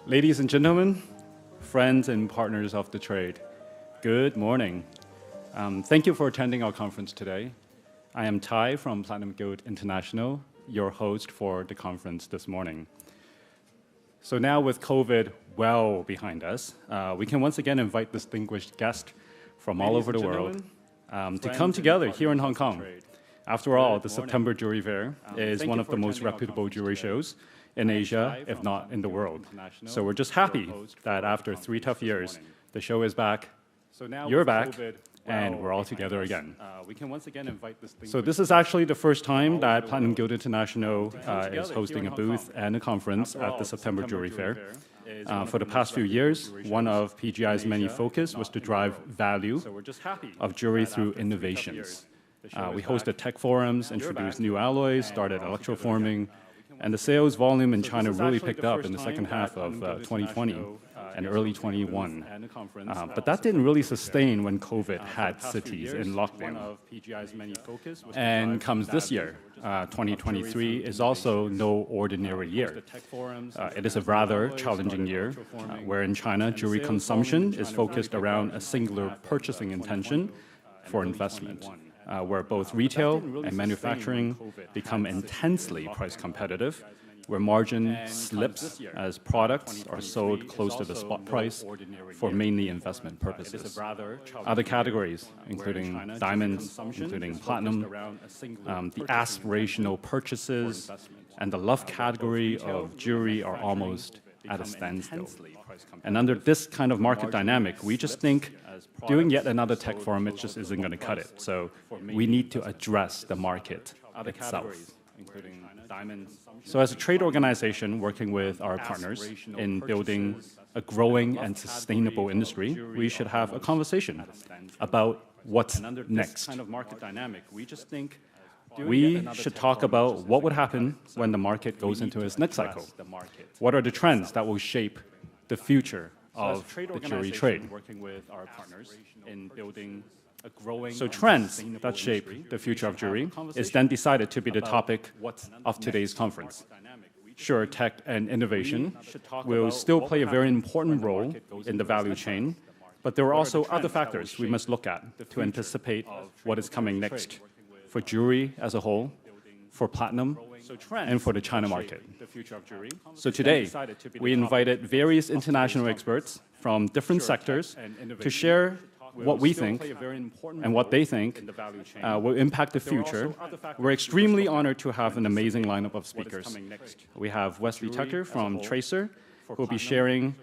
Ladies and gentlemen, friends and partners of the trade, good morning. Thank you for attending our conference today. I am Tai from Platinum Guild International, your host for the conference this morning. So now with COVID well behind us, we can once again invite distinguished guests from all over the world to come together here in Hong Kong. After all, the September Jewelry Fair is one of the most reputable jewelry shows in Asia, if not in the world. So we're just happy that after 3 tough years, the show is back, you're back, and we're all together again. So this is actually the first time that Platinum Guild International is hosting a booth and a conference at the September Jewelry Fair. For the past few years, one of PGI's many focus was to drive value of jewelry through innovations. We hosted tech forums, introduced new alloys, started electroforming, and the sales volume in China really picked up in the second half of 2020 and early 21. But that didn't really sustain when COVID had cities in lockdown. And comes this year, 2023 is also no ordinary year. It is a rather challenging year, where in China, jewelry consumption is focused around a singular purchasing intention for investment. Where both retail and manufacturing become intensely price competitive, where margin slips as products are sold close to the spot price for mainly investment purposes. Other categories, including diamonds, including platinum, the aspirational purchases, and the love category of jewelry are almost at a standstill. And under this kind of market dynamic, we just think doing yet another tech forum, it just isn't going to cut it. So we need to address the market itself. So as a trade organization working with our partners in building a growing and sustainable industry, we should have a conversation about what's next. We should talk about what would happen when the market goes into its next cycle. What are the trends that will shape the future of the jewelry trade? So trends that shape the future of jewelry is then decided to be the topic of today's conference. Sure, tech and innovation will still play a very important role in the value chain, but there are also other factors we must look at to anticipate what is coming next for jewelry as a whole, for platinum, and for the China market. So today, we invited various international experts from different sectors to share what we think and what they think will impact the future. We're extremely honored to have an amazing lineup of speakers. We have Wesley Tucker from Tracer, who will be sharing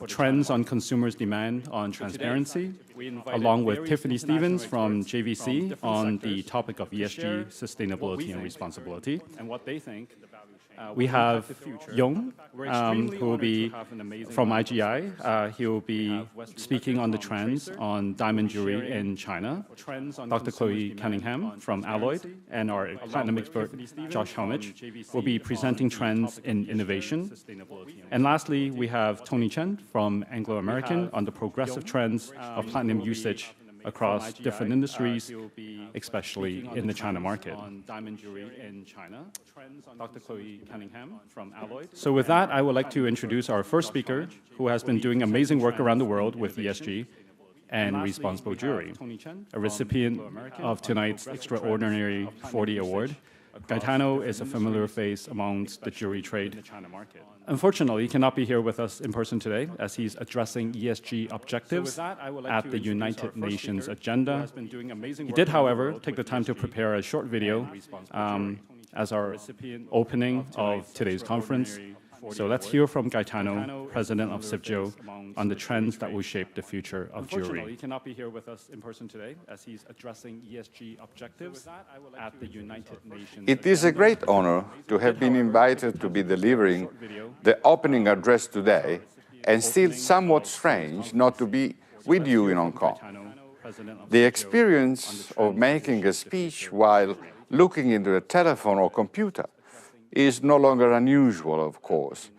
trends on consumers' demand on transparency, along with Tiffany Stevens from JVC on the topic of ESG, sustainability and responsibility. We have Yong, who will be from IGI. He will be speaking on the trends on diamond jewelry in China. Dr. Chloe Cunningham from Alloyed and our platinum expert, Josh Helmich, will be presenting trends in innovation. And lastly, we have Tony Chen from Anglo American on the progressive trends of platinum usage across different industries, especially in the China market. So with that, I would like to introduce our first speaker, who has been doing amazing work around the world with ESG and responsible jewelry, a recipient of tonight's Extraordinary 40 Award. Gaetano is a familiar face amongst the jewelry trade. Unfortunately, he cannot be here with us in person today, as he's addressing ESG objectives at the United Nations agenda. He did, however, take the time to prepare a short video as our opening of today's conference. So let's hear from Gaetano, president of CIBJO, on the trends that will shape the future of jewelry. Unfortunately, he cannot be here with us in person today, as he's addressing ESG objectives at the United Nations. It is a great honor to have been invited to be delivering the opening address today, and still somewhat strange not to be with you in Hong Kong. The experience of making a speech while looking into a telephone or computer is no longer unusual, of course.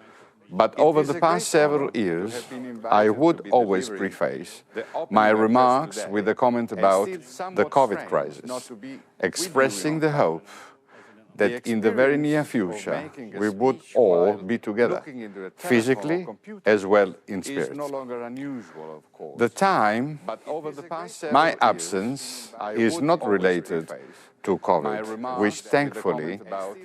But over the past several years, I would always preface my remarks with a comment about the COVID crisis, expressing the hope that in the very near future we would all be together, physically as well in spirit. The time, my absence, is not related to COVID, which thankfully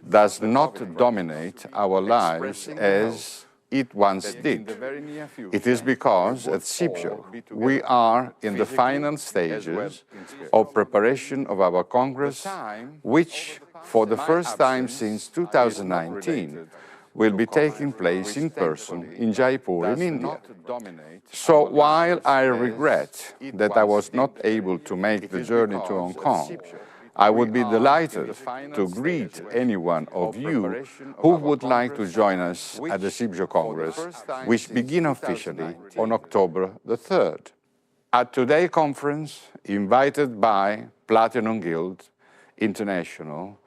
does not dominate our lives as it once did. It is because at CIBJO we are in the final stages of preparation of our Congress, which, for the first time since 2019, will be taking place in person in Jaipur, in India. So while I regret that I was not able to make the journey to Hong Kong, I would be delighted to greet anyone of you who would like to join us at the CIBJO Congress, which begins officially on October the 3rd. At today's conference, invited by Platinum Guild International,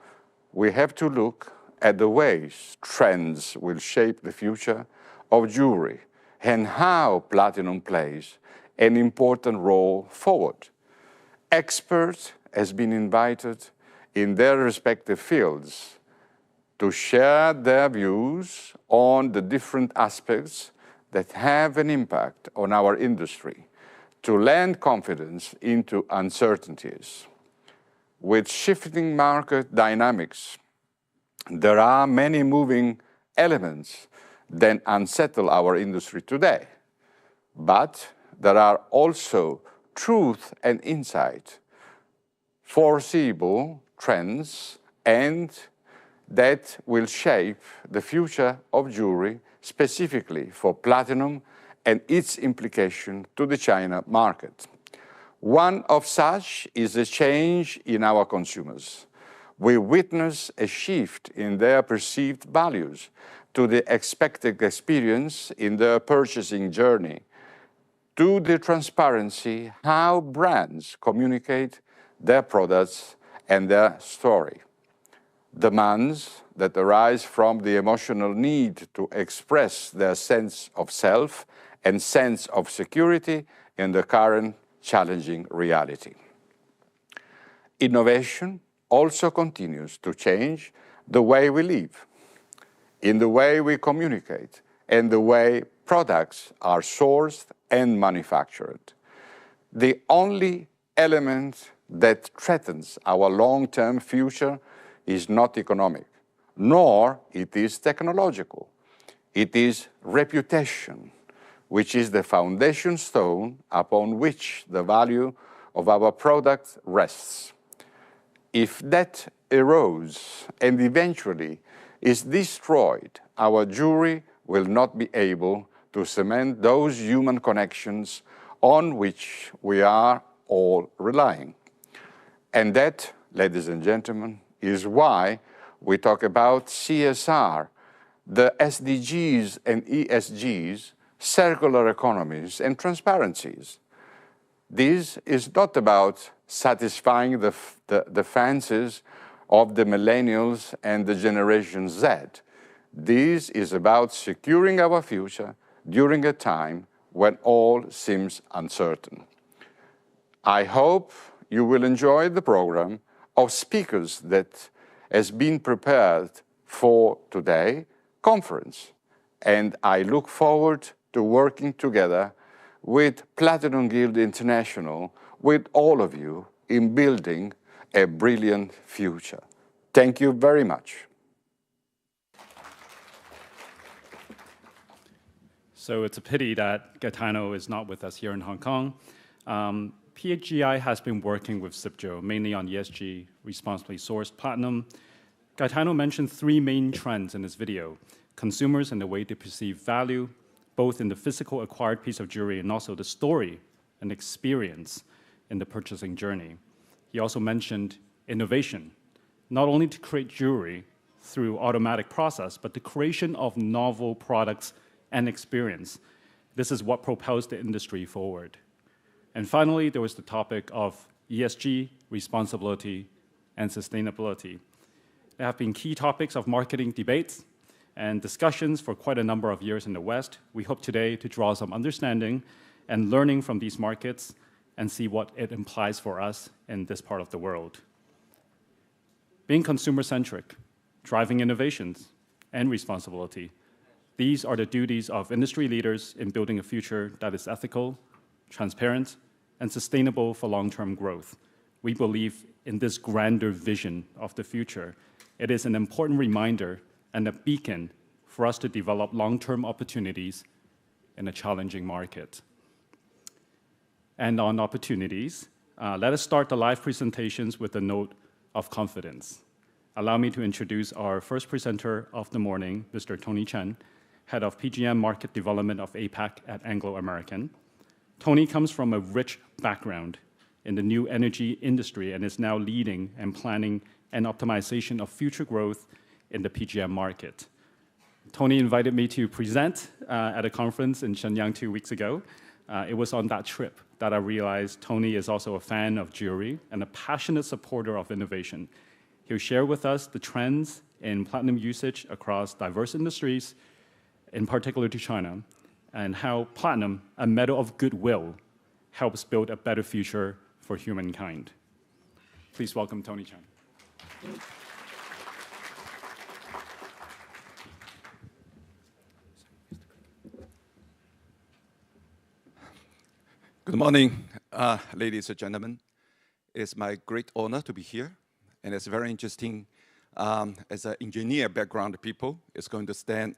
we have to look at the ways trends will shape the future of jewelry and how platinum plays an important role forward. Experts have been invited in their respective fields to share their views on the different aspects that have an impact on our industry, to lend confidence into uncertainties. With shifting market dynamics, there are many moving elements that unsettle our industry today, but there are also truth and insight, foreseeable trends, and that will shape the future of jewelry, specifically for platinum and its implication to the China market. One of such is a change in our consumers. We witness a shift in their perceived values to the expected experience in their purchasing journey, to the transparency how brands communicate their products and their story. Demands that arise from the emotional need to express their sense of self and sense of security in the current challenging reality. Innovation also continues to change the way we live, in the way we communicate, and the way products are sourced and manufactured. The only element that threatens our long-term future is not economic, nor it is technological. It is reputation, which is the foundation stone upon which the value of our product rests. If that erodes and eventually is destroyed, our jewelry will not be able to cement those human connections on which we are all relying. And that, ladies and gentlemen, is why we talk about CSR, the SDGs and ESGs, circular economies and transparencies. This is not about satisfying the fancies of the millennials and the Generation Z. This is about securing our future during a time when all seems uncertain. I hope you will enjoy the program of speakers that has been prepared for today's conference, and I look forward to working together with Platinum Guild International, with all of you, in building a brilliant future. Thank you very much. So it's a pity that Gaetano is not with us here in Hong Kong. PGI has been working with CIBJO, mainly on ESG, responsibly sourced platinum. Gaetano mentioned three main trends in his video: consumers and the way they perceive value, both in the physical acquired piece of jewelry and also the story and experience in the purchasing journey. He also mentioned innovation, not only to create jewelry through automatic process, but the creation of novel products and experience. This is what propels the industry forward. And finally, there was the topic of ESG, responsibility, and sustainability. There have been key topics of marketing debates and discussions for quite a number of years in the West. We hope today to draw some understanding and learning from these markets and see what it implies for us in this part of the world. Being consumer-centric, driving innovations, and responsibility, these are the duties of industry leaders in building a future that is ethical, transparent, and sustainable for long-term growth. We believe in this grander vision of the future. It is an important reminder and a beacon for us to develop long-term opportunities in a challenging market. And on opportunities, let us start the live presentations with a note of confidence. Allow me to introduce our first presenter of the morning, Mr. Tony Chen, Head of PGM Market Development of APAC at Anglo American. Tony comes from a rich background in the new energy industry and is now leading and planning an optimization of future growth in the PGM market. Tony invited me to present at a conference in Shenyang 2 weeks ago. It was on that trip that I realized Tony is also a fan of jewelry and a passionate supporter of innovation. He'll share with us the trends in platinum usage across diverse industries, in particular to China, and how platinum, a metal of goodwill, helps build a better future for humankind. Please welcome Tony Chen. Good morning, ladies and gentlemen. It's my great honor to be here, and it's very interesting. As an engineer background, people is going to stand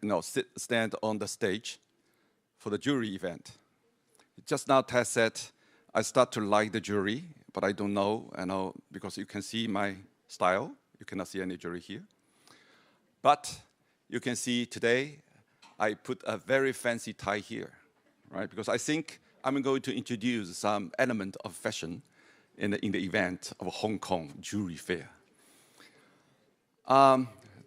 on the stage for the jewelry event. Just now, Tess said, I start to like the jewelry, but I don't know, because you can see my style. You cannot see any jewelry here. But you can see today, I put a very fancy tie here, right? Because I think I'm going to introduce some element of fashion in the event of a Hong Kong Jewelry Fair.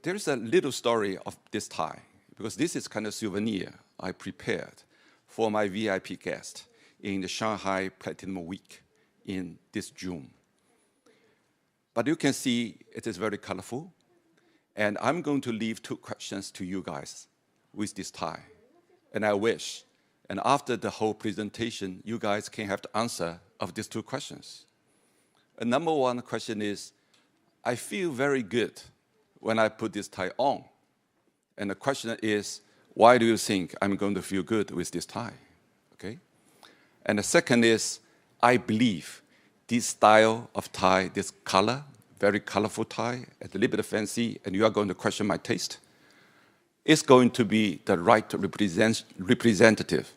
There's a little story of this tie, because this is kind of souvenir I prepared for my VIP guest in the Shanghai Platinum Week in this June. But you can see it is very colorful, and I'm going to leave 2 questions to you guys with this tie. And I wish, and after the whole presentation, you guys can have the answer of these 2 questions. And number 1 question is, I feel very good when I put this tie on. And the question is, why do you think I'm going to feel good with this tie? Okay? And the second is, I believe this style of tie, this color, very colorful tie, a little bit fancy, and you are going to question my taste, is going to be the right representative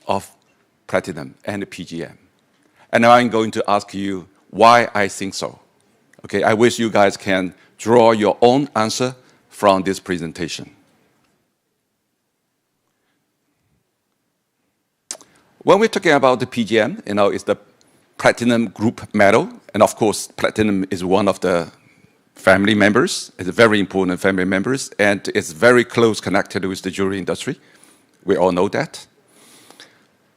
of platinum and PGM. And now I'm going to ask you why I think so. Okay, I wish you guys can draw your own answer from this presentation. When we're talking about the PGM, it's the platinum group metal, and of course, platinum is one of the family members. It's a very important family members, and it's very close connected with the jewelry industry. We all know that.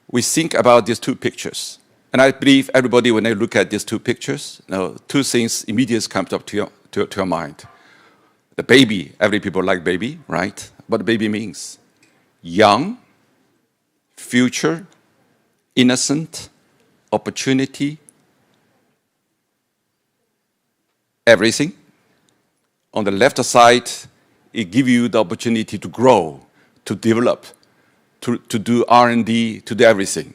We think about these 2 pictures. And I believe everybody, when they look at these 2 pictures, 2 things immediately come up to your mind. The baby, every people like baby, right? What the baby means. Young, future, innocent, opportunity, everything. On the left side, it gives you the opportunity to grow, to develop, to do R&D, to do everything.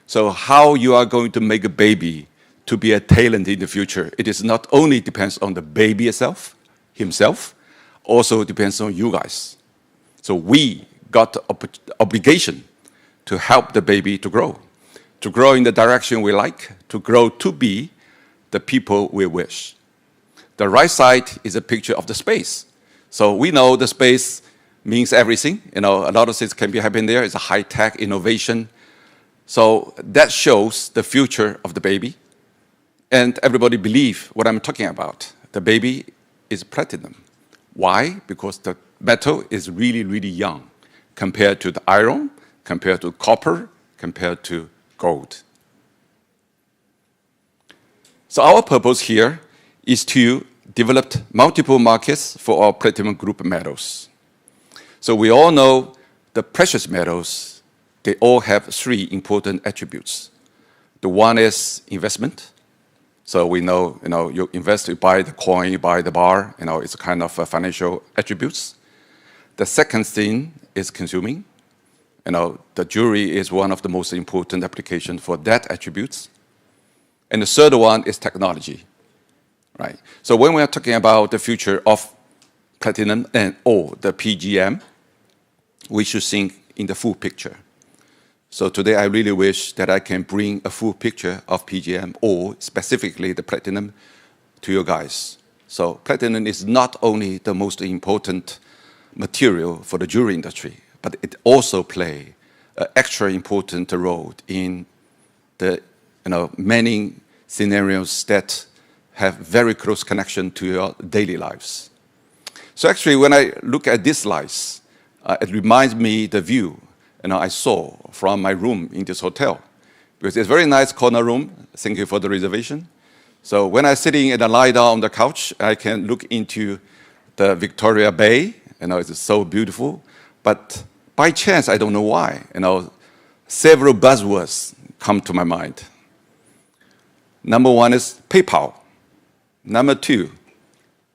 So how you are going to make a baby to be a talent in the future, it is not only depends on the baby itself, himself, also depends on you guys. So we got the obligation to help the baby to grow in the direction we like, to grow to be the people we wish. The right side is a picture of the space. So we know the space means everything. A lot of things can be happening there. It's a high-tech innovation. So that shows the future of the baby. And everybody believe what I'm talking about. The baby is platinum. Why? Because the metal is really, really young compared to the iron, compared to copper, compared to gold. So our purpose here is to develop multiple markets for our platinum group metals. So we all know the precious metals, they all have 3 important attributes. The one is investment. So we know, you invest, you buy the coin, you buy the bar, it's a kind of financial attributes. The second thing is consuming. The jewelry is one of the most important applications for that attributes. And the third one is technology, right? So when we are talking about the future of platinum and or the PGM, we should think in the full picture. So today I really wish that I can bring a full picture of PGM, or specifically the platinum, to you guys. So platinum is not only the most important material for the jewelry industry, but it also plays an extra important role in the many scenarios that have very close connection to your daily lives. So actually, when I look at these slides, it reminds me the view I saw from my room in this hotel, because it's a very nice corner room. Thank you for the reservation. So when I'm sitting and I lie down on the couch, I can look into the Victoria Bay. It's so beautiful. But by chance, I don't know why, several buzzwords come to my mind. Number one is PayPal. Number two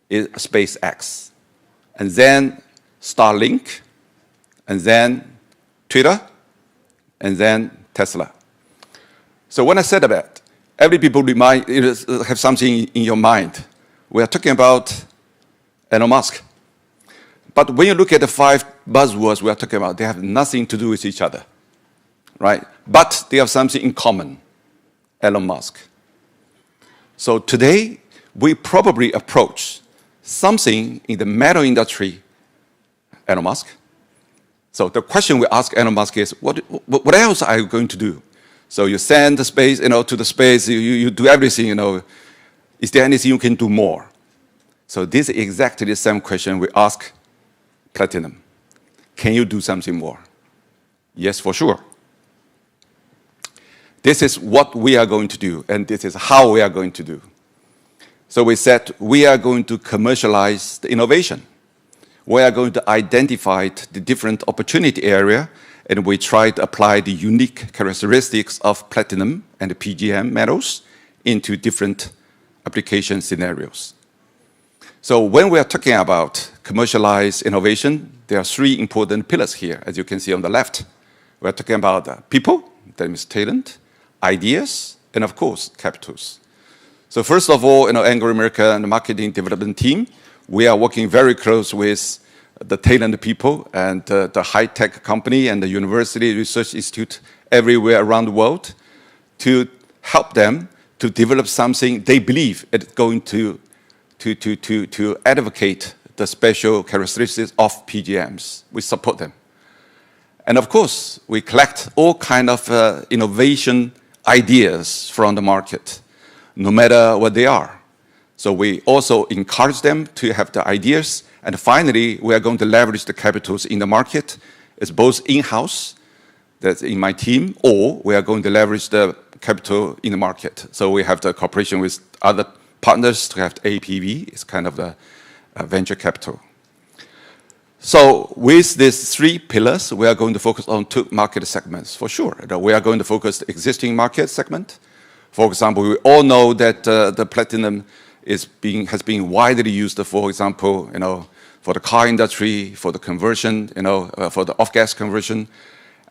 is SpaceX. And then Starlink. And then Twitter, and then Tesla. So when I said that, every people have something in your mind. We are talking about Elon Musk. But when you look at the 5 buzzwords we are talking about, they have nothing to do with each other, right? But they have something in common, Elon Musk. So today, we probably approach something in the metal industry, Elon Musk. So the question we ask Elon Musk is, what else are you going to do? So you send the space, to the space, you do everything, Is there anything you can do more? So this is exactly the same question we ask platinum. Can you do something more? Yes, for sure. This is what we are going to do, and this is how we are going to do. So we said we are going to commercialize the innovation. We are going to identify the different opportunity area, and we try to apply the unique characteristics of platinum and the PGM metals into different application scenarios. So when we are talking about commercialized innovation, there are 3 important pillars here, as you can see on the left. We are talking about people, that means talent, ideas, and of course, capitals. So first of all, Anglo American marketing development team, we are working very close with the talented people and the high-tech company and the university research institute everywhere around the world to help them to develop something they believe is going to advocate the special characteristics of PGMs. We support them. And of course, we collect all kind of innovation ideas from the market, no matter what they are. So we also encourage them to have the ideas. And finally, we are going to leverage the capitals in the market. It's both in-house, that's in my team, or we are going to leverage the capital in the market. So we have the cooperation with other partners to have APV. It's kind of the venture capital. So with these 3 pillars, we are going to focus on 2 market segments, for sure. We are going to focus the existing market segment. For example, we all know that the platinum has been widely used, for example, for the car industry, for the conversion, for the off-gas conversion,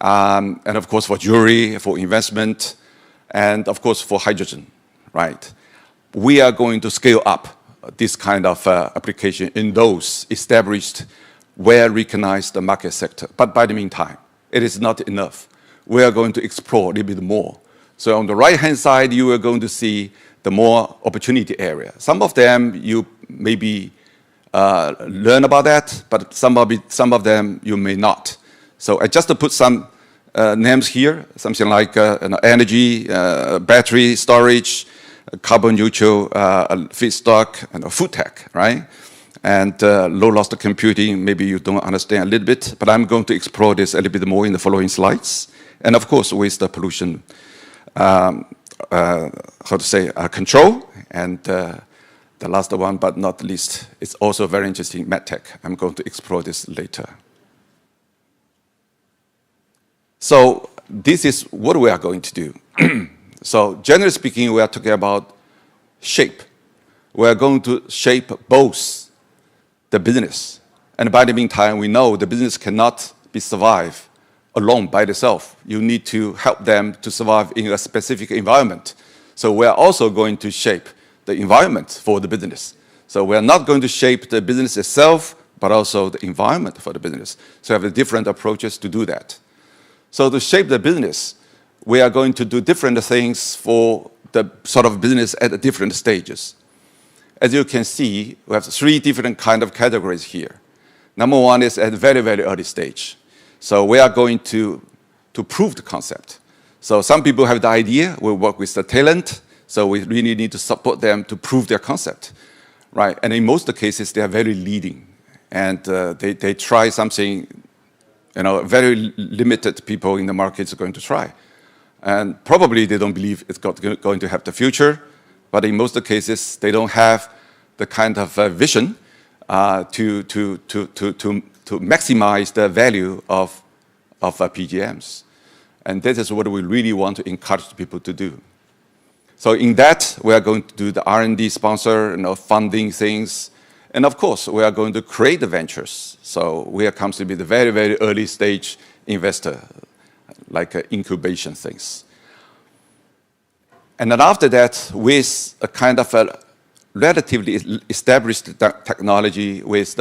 and of course for jewelry, for investment, and of course for hydrogen, right? We are going to scale up this kind of application in those established, well-recognized market sector. But by the meantime, it is not enough. We are going to explore a little bit more. So on the right-hand side, you are going to see the more opportunity area. Some of them you maybe learn about that, but some of them you may not. So I just put some names here, something like energy, battery storage, carbon neutral feedstock, and food tech, right? And low-loss computing, maybe you don't understand a little bit, but I'm going to explore this a little bit more in the following slides. And of course, with the pollution control, and the last one, but not least, it's also very interesting, medtech. I'm going to explore this later. So this is what we are going to do. So generally speaking, we are talking about shape. We are going to shape both the business, and by the meantime, we know the business cannot be survived alone by itself. You need to help them to survive in a specific environment. So we are also going to shape the environment for the business. So we are not going to shape the business itself, but also the environment for the business. So we have different approaches to do that. So to shape the business, we are going to do different things for the sort of business at the different stages. As you can see, we have 3 different kind of categories here. Number 1 is at a very, very early stage. So we are going to prove the concept. So some people have the idea, we work with the talent, so we really need to support them to prove their concept, right? And in most cases, they are very leading, and they try something, very limited people in the market are going to try. And probably they don't believe it's going to have the future, but in most cases, they don't have the kind of vision to maximize the value of PGMs. And this is what we really want to encourage people to do. So in that, we are going to do the R&D sponsor, funding things. And of course, we are going to create the ventures. So we are comes to be the very, very early stage investor, like incubation things. And then after that, with a kind of a relatively established technology with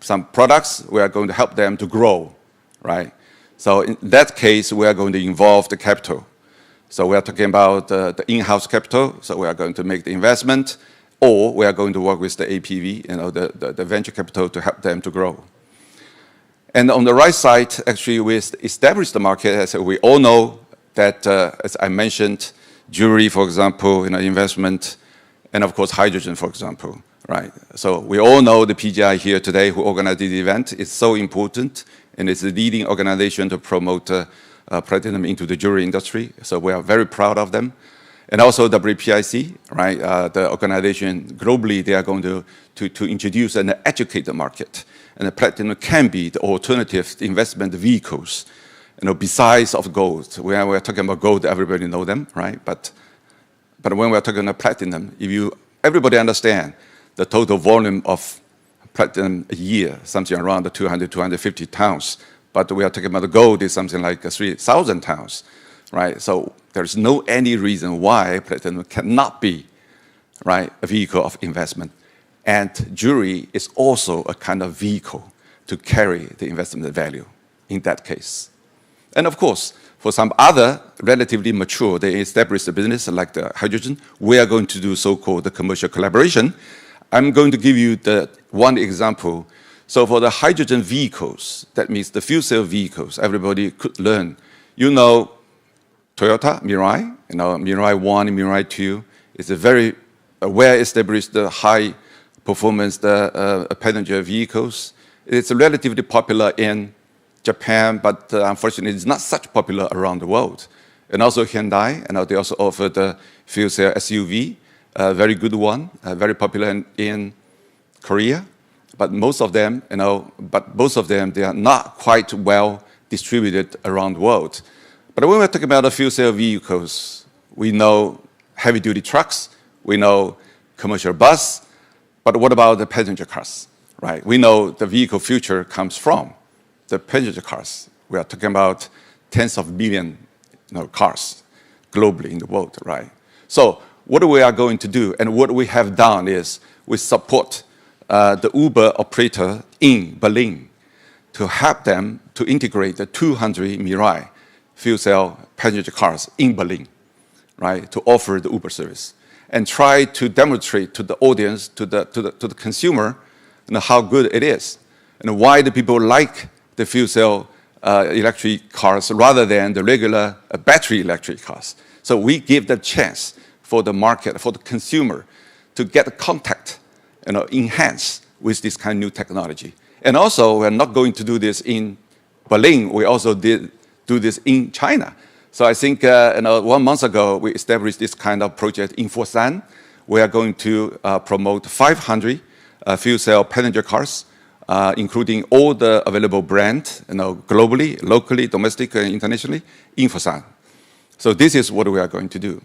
some products, we are going to help them to grow, right? So in that case, we are going to involve the capital. So we are talking about the in-house capital, so we are going to make the investment, or we are going to work with the APV, the venture capital to help them to grow. And on the right side, actually, we established the market, as we all know that, as I mentioned, jewelry, for example, investment, and of course, hydrogen, for example, right? So we all know the PGI here today who organized this event is so important, and it's the leading organization to promote platinum into the jewelry industry. So we are very proud of them. And also WPIC, right? The organization globally, they are going to introduce and educate the market. And the platinum can be the alternative investment vehicles, besides of gold. When we're talking about gold, everybody know them, right? But when we're talking about platinum, everybody understand the total volume of platinum a year, something around 200, 250 tons. But we are talking about the gold is something like 3,000 tons, right? So there's no any reason why platinum cannot be, right, a vehicle of investment. And jewelry is also a kind of vehicle to carry the investment value in that case. And of course, for some other relatively mature, they established a business like the hydrogen, we are going to do so-called the commercial collaboration. I'm going to give you the one example. So for the hydrogen vehicles, that means the fuel cell vehicles, everybody could learn. Toyota, Mirai, Mirai 1, Mirai 2 is a very well-established, high performance passenger vehicles. It's relatively popular in Japan, but unfortunately, it's not such popular around the world. And also Hyundai, they also offer the fuel cell SUV, a very good one, very popular in Korea. But most of them, both of them, they are not quite well distributed around the world. But when we're talking about the fuel cell vehicles, we know heavy-duty trucks, we know commercial bus, but what about the passenger cars, right? We know the vehicle future comes from the passenger cars. We are talking about tens of millions cars globally in the world, right? So what we are going to do, and what we have done is we support the Uber operator in Berlin to help them to integrate the 200 Mirai fuel cell passenger cars in Berlin, right, to offer the Uber service and try to demonstrate to the audience, to the consumer, how good it is and why the people like the fuel cell electric cars rather than the regular battery electric cars. So we give the chance for the market, for the consumer, to get contact, enhance with this kind of new technology. And also, we're not going to do this in Berlin. We also do this in China. So I think 1 month ago, we established this kind of project in Foshan. We are going to promote 500 fuel cell passenger cars, including all the available brands, globally, locally, domestically, and internationally, in Foshan. So this is what we are going to do.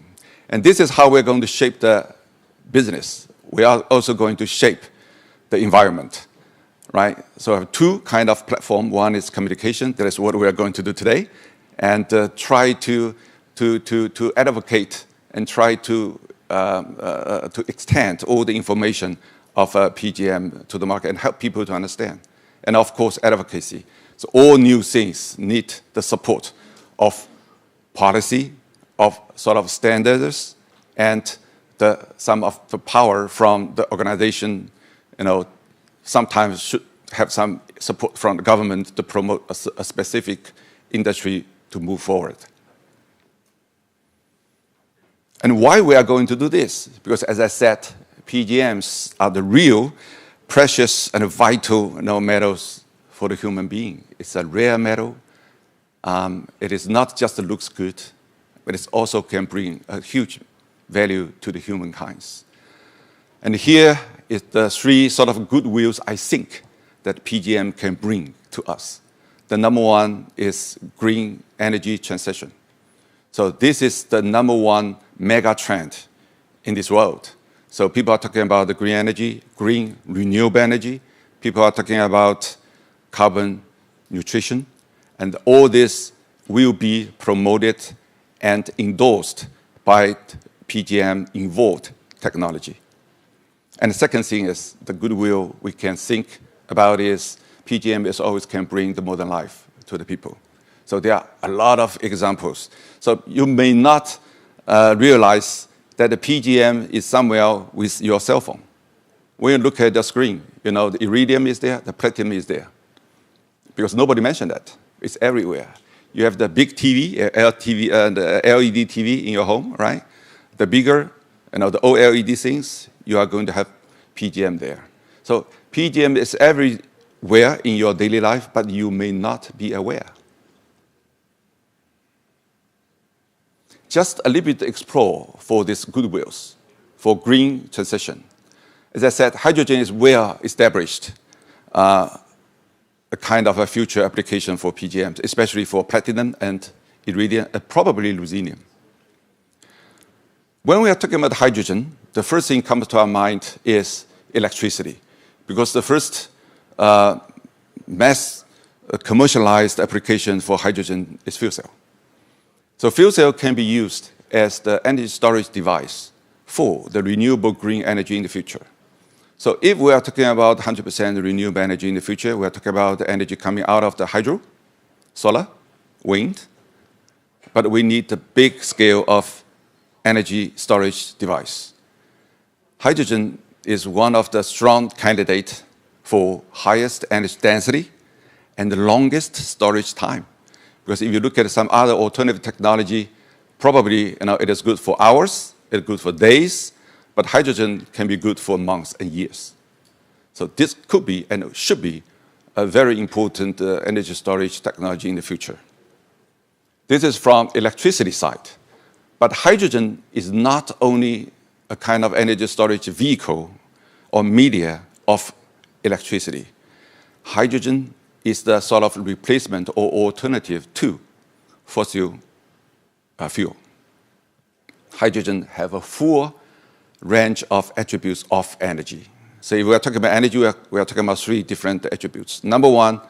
And this is how we're going to shape the business. We are also going to shape the environment, right? So I have 2 kind of platform. One is communication. That is what we are going to do today. And try to advocate and try to extend all the information of PGM to the market and help people to understand. and of course advocacy. So all new things need the support of policy, of sort of standards, and some of the power from the organization, sometimes should have some support from the government to promote a specific industry to move forward. And why we are going to do this? Because as I said, PGMs are the real precious and vital metals for the human being. It's a rare metal. It is not just looks good, but it also can bring a huge value to the humankind. And here is the three sort of goodwills I think that PGM can bring to us. The number one is green energy transition. So this is the number one mega trend in this world. So people are talking about the green energy, green renewable energy. People are talking about carbon nutrition. And all this will be promoted and endorsed by PGM-involved technology. And the second thing is the goodwill we can think about is PGM is always can bring the modern life to the people. So there are a lot of examples. So you may not realize that the PGM is somewhere with your cell phone. When you look at the screen, the iridium is there, the platinum is there. Because nobody mentioned that. It's everywhere. You have the big TV, the LED TV in your home, right? The bigger, the OLED things, you are going to have PGM there. So PGM is everywhere in your daily life, but you may not be aware. Just a little bit to explore for these goodwills, for green transition. As I said, hydrogen is well established, a kind of a future application for PGMs, especially for platinum and iridium, and probably ruthenium. When we are talking about hydrogen, the first thing comes to our mind is electricity, because the first mass commercialized application for hydrogen is fuel cell. So fuel cell can be used as the energy storage device for the renewable green energy in the future. So if we are talking about 100% renewable energy in the future, we are talking about the energy coming out of the hydro, solar, wind, but we need the big scale of energy storage device. Hydrogen is one of the strong candidates for highest energy density and the longest storage time. Because if you look at some other alternative technology, probably it is good for hours, it's good for days, but hydrogen can be good for months and years. So this could be and should be a very important energy storage technology in the future. This is from electricity side. But hydrogen is not only a kind of energy storage vehicle or media of electricity. Hydrogen is the sort of replacement or alternative to fossil fuel. Hydrogen have a full range of attributes of energy. So if we are talking about energy, we are talking about three different attributes. Number one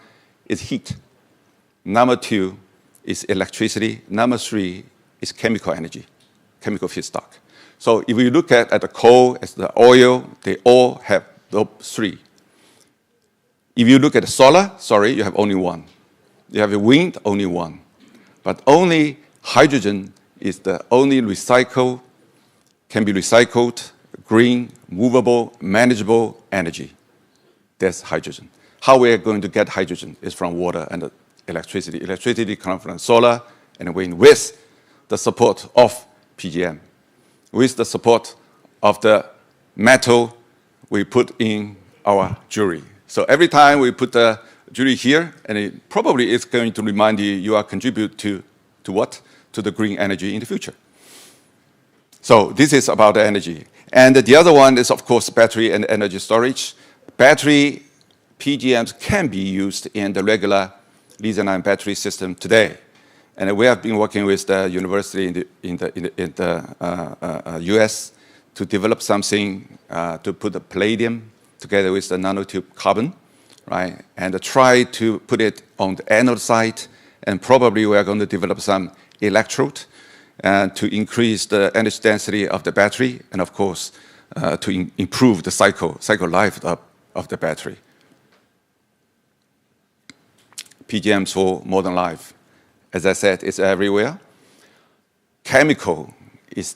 is heat. Number two is electricity. Number three is chemical energy, chemical feedstock. So if we look at the coal, as the oil, they all have those three. If you look at the solar, sorry, you have only one. You have the wind, only one. But only hydrogen is the only can be recycled, green, movable, manageable energy. That's hydrogen. How we are going to get hydrogen is from water and electricity. Electricity comes from solar and wind with the support of PGM, with the support of the metal we put in our jewelry. So every time we put the jewelry here, and it probably is going to remind you are contribute to what? To the green energy in the future. So this is about the energy. And the other one is, of course, battery and energy storage. Battery PGMs can be used in the regular lithium-ion battery system today. And we have been working with the university in the US to develop something to put the palladium together with the nanotube carbon, right? And try to put it on the anode side. And probably we are going to develop some electrode to increase the energy density of the battery, and of course, to improve the cycle life of the battery. PGMs for modern life. As I said, it's everywhere. Chemical is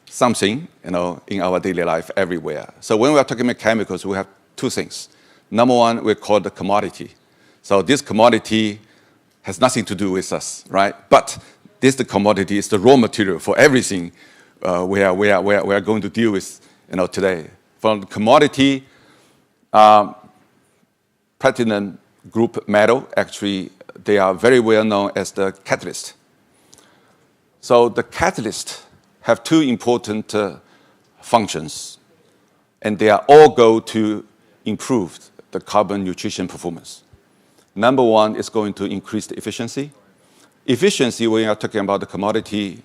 something, in our daily life everywhere. So when we are talking about chemicals, we have two things. Number one, we call the commodity. So this commodity has nothing to do with us, right? But the commodity is the raw material for everything we are going to deal with, today. From the commodity, platinum group metal, actually, they are very well known as the catalyst. So the catalyst have two important functions, and they are all go to improve the carbon nutrition performance. Number one is going to increase the efficiency. Efficiency, when you are talking about the commodity,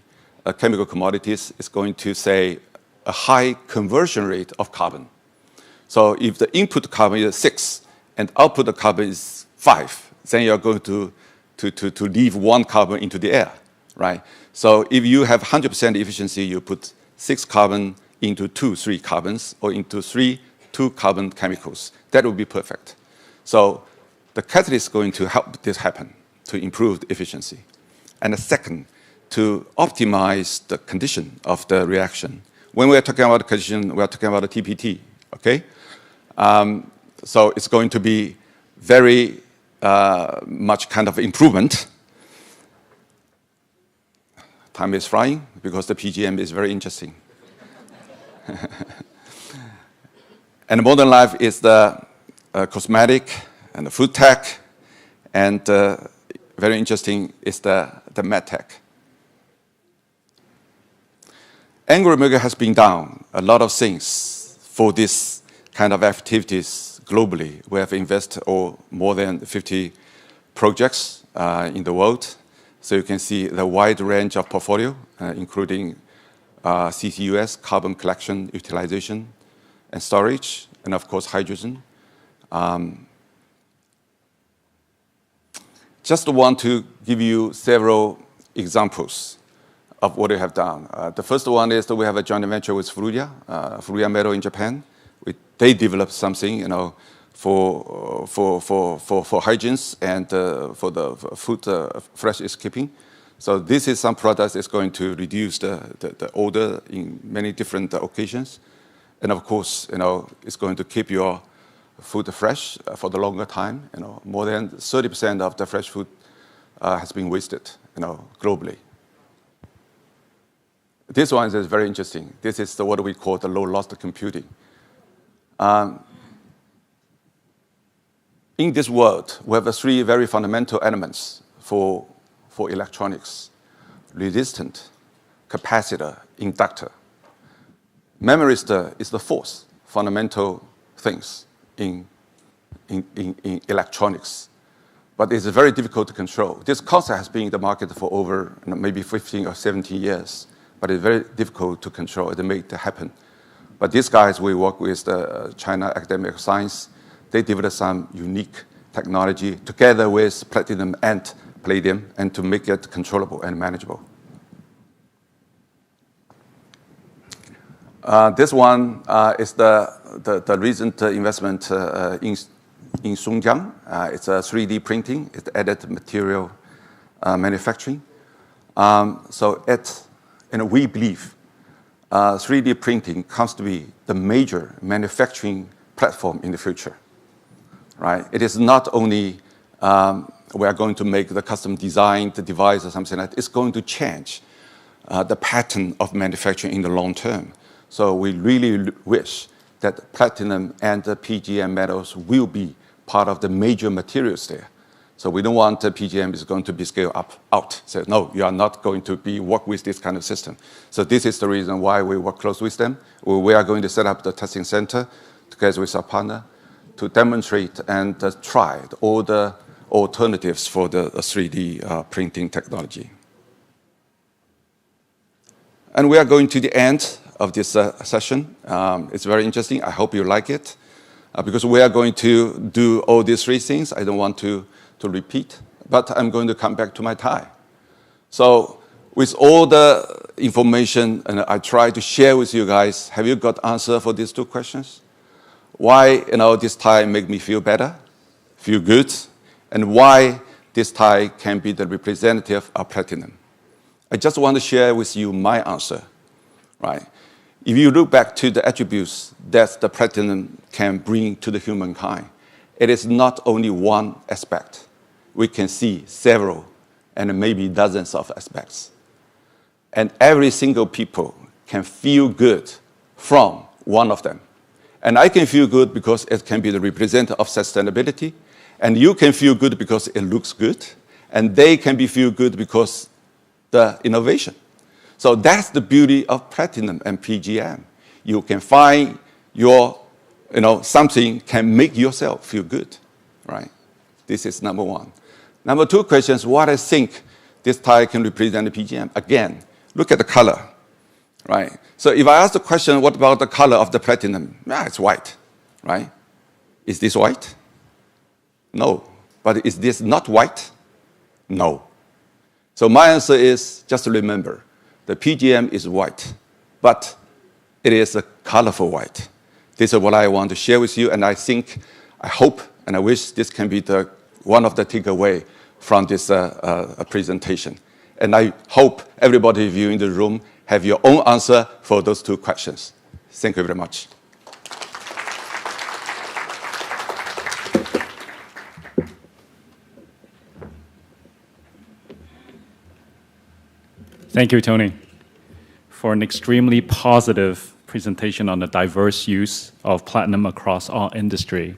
chemical commodities, is going to say a high conversion rate of carbon. So if the input carbon is 6 and output of carbon is 5, then you're going to leave 1 carbon into the air, right? So if you have 100% efficiency, you put 6 carbon into 3 carbons, or into 2 carbon chemicals. That would be perfect. So the catalyst is going to help this happen, to improve the efficiency. And the second, to optimize the condition of the reaction. When we are talking about the condition, we are talking about the TPT, okay? So it's going to be very much kind of improvement. Time is flying because the PGM is very interesting. And modern life is the cosmetic and the food tech, and very interesting is the med tech. Anglo has been done a lot of things for this kind of activities globally. We have invested more than 50 projects in the world. So you can see the wide range of portfolio, including CCUS, carbon collection, utilization, and storage, and of course hydrogen. Just want to give you several examples of what we have done. The first one is that we have a joint venture with Furuya Metal in Japan. They developed something, for hygienes and for the food fresh keeping. So this is some products that's going to reduce the odor in many different occasions. And of course, it's going to keep your food fresh for the longer time. More than 30% of the fresh food has been wasted, globally. This one is very interesting. This is what we call the low-loss computing. In this world, we have 3 very fundamental elements for electronics: resistant, capacitor, inductor. Memristor is the 4th fundamental things in electronics, but it's very difficult to control. This concept has been in the market for over maybe 15 or 17 years, but it's very difficult to control and make it happen. But these guys, we work with the China Academic Science. They developed some unique technology together with platinum and palladium, and to make it controllable and manageable. This one is the recent investment in Xinjiang. It's a 3D printing. It's added material manufacturing. We believe 3D printing comes to be the major manufacturing platform in the future, right? It is not only we are going to make the custom designed device or something like that. It's going to change the pattern of manufacturing in the long term. So we really wish that platinum and the PGM metals will be part of the major materials there. So we don't want the PGM is going to be scaled out. So no, you are not going to work with this kind of system. So this is the reason why we work close with them. We are going to set up the testing center together with our partner to demonstrate and try all the alternatives for the 3D printing technology. And we are going to the end of this session. It's very interesting. I hope you like it. Because we are going to do all these 3 things. I don't want to repeat, but I'm going to come back to my tie. So with all the information and I try to share with you guys, have you got answer for these 2 questions? Why this tie make me feel better, feel good, and why this tie can be the representative of platinum? I just want to share with you my answer, right? If you look back to the attributes that the platinum can bring to the humankind, it is not only one aspect. We can see several and maybe dozens of aspects. And every single people can feel good from one of them. And I can feel good because it can be the representative of sustainability, and you can feel good because it looks good, and they can be feel good because the innovation. So that's the beauty of platinum and PGM. You can find your, something can make yourself feel good, right? This is number one. Number two question is what I think this tie can represent the PGM. Again, look at the color, right? So if I ask the question, what about the color of the platinum? It's white, right? Is this white? No. But is this not white? No. So my answer is just to remember, the PGM is white, but it is a colorful white. This is what I want to share with you, and I think, I hope, and I wish this can be one of the takeaway from this presentation. And I hope everybody of you in the room have your own answer for those two questions. Thank you very much. Thank you, Tony, for an extremely positive presentation on the diverse use of platinum across all industry.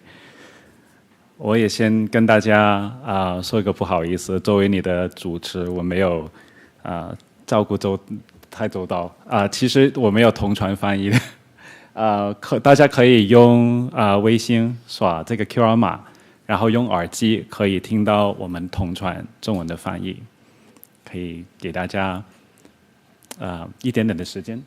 我也先跟大家说一个不好意思，作为你的主持，我没有照顾太周到其实我没有同传翻译的大家可以用微信刷这个 QR 码，然后用耳机可以听到我们同传中文的翻译，可以给大家一点点的时间。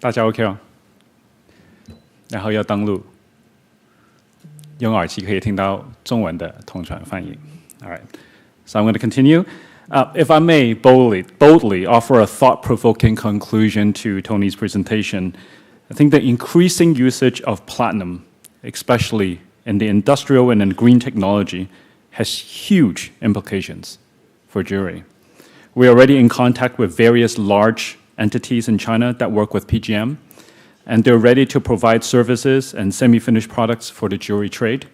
大家 OK 哦？然后要登录，用耳机可以听到中文的同传翻译。All right, so I'm going to continue. If I may boldly offer a thought-provoking conclusion to Tony's presentation, I think the increasing usage of platinum, especially in the industrial and in green technology, has huge implications for jewelry. We're already in contact with various large entities in China that work with PGM, and they're ready to provide services and semi-finished products for the jewelry trade.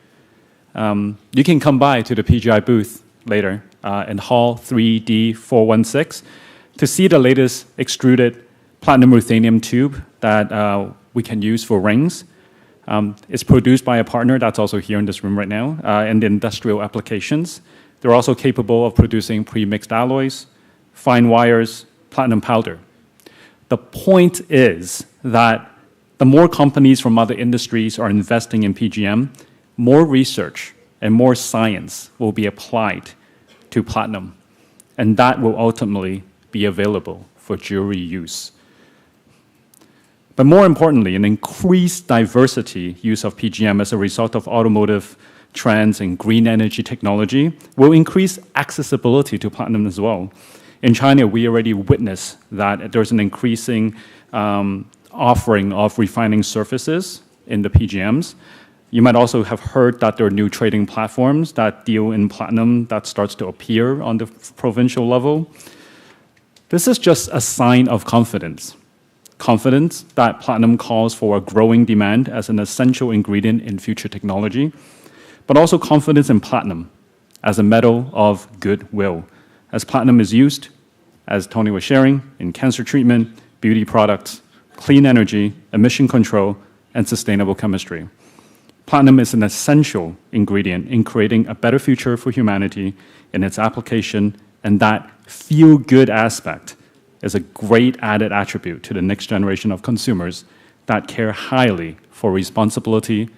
You can come by to the PGI booth later in Hall 3D416 to see the latest extruded platinum ruthenium tube that we can use for rings. It's produced by a partner that's also here in this room right now in the industrial applications. They're also capable of producing pre-mixed alloys, fine wires, platinum powder. The point is that the more companies from other industries are investing in PGM, more research and more science will be applied to platinum, and that will ultimately be available for jewelry use. But more importantly, an increased diversity use of PGM as a result of automotive trends and green energy technology will increase accessibility to platinum as well. In China, we already witness that there's an increasing offering of refining surfaces in the PGMs. You might also have heard that there are new trading platforms that deal in platinum that starts to appear on the provincial level. This is just a sign of confidence. Confidence that platinum calls for a growing demand as an essential ingredient in future technology, but also confidence in platinum as a metal of goodwill, as platinum is used, as Tony was sharing, in cancer treatment, beauty products, clean energy, emission control, and sustainable chemistry. Platinum is an essential ingredient in creating a better future for humanity in its application, and that feel-good aspect is a great added attribute to the next generation of consumers that care highly for responsibility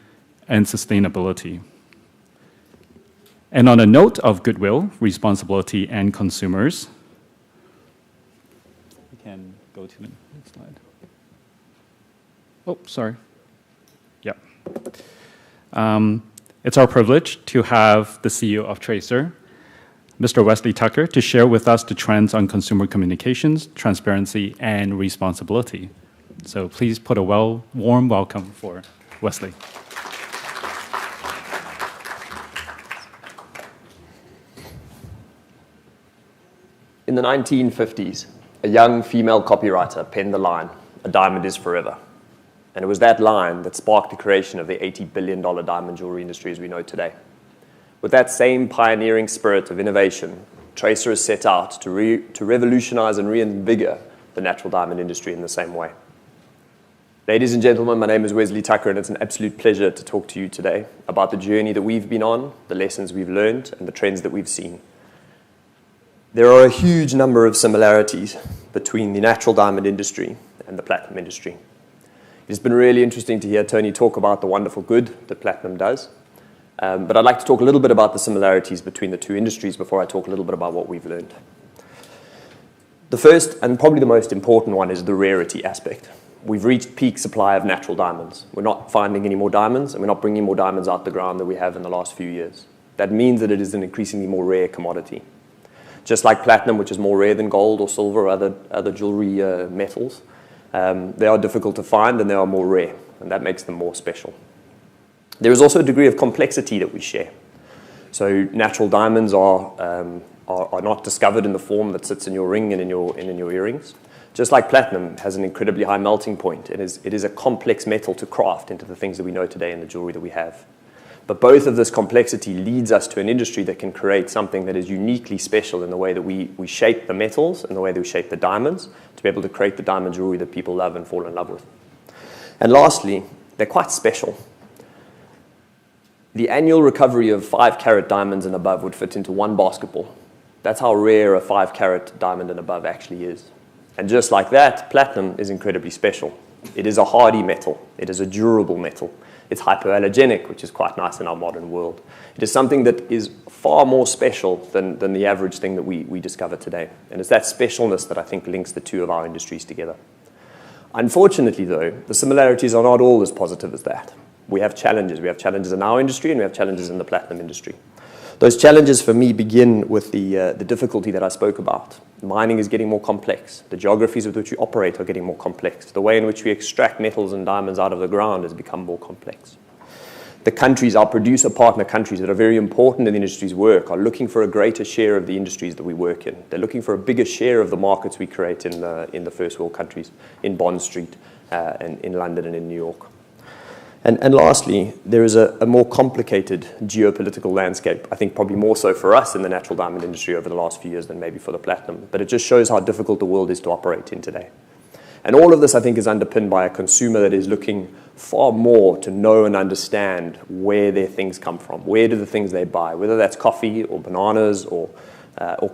and sustainability. And on a note of goodwill, responsibility, and consumers, we can go to the next slide. Oh, sorry. Yeah. It's our privilege to have the CEO of Tracer, Mr. Wesley Tucker, to share with us the trends on consumer communications, transparency, and responsibility. So please put a warm welcome for Wesley. In the 1950s, a young female copywriter penned the line, "A diamond is forever." And it was that line that sparked the creation of the $80 billion diamond jewelry industry as we know today. With that same pioneering spirit of innovation, Tracer has set out to revolutionize and reinvigorate the natural diamond industry in the same way. Ladies and gentlemen, my name is Wesley Tucker, and it's an absolute pleasure to talk to you today about the journey that we've been on, the lessons we've learned, and the trends that we've seen. There are a huge number of similarities between the natural diamond industry and the platinum industry. It's been really interesting to hear Tony talk about the wonderful good that platinum does. But I'd like to talk a little bit about the similarities between the two industries before I talk a little bit about what we've learned. The first, and probably the most important one, is the rarity aspect. We've reached peak supply of natural diamonds. We're not finding any more diamonds, and we're not bringing more diamonds out the ground than we have in the last few years. That means that it is an increasingly more rare commodity. Just like platinum, which is more rare than gold or silver or other jewelry metals, they are difficult to find and they are more rare, and that makes them more special. There is also a degree of complexity that we share. So natural diamonds are not discovered in the form that sits in your ring and in your earrings. Just like platinum has an incredibly high melting point, it is a complex metal to craft into the things that we know today in the jewelry that we have. But both of this complexity leads us to an industry that can create something that is uniquely special in the way that we shape the metals and the way that we shape the diamonds to be able to create the diamond jewelry that people love and fall in love with. And lastly, they're quite special. The annual recovery of 5-carat diamonds and above would fit into one basketball. That's how rare a 5-carat diamond and above actually is. And just like that, platinum is incredibly special. It is a hardy metal. It is a durable metal. It's hypoallergenic, which is quite nice in our modern world. It is something that is far more special than the average thing that we discover today. And it's that specialness that I think links the two of our industries together. Unfortunately, though, the similarities are not all as positive as that. We have challenges. We have challenges in our industry, and we have challenges in the platinum industry. Those challenges for me begin with the difficulty that I spoke about. Mining is getting more complex. The geographies with which we operate are getting more complex. The way in which we extract metals and diamonds out of the ground has become more complex. The countries, our producer partner countries that are very important in the industry's work, are looking for a greater share of the industries that we work in. They're looking for a bigger share of the markets we create in the first world countries, in Bond Street, and in London and in New York. And lastly, there is a more complicated geopolitical landscape, I think probably more so for us in the natural diamond industry over the last few years than maybe for the platinum. But it just shows how difficult the world is to operate in today. And all of this, I think, is underpinned by a consumer that is looking far more to know and understand where their things come from. Where do the things they buy, whether that's coffee or bananas or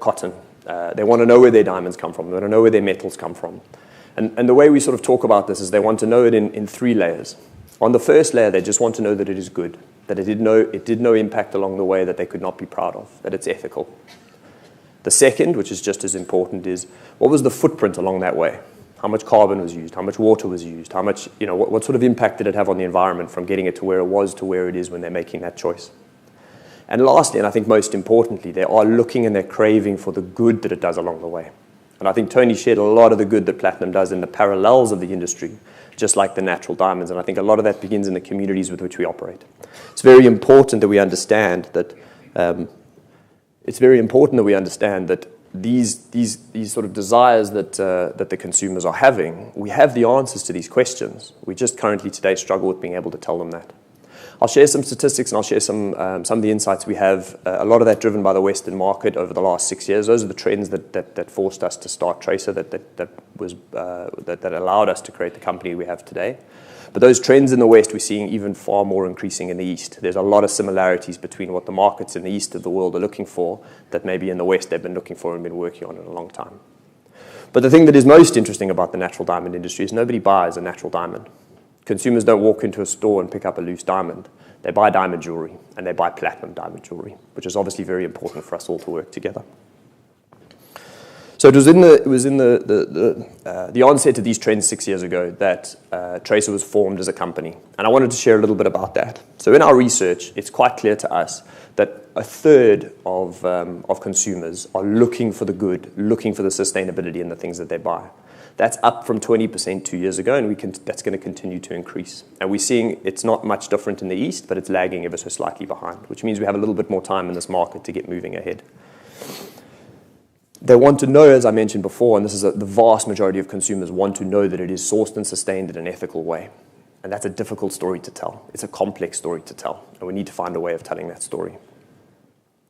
cotton. They want to know where their diamonds come from. They want to know where their metals come from. And the way we sort of talk about this is they want to know it in 3 layers. On the first layer, they just want to know that it is good, that it did no impact along the way that they could not be proud of, that it's ethical. The second, which is just as important, is what was the footprint along that way? How much carbon was used? How much water was used? How much, what sort of impact did it have on the environment from getting it to where it was to where it is when they're making that choice? And lastly, and I think most importantly, they are looking and they're craving for the good that it does along the way. And I think Tony shared a lot of the good that platinum does in the parallels of the industry, just like the natural diamonds. And I think a lot of that begins in the communities with which we operate. It's very important that we understand that these sort of desires that the consumers are having, we have the answers to these questions. We just currently today struggle with being able to tell them that. I'll share some statistics and I'll share some of the insights we have. A lot of that driven by the Western market over the last 6 years. Those are the trends that forced us to start Tracer, that allowed us to create the company we have today. But those trends in the West, we're seeing even far more increasing in the East. There's a lot of similarities between what the markets in the East of the world are looking for that maybe in the West they've been looking for and been working on in a long time. But the thing that is most interesting about the natural diamond industry is nobody buys a natural diamond. Consumers don't walk into a store and pick up a loose diamond. They buy diamond jewelry, and they buy platinum diamond jewelry, which is obviously very important for us all to work together. So it was in the onset of these trends 6 years ago that Tracer was formed as a company, and I wanted to share a little bit about that. So in our research, it's quite clear to us that a third of consumers are looking for the good, looking for the sustainability in the things that they buy. That's up from 20% 2 years ago, and that's going to continue to increase. And we're seeing it's not much different in the East, but it's lagging ever so slightly behind, which means we have a little bit more time in this market to get moving ahead. They want to know, as I mentioned before, and this is the vast majority of consumers want to know that it is sourced and sustained in an ethical way. And that's a difficult story to tell. It's a complex story to tell, and we need to find a way of telling that story.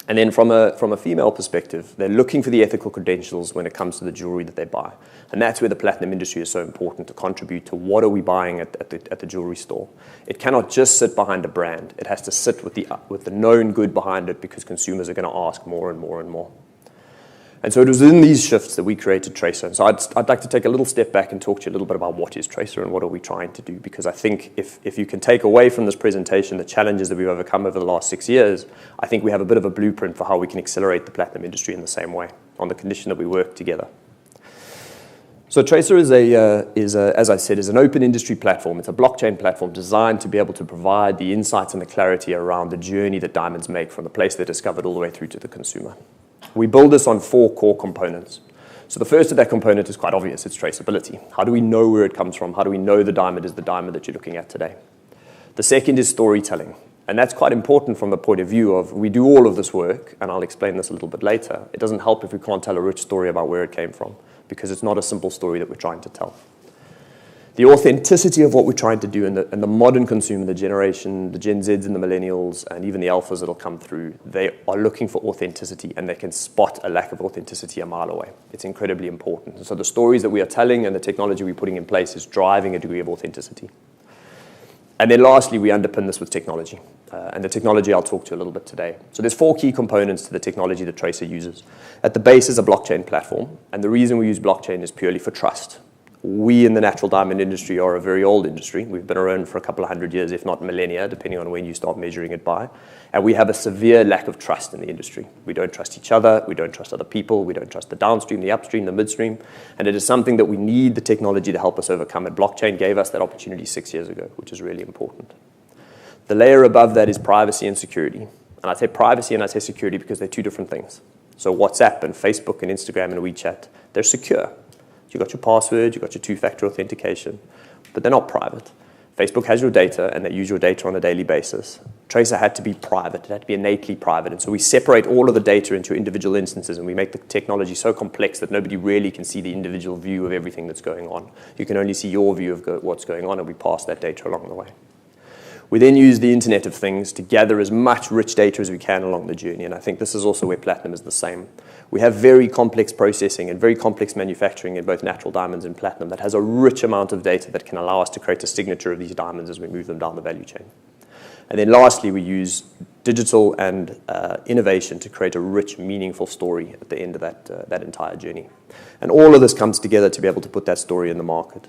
And then from a female perspective, they're looking for the ethical credentials when it comes to the jewelry that they buy. And that's where the platinum industry is so important to contribute to what are we buying at the jewelry store. It cannot just sit behind a brand. It has to sit with the known good behind it, because consumers are going to ask more and more and more. And so it was in these shifts that we created Tracer. And so I'd like to take a little step back and talk to you a little bit about what is Tracer and what are we trying to do. Because I think if you can take away from this presentation the challenges that we've overcome over the last 6 years, I think we have a bit of a blueprint for how we can accelerate the platinum industry in the same way, on the condition that we work together. So Tracer is as I said, is an open industry platform. It's a blockchain platform designed to be able to provide the insights and the clarity around the journey that diamonds make from the place they're discovered all the way through to the consumer. We build this on 4 core components. So the first of that component is quite obvious. It's traceability. How do we know where it comes from? How do we know the diamond is the diamond that you're looking at today? The second is storytelling. And that's quite important from the point of view of we do all of this work, and I'll explain this a little bit later. It doesn't help if we can't tell a rich story about where it came from, because it's not a simple story that we're trying to tell. The authenticity of what we're trying to do, and the modern consumer, the generation, the Gen Zs and the millennials, and even the alphas that will come through, they are looking for authenticity, and they can spot a lack of authenticity a mile away. It's incredibly important. And so the stories that we are telling and the technology we're putting in place is driving a degree of authenticity. And then lastly, we underpin this with technology. And the technology I'll talk to you a little bit today. So there's 4 key components to the technology that Tracer uses. At the base is a blockchain platform, and the reason we use blockchain is purely for trust. We in the natural diamond industry are a very old industry. We've been around for a couple of hundred years, if not millennia, depending on when you start measuring it by. And we have a severe lack of trust in the industry. We don't trust each other. We don't trust other people. We don't trust the downstream, the upstream, the midstream. And it is something that we need the technology to help us overcome. And blockchain gave us that opportunity 6 years ago, which is really important. The layer above that is privacy and security. And I say privacy and I say security because they're 2 different things. So WhatsApp and Facebook and Instagram and WeChat, they're secure. You've got your password, you've got your 2-factor authentication, but they're not private. Facebook has your data, and they use your data on a daily basis. Tracer had to be private. It had to be innately private. And so we separate all of the data into individual instances, and we make the technology so complex that nobody really can see the individual view of everything that's going on. You can only see your view of what's going on, and we pass that data along the way. We then use the Internet of Things to gather as much rich data as we can along the journey, and I think this is also where platinum is the same. We have very complex processing and very complex manufacturing in both natural diamonds and platinum that has a rich amount of data that can allow us to create a signature of these diamonds as we move them down the value chain. And then lastly, we use digital and innovation to create a rich, meaningful story at the end of that entire journey. And all of this comes together to be able to put that story in the market.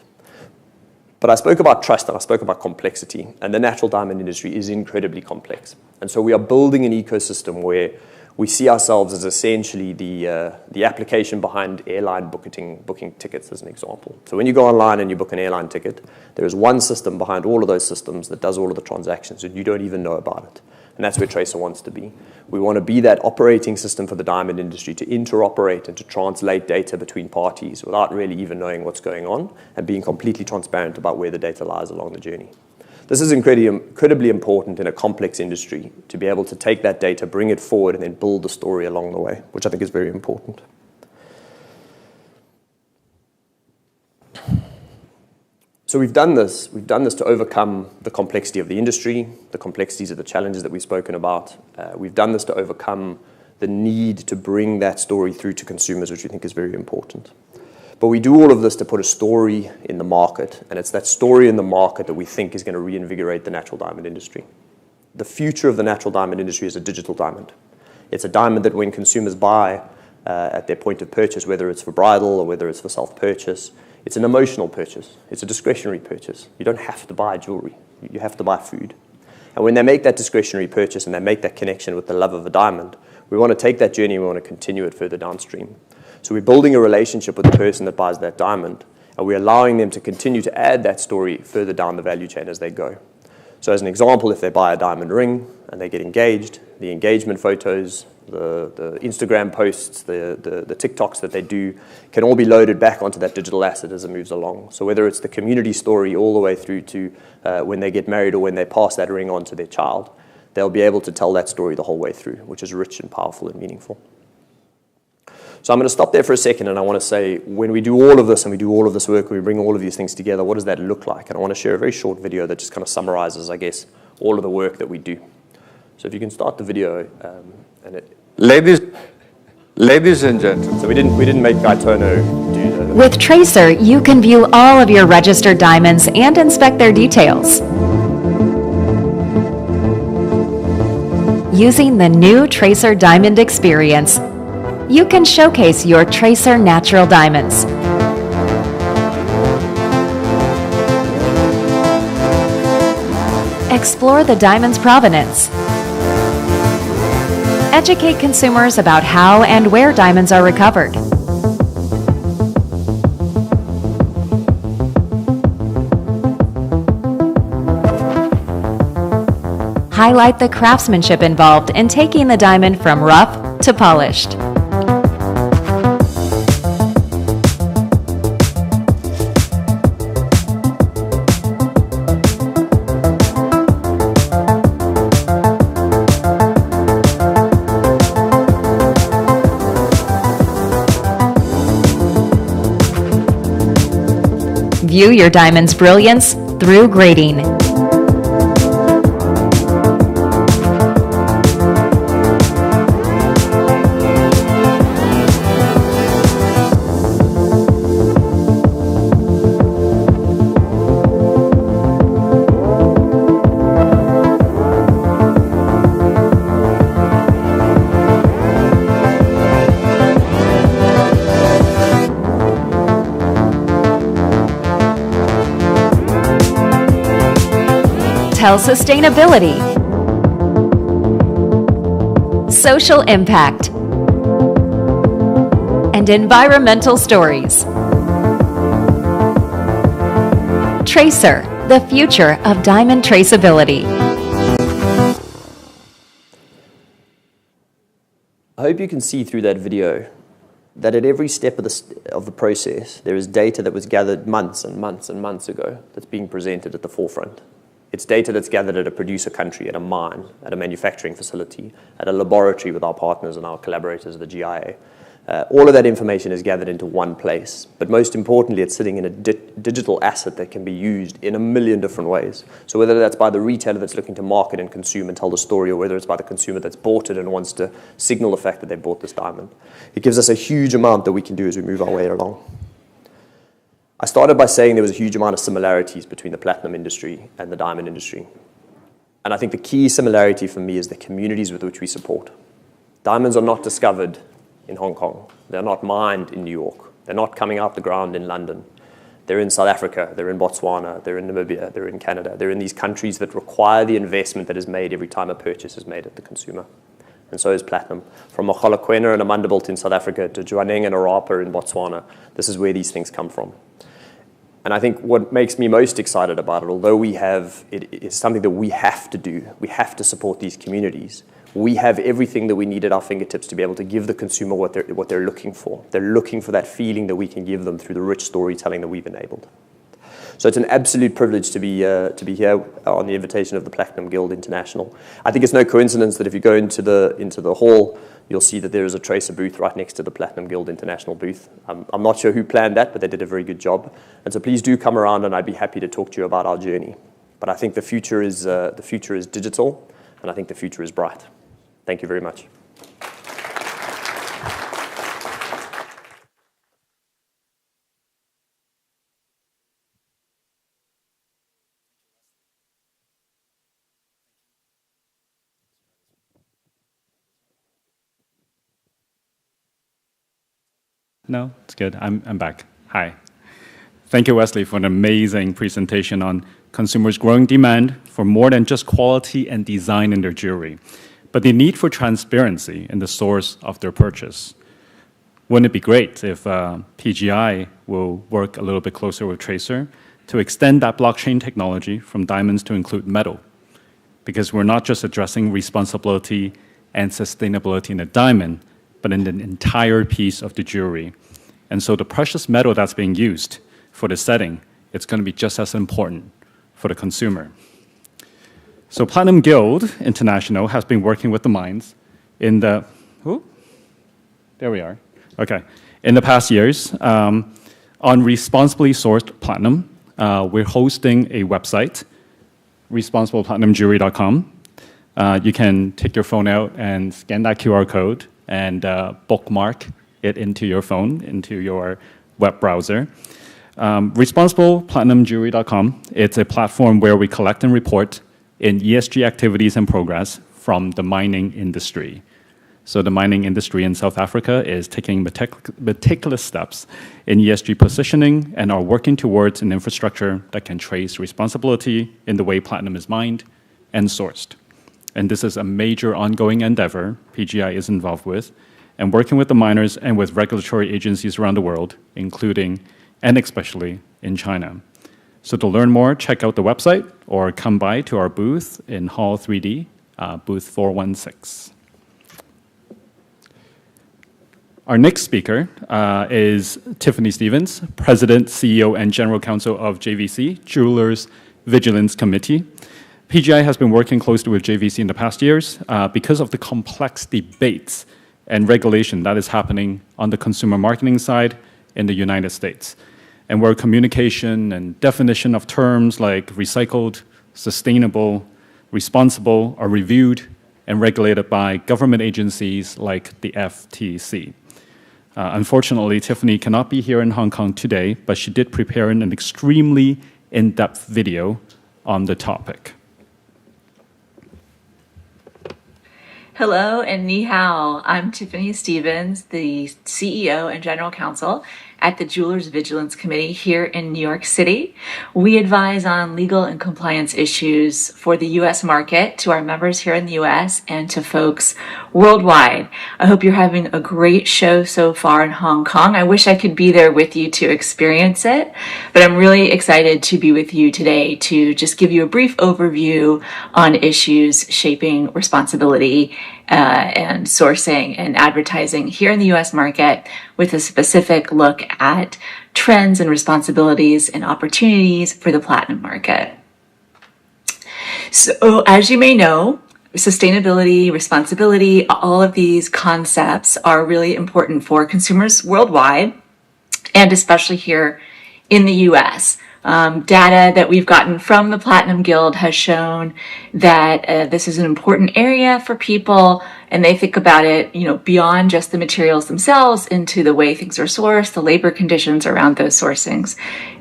But I spoke about trust and I spoke about complexity, and the natural diamond industry is incredibly complex. And so we are building an ecosystem where we see ourselves as essentially the application behind airline booking tickets, as an example. So when you go online and you book an airline ticket, there is one system behind all of those systems that does all of the transactions, and you don't even know about it. And that's where Tracer wants to be. We want to be that operating system for the diamond industry to interoperate and to translate data between parties without really even knowing what's going on and being completely transparent about where the data lies along the journey. This is incredibly important in a complex industry to be able to take that data, bring it forward, and then build the story along the way, which I think is very important. So we've done this to overcome the complexity of the industry, the complexities of the challenges that we've spoken about. We've done this to overcome the need to bring that story through to consumers, which we think is very important. But we do all of this to put a story in the market, and it's that story in the market that we think is going to reinvigorate the natural diamond industry. The future of the natural diamond industry is a digital diamond. It's a diamond that when consumers buy at their point of purchase, whether it's for bridal or whether it's for self-purchase, it's an emotional purchase. It's a discretionary purchase. You don't have to buy jewelry. You have to buy food. And when they make that discretionary purchase and they make that connection with the love of a diamond, we want to take that journey and we want to continue it further downstream. So we're building a relationship with the person that buys that diamond, and we're allowing them to continue to add that story further down the value chain as they go. So as an example, if they buy a diamond ring and they get engaged, the engagement photos the Instagram posts, the TikToks that they do can all be loaded back onto that digital asset as it moves along. So whether it's the community story all the way through to when they get married or when they pass that ring on to their child, they'll be able to tell that story the whole way through, which is rich and powerful and meaningful. So I'm going to stop there for a second, and I want to say, when we do all of this and we do all of this work, we bring all of these things together, what does that look like? And I want to share a very short video that just kind of summarizes, I guess, all of the work that we do. So if you can start the video. Ladies and gentlemen. So we didn't make Gaetano do that. With Tracer, you can view all of your registered diamonds and inspect their details. Using the new Tracer Diamond Experience, you can showcase your Tracer natural diamonds. Explore the diamond's provenance. Educate consumers about how and where diamonds are recovered. Highlight the craftsmanship involved in taking the diamond from rough to polished. View your diamond's brilliance through grading. Tell sustainability, social impact, and environmental stories. Tracer, the future of diamond traceability. I hope you can see through that video that at every step of the process, there is data that was gathered months and months and months ago that's being presented at the forefront. It's data that's gathered at a producer country, at a mine, at a manufacturing facility, at a laboratory with our partners and our collaborators at the GIA. All of that information is gathered into one place, but most importantly, it's sitting in a digital asset that can be used in a million different ways. So whether that's by the retailer that's looking to market and consume and tell the story, or whether it's by the consumer that's bought it and wants to signal the fact that they bought this diamond, it gives us a huge amount that we can do as we move our way along. I started by saying there was a huge amount of similarities between the platinum industry and the diamond industry. And I think the key similarity for me is the communities with which we support. Diamonds are not discovered in Hong Kong. They're not mined in New York. They're not coming out the ground in London. They're in South Africa, they're in Botswana, they're in Namibia, they're in Canada. They're in these countries that require the investment that is made every time a purchase is made at the consumer. And so is platinum. From Mogalakwena and Amandelbult in South Africa to Jwaneng and Orapa in Botswana, this is where these things come from. And I think what makes me most excited about it, although it is something that we have to do, we have to support these communities. We have everything that we need at our fingertips to be able to give the consumer what they're looking for. They're looking for that feeling that we can give them through the rich storytelling that we've enabled. So it's an absolute privilege to be here on the invitation of the Platinum Guild International. I think it's no coincidence that if you go into the hall, you'll see that there is a Tracer booth right next to the Platinum Guild International booth. I'm not sure who planned that, but they did a very good job. And so please do come around, and I'd be happy to talk to you about our journey. But I think the future is digital, and I think the future is bright. Thank you very much. No, it's good. I'm back. Hi. Thank you, Wesley, for an amazing presentation on consumers' growing demand for more than just quality and design in their jewelry, but the need for transparency in the source of their purchase. Wouldn't it be great if PGI will work a little bit closer with Tracer to extend that blockchain technology from diamonds to include metal? Because we're not just addressing responsibility and sustainability in a diamond, but in the entire piece of the jewelry. And so the precious metal that's being used for the setting, it's going to be just as important for the consumer. So Platinum Guild International has been working with the mines in the, there we are, okay. In the past years, on responsibly sourced platinum, we're hosting a website, responsibleplatinumjewelry.com. You can take your phone out and scan that QR code and bookmark it into your phone, into your web browser. Responsibleplatinumjewelry.com, it's a platform where we collect and report in ESG activities and progress from the mining industry. So the mining industry in South Africa is taking meticulous steps in ESG positioning and are working towards an infrastructure that can trace responsibility in the way platinum is mined and sourced. And this is a major ongoing endeavor PGI is involved with, and working with the miners and with regulatory agencies around the world, including and especially in China. So to learn more, check out the website or come by to our booth in Hall 3D, booth 416. Our next speaker is Tiffany Stevens, President, CEO, and General Counsel of JVC, Jewelers Vigilance Committee. PGI has been working closely with JVC in the past years because of the complex debates and regulation that is happening on the consumer marketing side in the United States, and where communication and definition of terms like recycled, sustainable, responsible are reviewed and regulated by government agencies like the FTC. Unfortunately, Tiffany cannot be here in Hong Kong today, but she did prepare an extremely in-depth video on the topic. Hello and ni hao. I'm Tiffany Stevens, the CEO and General Counsel at the Jewelers Vigilance Committee here in New York City. We advise on legal and compliance issues for the U.S. market to our members here in the U.S. and to folks worldwide. I hope you're having a great show so far in Hong Kong. I wish I could be there with you to experience it, but I'm really excited to be with you today to just give you a brief overview on issues shaping responsibility and sourcing and advertising here in the U.S. market, with a specific look at trends and responsibilities and opportunities for the platinum market. So, as you may know, sustainability, responsibility, all of these concepts are really important for consumers worldwide, and especially here in the U.S. Data that we've gotten from the Platinum Guild has shown that this is an important area for people, and they think about it, beyond just the materials themselves into the way things are sourced, the labor conditions around those sourcings,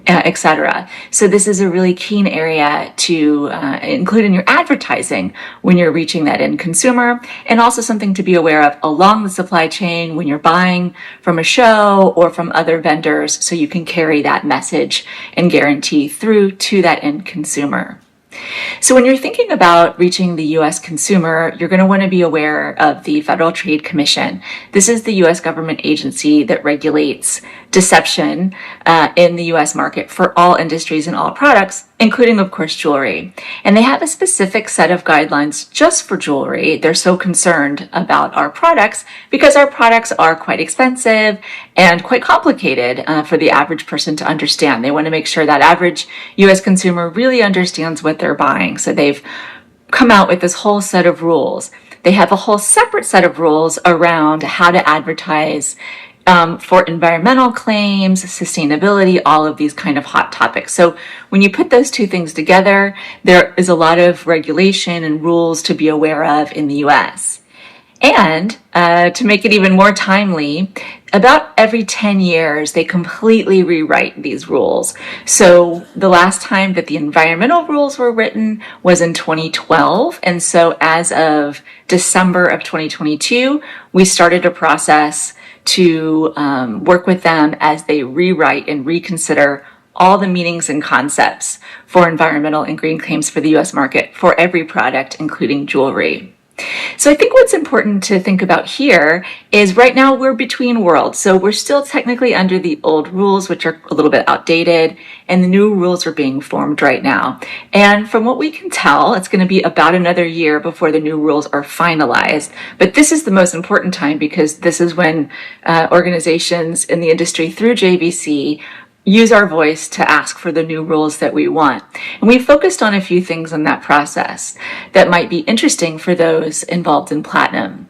etc. So this is a really keen area to include in your advertising when you're reaching that end consumer, and also something to be aware of along the supply chain when you're buying from a show or from other vendors, so you can carry that message and guarantee through to that end consumer. So when you're thinking about reaching the U.S. consumer, you're going to want to be aware of the Federal Trade Commission. This is the U.S. government agency that regulates deception in the U.S. market for all industries and all products, including, of course, jewelry. And they have a specific set of guidelines just for jewelry. They're so concerned about our products because our products are quite expensive and quite complicated for the average person to understand. They want to make sure that average U.S. consumer really understands what they're buying. So they've come out with this whole set of rules. They have a whole separate set of rules around how to advertise for environmental claims, sustainability, all of these kind of hot topics. So when you put those two things together, there is a lot of regulation and rules to be aware of in the US. And to make it even more timely, about every 10 years, they completely rewrite these rules. So the last time that the environmental rules were written was in 2012. And so as of December of 2022, we started a process to work with them as they rewrite and reconsider all the meanings and concepts for environmental and green claims for the US market for every product, including jewelry. So I think what's important to think about here is right now we're between worlds. So we're still technically under the old rules, which are a little bit outdated, and the new rules are being formed right now. And from what we can tell, it's going to be about another year before the new rules are finalized. But this is the most important time because this is when organizations in the industry through JVC use our voice to ask for the new rules that we want. And we focused on a few things in that process that might be interesting for those involved in platinum.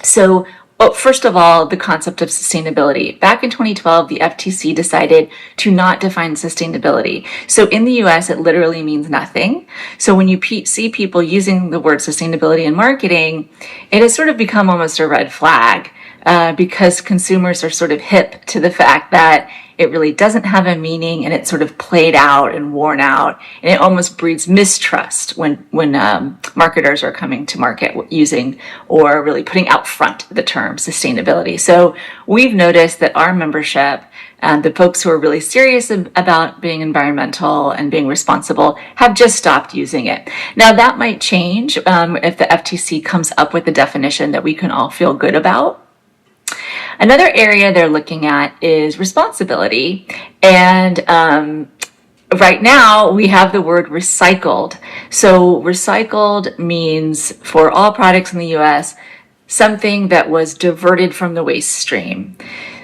So, first of all, the concept of sustainability. Back in 2012, the FTC decided to not define sustainability. So in the US, it literally means nothing. So when you see people using the word sustainability in marketing, it has sort of become almost a red flag because consumers are sort of hip to the fact that it really doesn't have a meaning and it's sort of played out and worn out. And it almost breeds mistrust when marketers are coming to market using or really putting out front the term sustainability. So we've noticed that our membership and the folks who are really serious about being environmental and being responsible have just stopped using it. Now that might change if the FTC comes up with a definition that we can all feel good about. Another area they're looking at is responsibility. And right now we have the word recycled. So recycled means for all products in the US, something that was diverted from the waste stream.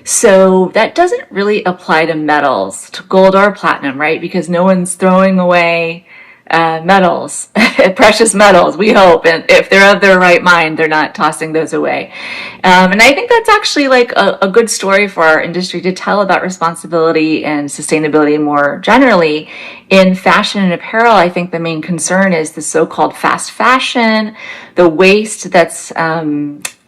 So that doesn't really apply to metals, to gold or platinum, right? Because no one's throwing away metals, precious metals, we hope. And if they're of their right mind, they're not tossing those away. And I think that's actually like a good story for our industry to tell about responsibility and sustainability more generally. In fashion and apparel, I think the main concern is the so-called fast fashion, the waste that's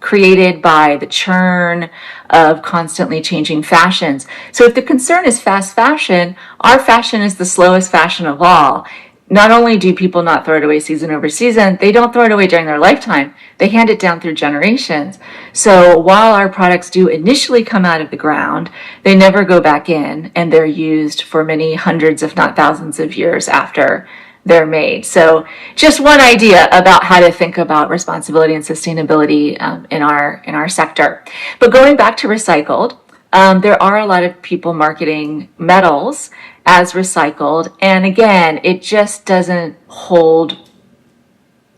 created by the churn of constantly changing fashions. So if the concern is fast fashion, our fashion is the slowest fashion of all. Not only do people not throw it away season over season, they don't throw it away during their lifetime. They hand it down through generations. So while our products do initially come out of the ground, they never go back in, and they're used for many hundreds, if not thousands of years after they're made. So just one idea about how to think about responsibility and sustainability in our sector. But going back to recycled, there are a lot of people marketing metals as recycled. And again, it just doesn't hold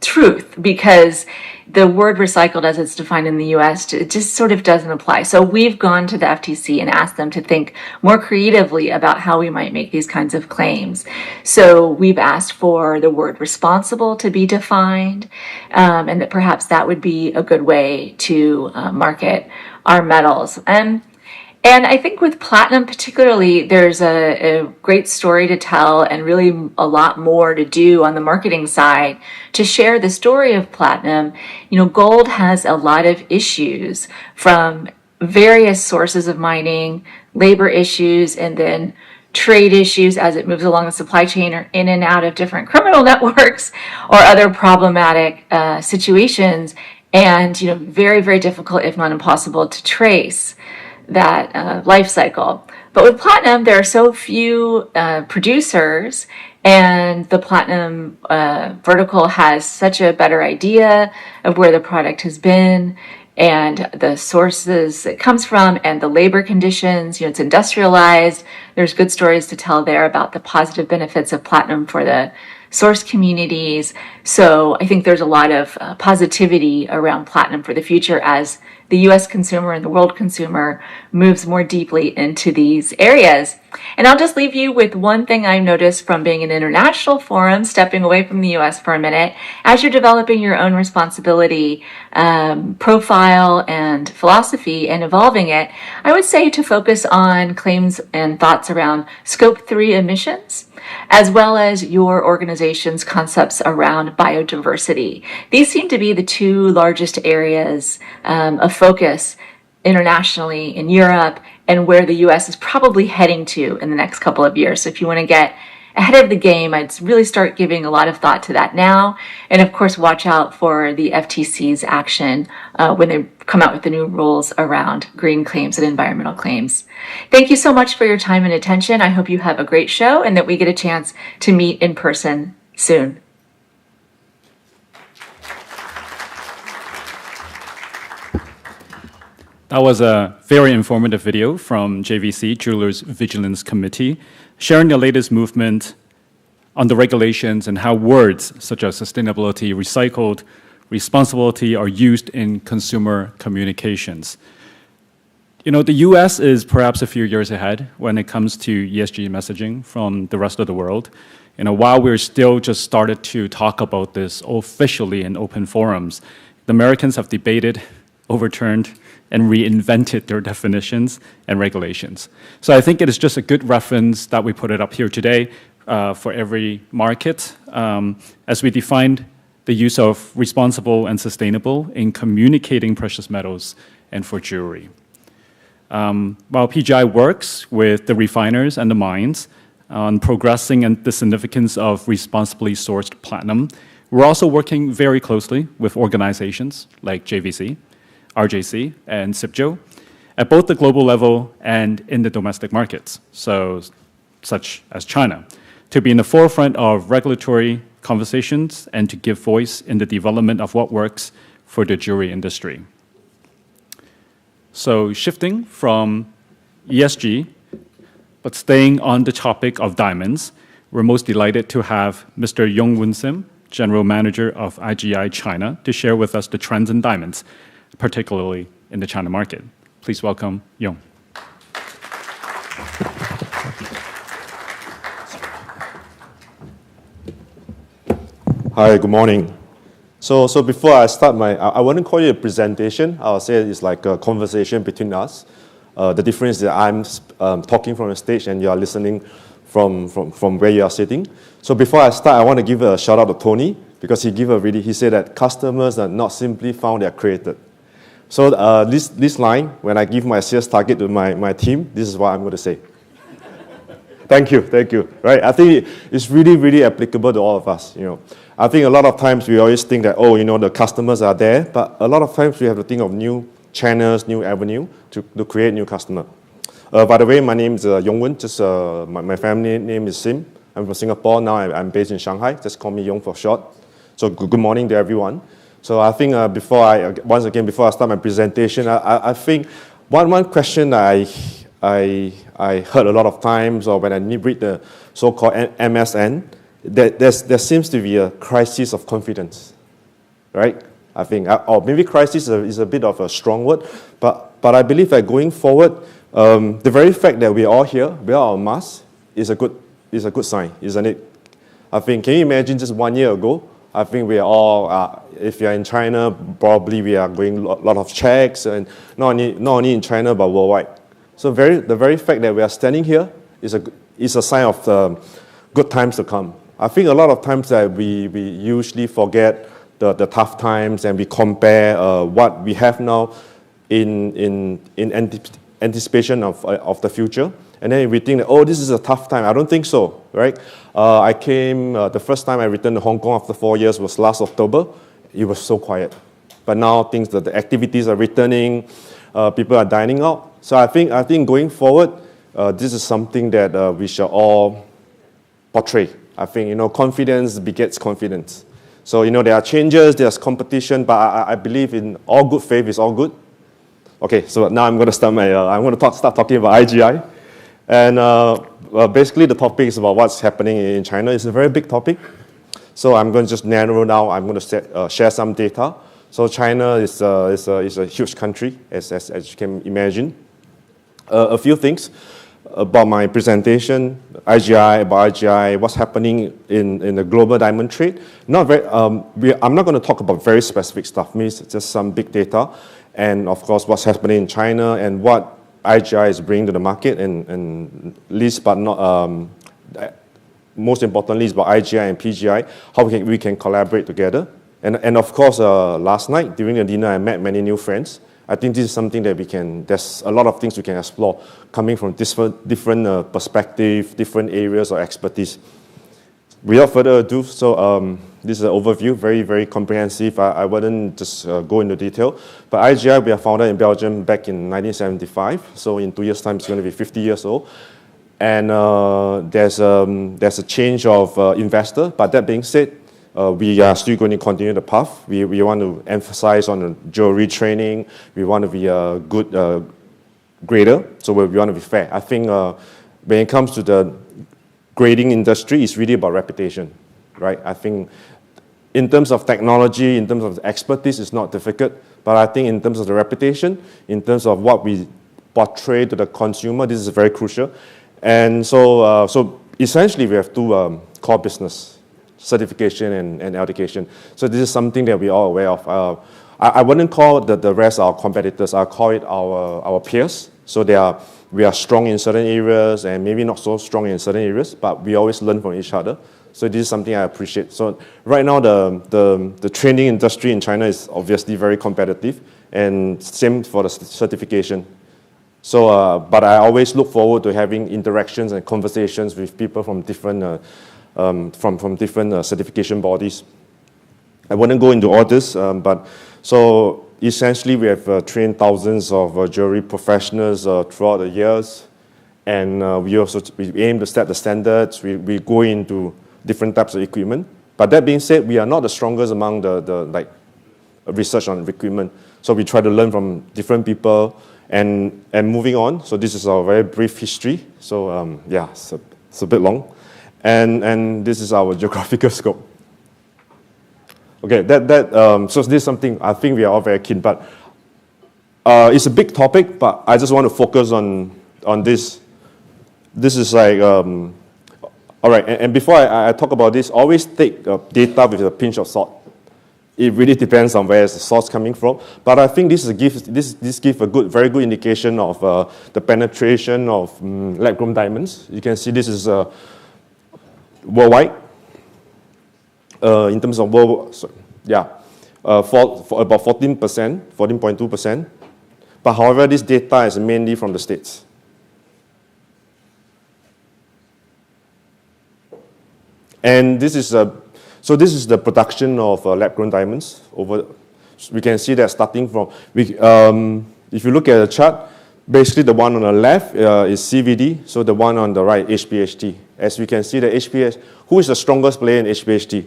truth because the word recycled as it's defined in the US, it just sort of doesn't apply. So we've gone to the FTC and asked them to think more creatively about how we might make these kinds of claims. So we've asked for the word responsible to be defined, and that perhaps that would be a good way to market our metals. And I think with platinum particularly, there's a great story to tell and really a lot more to do on the marketing side to share the story of platinum. You know, gold has a lot of issues from various sources of mining, labor issues, and then trade issues as it moves along the supply chain or in and out of different criminal networks or other problematic situations. And, you know, very, very difficult, if not impossible, to trace that life cycle. But with platinum, there are so few producers, and the platinum vertical has such a better idea of where the product has been and the sources it comes from and the labor conditions. You know, it's industrialized. There's good stories to tell there about the positive benefits of platinum for the source communities. So I think there's a lot of positivity around platinum for the future as the US consumer and the world consumer moves more deeply into these areas. And I'll just leave you with one thing I noticed from being in international forums, stepping away from the US for a minute. As you're developing your own responsibility profile and philosophy and evolving it, I would say to focus on claims and thoughts around Scope 3 emissions, as well as your organization's concepts around biodiversity. These seem to be the two largest areas of focus internationally in Europe and where the US is probably heading to in the next couple of years. So if you want to get ahead of the game, I'd really start giving a lot of thought to that now. And of course, watch out for the FTC's action when they come out with the new rules around green claims and environmental claims. Thank you so much for your time and attention. I hope you have a great show and that we get a chance to meet in person soon. That was a very informative video from JVC, Jewelers Vigilance Committee, sharing the latest movement on the regulations and how words such as sustainability, recycled, responsibility are used in consumer communications. You know, the US is perhaps a few years ahead when it comes to ESG messaging from the rest of the world. You know, while we're still just started to talk about this officially in open forums, the Americans have debated, overturned, and reinvented their definitions and regulations. So I think it is just a good reference that we put it up here today for every market as we defined the use of responsible and sustainable in communicating precious metals and for jewelry. While PGI works with the refiners and the mines on progressing and the significance of responsibly sourced platinum, we're also working very closely with organizations like JVC, RJC, and CIBJO at both the global level and in the domestic markets, such as China, to be in the forefront of regulatory conversations and to give voice in the development of what works for the jewelry industry. So shifting from ESG, but staying on the topic of diamonds, we're most delighted to have Mr. Yongwoon Sim, General Manager of IGI China, to share with us the trends in diamonds, particularly in the China market. Please welcome Yong. Hi, good morning. So before I start I wouldn't call it a presentation. I'll say it's like a conversation between us. The difference is that I'm talking from the stage and you are listening from where you are sitting. So before I start, I want to give a shout out to Tony because he said that customers are not simply found, they are created. So this line, when I give my sales target to my team, this is what I'm going to say. Thank you. Right? I think it's really, really applicable to all of us. You know, I think a lot of times we always think that, oh, you know, the customers are there, but a lot of times we have to think of new channels, new avenue to create new customer. By the way, my name is Yongwoon. Just my family name is Sim. I'm from Singapore. Now I'm based in Shanghai. Just call me Yong for short. So good morning to everyone. So I think before I start my presentation, I think one question I heard a lot of times, or when I read the so-called MSN, that there seems to be a crisis of confidence, right? I think, or maybe crisis is a bit of a strong word, but I believe that going forward, the very fact that we're all here, without our masks, is a good sign, isn't it? I think, can you imagine just 1 year ago? I think we are all, if you're in China, probably we are going a lot of checks, and not only in China, but worldwide. So the very fact that we are standing here is a sign of the good times to come. I think a lot of times that we usually forget the tough times and we compare what we have now in anticipation of the future. And then we think that, oh, this is a tough time. I don't think so, right? I came, the first time I returned to Hong Kong after 4 years was last October. It was so quiet. But now the activities are returning, people are dining out. So I think going forward, this is something that we shall all portray. I think, you know, confidence begets confidence. So, you know, there are changes, there's competition, but I believe in all good faith is all good. Okay, so now I'm going to start talking about IGI. And basically the topic is about what's happening in China. It's a very big topic. So I'm going to just narrow down, I'm going to share some data. So China is a huge country, as you can imagine. A few things about my presentation, about IGI, what's happening in the global diamond trade. I'm not going to talk about very specific stuff, means just some big data, and of course what's happening in China and what IGI is bringing to the market, and least but not most importantly is about IGI and PGI, how we can collaborate together. And of course, last night during the dinner, I met many new friends. I think this is something that there's a lot of things we can explore coming from different perspectives, different areas of expertise. Without further ado, so this is an overview, very, very comprehensive. I wouldn't just go into detail. But IGI, we are founded in Belgium back in 1975. So in 2 years' time, it's going to be 50 years old. And there's a change of investor. But that being said, we are still going to continue the path. We want to emphasize on the jewelry training. We want to be a good grader, so we want to be fair. I think when it comes to the grading industry, it's really about reputation, right? I think in terms of technology, in terms of expertise, it's not difficult. But I think in terms of the reputation, in terms of what we portray to the consumer, this is very crucial. And so essentially, we have two core business, certification and education. So this is something that we're all aware of. I wouldn't call the rest our competitors. I call it our peers. So we are strong in certain areas and maybe not so strong in certain areas, but we always learn from each other. So this is something I appreciate. So right now, the training industry in China is obviously very competitive, and same for the certification. So, but I always look forward to having interactions and conversations with people from different certification bodies. I wouldn't go into all this, but so essentially we have trained thousands of jewelry professionals throughout the years, and we aim to set the standards. We go into different types of equipment. But that being said, we are not the strongest among the research on equipment. So we try to learn from different people and moving on. So this is our very brief history. So yeah, it's a bit long. And this is our geographical scope. Okay, so this is something I think we are all very keen, but it's a big topic, but I just want to focus on this. This is like, all right, and before I talk about this, always take data with a pinch of salt. It really depends on where is the source coming from. But I think this gives a very good indication of the penetration of lab-grown diamonds. You can see this is worldwide. In terms of world, so, yeah, for about 14%, 14.2%. But however, this data is mainly from the States. And this is the production of lab-grown diamonds. We can see that starting from, if you look at the chart, basically the one on the left is CVD, so the one on the right, HPHT. As we can see, who is the strongest player in HPHT?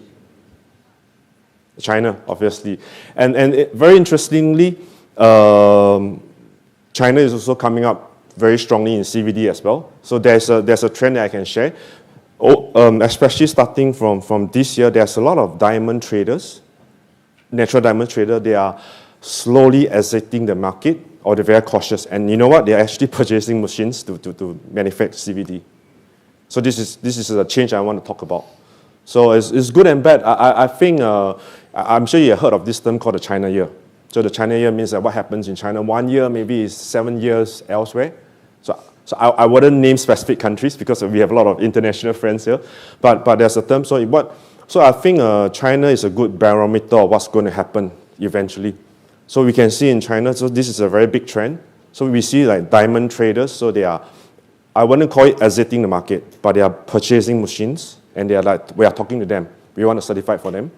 China, obviously. And very interestingly, China is also coming up very strongly in CVD as well. So there's a trend that I can share. Especially starting from this year, there's a lot of diamond traders, natural diamond traders. They are slowly exiting the market, or they're very cautious. And you know what? They're actually purchasing machines to manufacture CVD. So this is a change I want to talk about. So it's good and bad. I think, I'm sure you have heard of this term called the China year. So the China year means that what happens in China 1 year maybe is 7 years elsewhere. So I wouldn't name specific countries because we have a lot of international friends here, but there's a term. So I think China is a good barometer of what's going to happen eventually. So we can see in China, so this is a very big trend. So we see like diamond traders, so they are, I wouldn't call it exiting the market, but they are purchasing machines, and they are like, we are talking to them. We want to certify for them.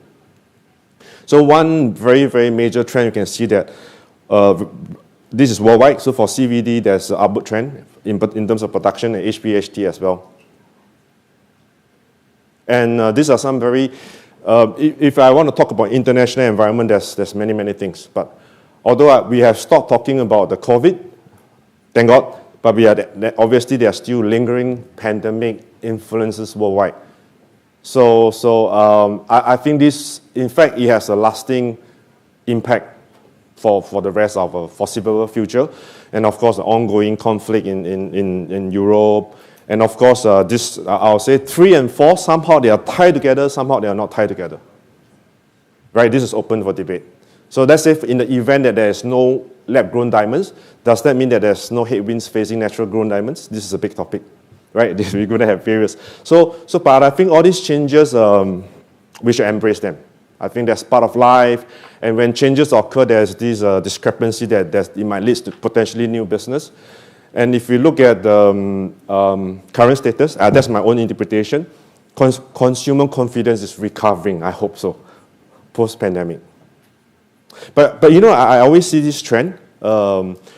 So one very, very major trend, you can see that this is worldwide. So for CVD, there's an upward trend in terms of production, and HPHT as well. And these are some very, if I want to talk about international environment, there's many, many things. But although we have stopped talking about the COVID, thank God, but obviously there are still lingering pandemic influences worldwide. So I think this, in fact, it has a lasting impact for the rest of the foreseeable future. And of course, the ongoing conflict in Europe. And of course, I'll say 3 and 4, somehow they are tied together, somehow they are not tied together. Right, this is open for debate. So let's say in the event that there is no lab-grown diamonds, does that mean that there's no headwinds facing natural-grown diamonds? This is a big topic, right? We're going to have various. But I think all these changes, we should embrace them. I think that's part of life. And when changes occur, there's this discrepancy that it might lead to potentially new business. And if you look at the current status, that's my own interpretation, consumer confidence is recovering, I hope so, post-pandemic. But you know, I always see this trend.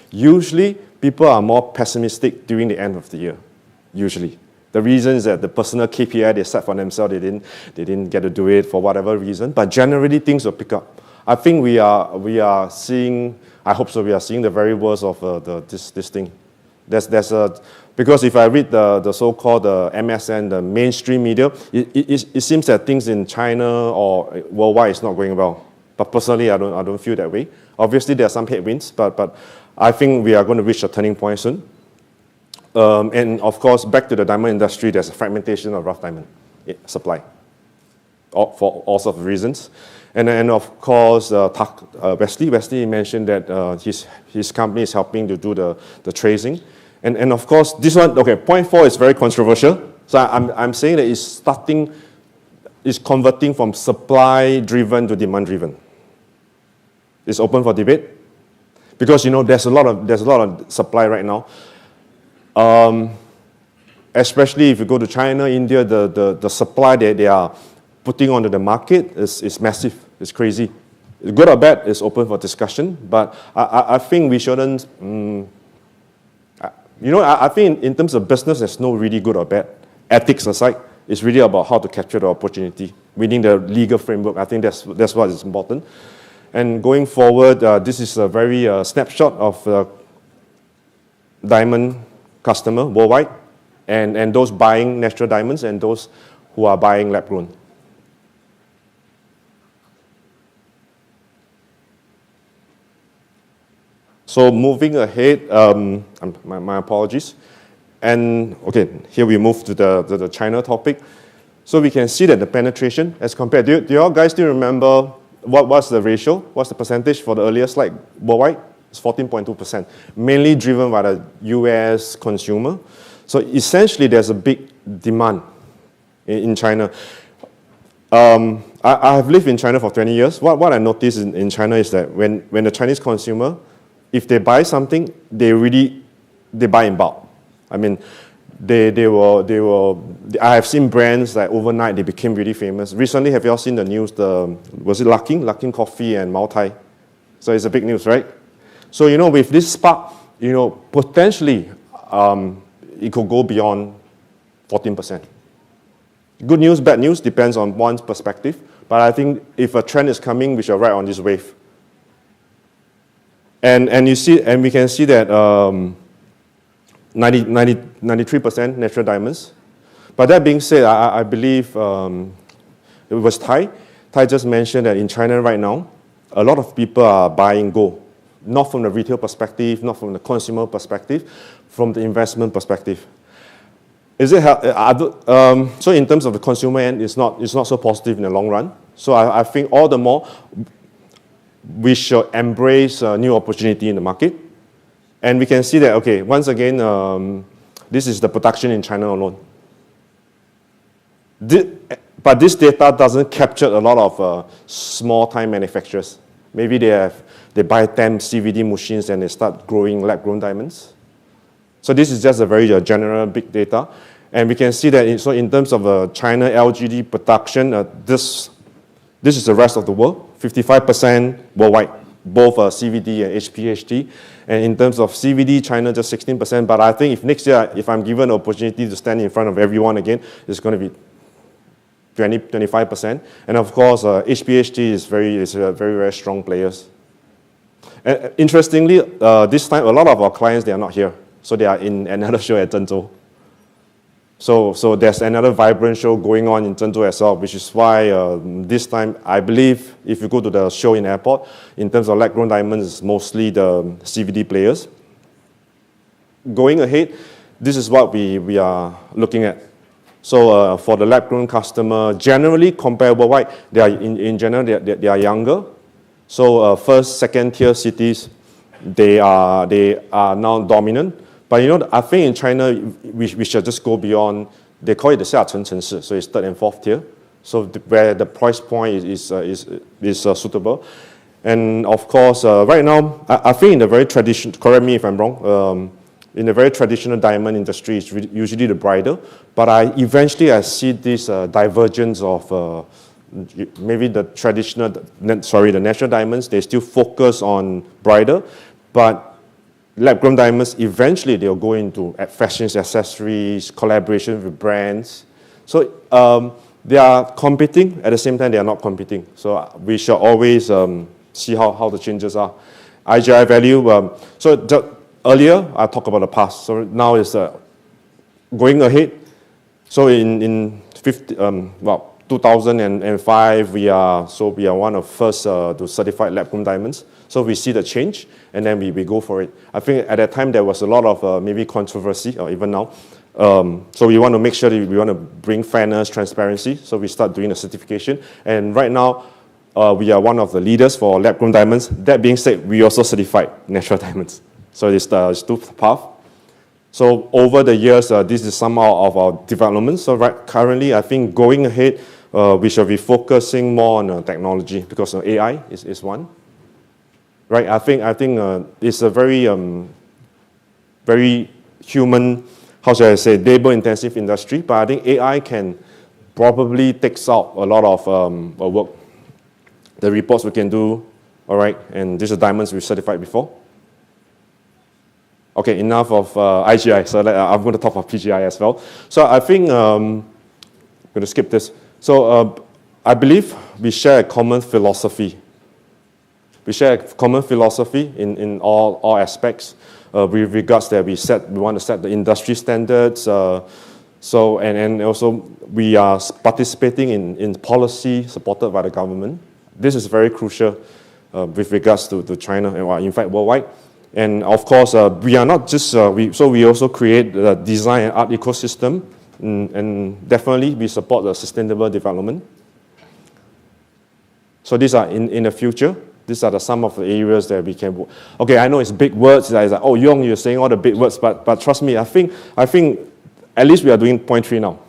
Usually, people are more pessimistic during the end of the year, usually. The reason is that the personal KPI they set for themselves, they didn't get to do it for whatever reason. But generally, things will pick up. I think we are seeing. I hope so. We are seeing the very worst of this thing. Because if I read the so-called MSN, the mainstream media, it seems that things in China or worldwide is not going well. But personally, I don't feel that way. Obviously, there are some headwinds, but I think we are going to reach a turning point soon. And of course, back to the diamond industry, there's a fragmentation of rough diamond supply for all sorts of reasons. And of course, Wesley mentioned that his company is helping to do the tracing. And of course, this one, okay, point 4 is very controversial. So I'm saying that it's converting from supply-driven to demand-driven. It's open for debate because there's a lot of supply right now. Especially if you go to China, India, the supply that they are putting onto the market is massive. It's crazy. Good or bad is open for discussion, but I think we shouldn't. I think in terms of business, there's no really good or bad. Ethics aside, it's really about how to capture the opportunity within the legal framework. I think that's what is important. And going forward, this is a very snapshot of diamond customer worldwide, and those buying natural diamonds and those who are buying lab-grown. So moving ahead, my apologies. And okay, here we move to the China topic. So we can see that the penetration as compared, do you all guys still remember what was the ratio? What's the percentage for the earlier slide worldwide? It's 14.2%, mainly driven by the US consumer. So essentially there's a big demand in China. I have lived in China for 20 years. What I noticed in China is that when the Chinese consumer, if they buy something, they buy in bulk. I mean, I have seen brands that overnight they became really famous. Recently, have you all seen the news? Was it Luckin Coffee and Moutai? So it's a big news, right? So with this spark, potentially it could go beyond 14%. Good news, bad news depends on one's perspective. But I think if a trend is coming, we should ride on this wave. And we can see that 93% natural diamonds. But that being said, I believe it was Ty. Ty just mentioned that in China right now, a lot of people are buying gold, not from the retail perspective, not from the consumer perspective, from the investment perspective. So in terms of the consumer end, it's not so positive in the long run. So I think all the more we should embrace a new opportunity in the market. And we can see that, okay, once again, this is the production in China alone. But this data doesn't capture a lot of small-time manufacturers. Maybe they buy 10 CVD machines and they start growing lab-grown diamonds. So this is just a very general big data. And we can see that in terms of China LGD production, this is the rest of the world, 55% worldwide, both CVD and HPHD. And in terms of CVD, China just 16%. But I think if next year, if I'm given an opportunity to stand in front of everyone again, it's going to be 25%. And of course, HPHD is very, very strong players. And interestingly, this time, a lot of our clients, they are not here. So they are in another show at Zhengzhou. So there's another vibrant show going on in Zhengzhou as well, which is why this time, I believe, if you go to the show in airport, in terms of lab-grown diamonds, it's mostly the CVD players. Going ahead, this is what we are looking at. So for the lab-grown customer, generally compared worldwide, they are in general they are younger. So first, second-tier cities, they are now dominant. But I think in China, we should just go beyond. They call it the 下层城市, so it's third and fourth tier. So where the price point is suitable. And of course, right now, I think in the very traditional, correct me if I'm wrong, in the very traditional diamond industry, it's usually the bridal. But eventually I see this divergence of maybe the traditional, the natural diamonds, they still focus on bridal, but lab-grown diamonds, eventually they'll go into fashion accessories, collaboration with brands. So they are competing, at the same time they are not competing. So we shall always see how the changes are. IGI value, earlier I talked about the past, so now it's going ahead. So in 2005, we are one of first to certify lab-grown diamonds. So we see the change, and then we go for it. I think at that time there was a lot of maybe controversy, or even now. So we want to make sure that we want to bring fairness, transparency. So we start doing the certification, and right now we are one of the leaders for lab-grown diamonds. That being said, we also certified natural diamonds. So it's two paths. So over the years, this is some of our developments. So currently, I think going ahead, we shall be focusing more on technology, because AI is one. Right? I think it's a very human, how should I say, labor-intensive industry. But I think AI can probably takes out a lot of work. The reports we can do, all right, and these are diamonds we certified before. Okay, enough of IGI, so I'm going to talk about PGI as well. So I think, I'm going to skip this. So I believe we share a common philosophy. We share a common philosophy in all aspects with regards that we want to set the industry standards. And also we are participating in policy supported by the government. This is very crucial with regards to China and in fact worldwide. And of course, we are not just, we also create the design and art ecosystem, and definitely we support the sustainable development. So these are in the future. These are some of the areas that we can. Okay, I know it's big words. It's like, oh, Yong, you're saying all the big words, but trust me, I think at least we are doing 0.3 now.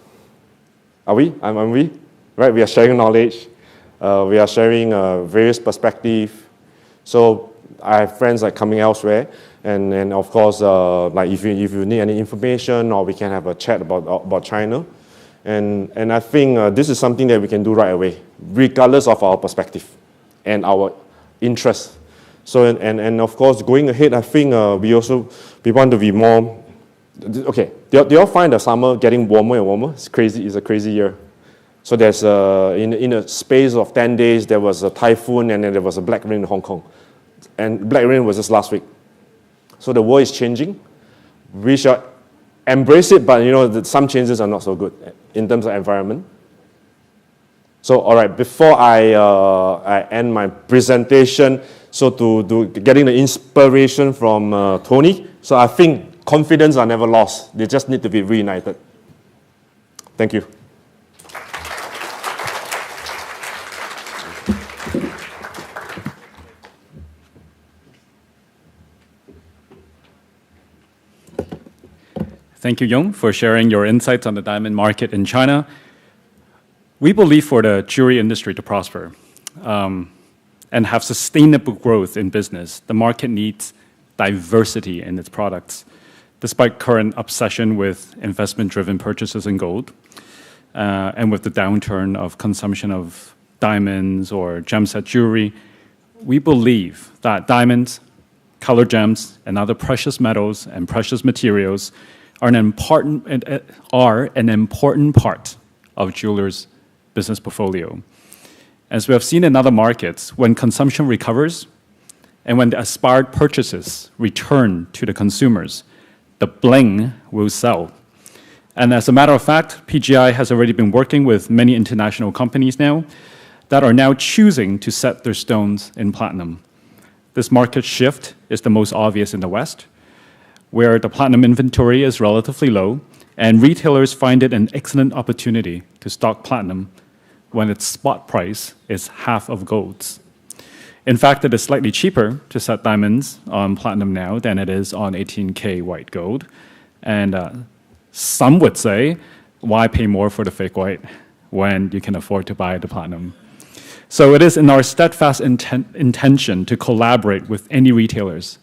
Are we? Are we? Right? We are sharing knowledge. We are sharing various perspectives. So I have friends like coming elsewhere, and of course, like if you need any information, or we can have a chat about China, and I think this is something that we can do right away, regardless of our perspective and our interest. So and of course, going ahead, I think we want to be more. Okay, do you all find the summer getting warmer and warmer? It's crazy. It's a crazy year. So there's in a space of 10 days, there was a typhoon, and then there was a black rain in Hong Kong. And black rain was just last week. So the world is changing. We shall embrace it, but some changes are not so good in terms of environment. So all right, before I end my presentation, so to getting the inspiration from Tony. So I think confidence are never lost. They just need to be reunited. Thank you. Thank you, Yong, for sharing your insights on the diamond market in China. We believe for the jewelry industry to prosper and have sustainable growth in business, the market needs diversity in its products. Despite current obsession with investment-driven purchases in gold and with the downturn of consumption of diamonds or gem-set jewelry, we believe that diamonds, colored gems, and other precious metals and precious materials are an important part of jewelers' business portfolio. As we have seen in other markets, when consumption recovers and when the aspired purchases return to the consumers, the bling will sell. And as a matter of fact, PGI has already been working with many international companies now that are now choosing to set their stones in platinum. This market shift is the most obvious in the West, where the platinum inventory is relatively low, and retailers find it an excellent opportunity to stock platinum when its spot price is half of gold's. In fact, it is slightly cheaper to set diamonds on platinum now than it is on 18K white gold. And some would say, why pay more for the fake white when you can afford to buy the platinum? So it is in our steadfast intention to collaborate with any retailers,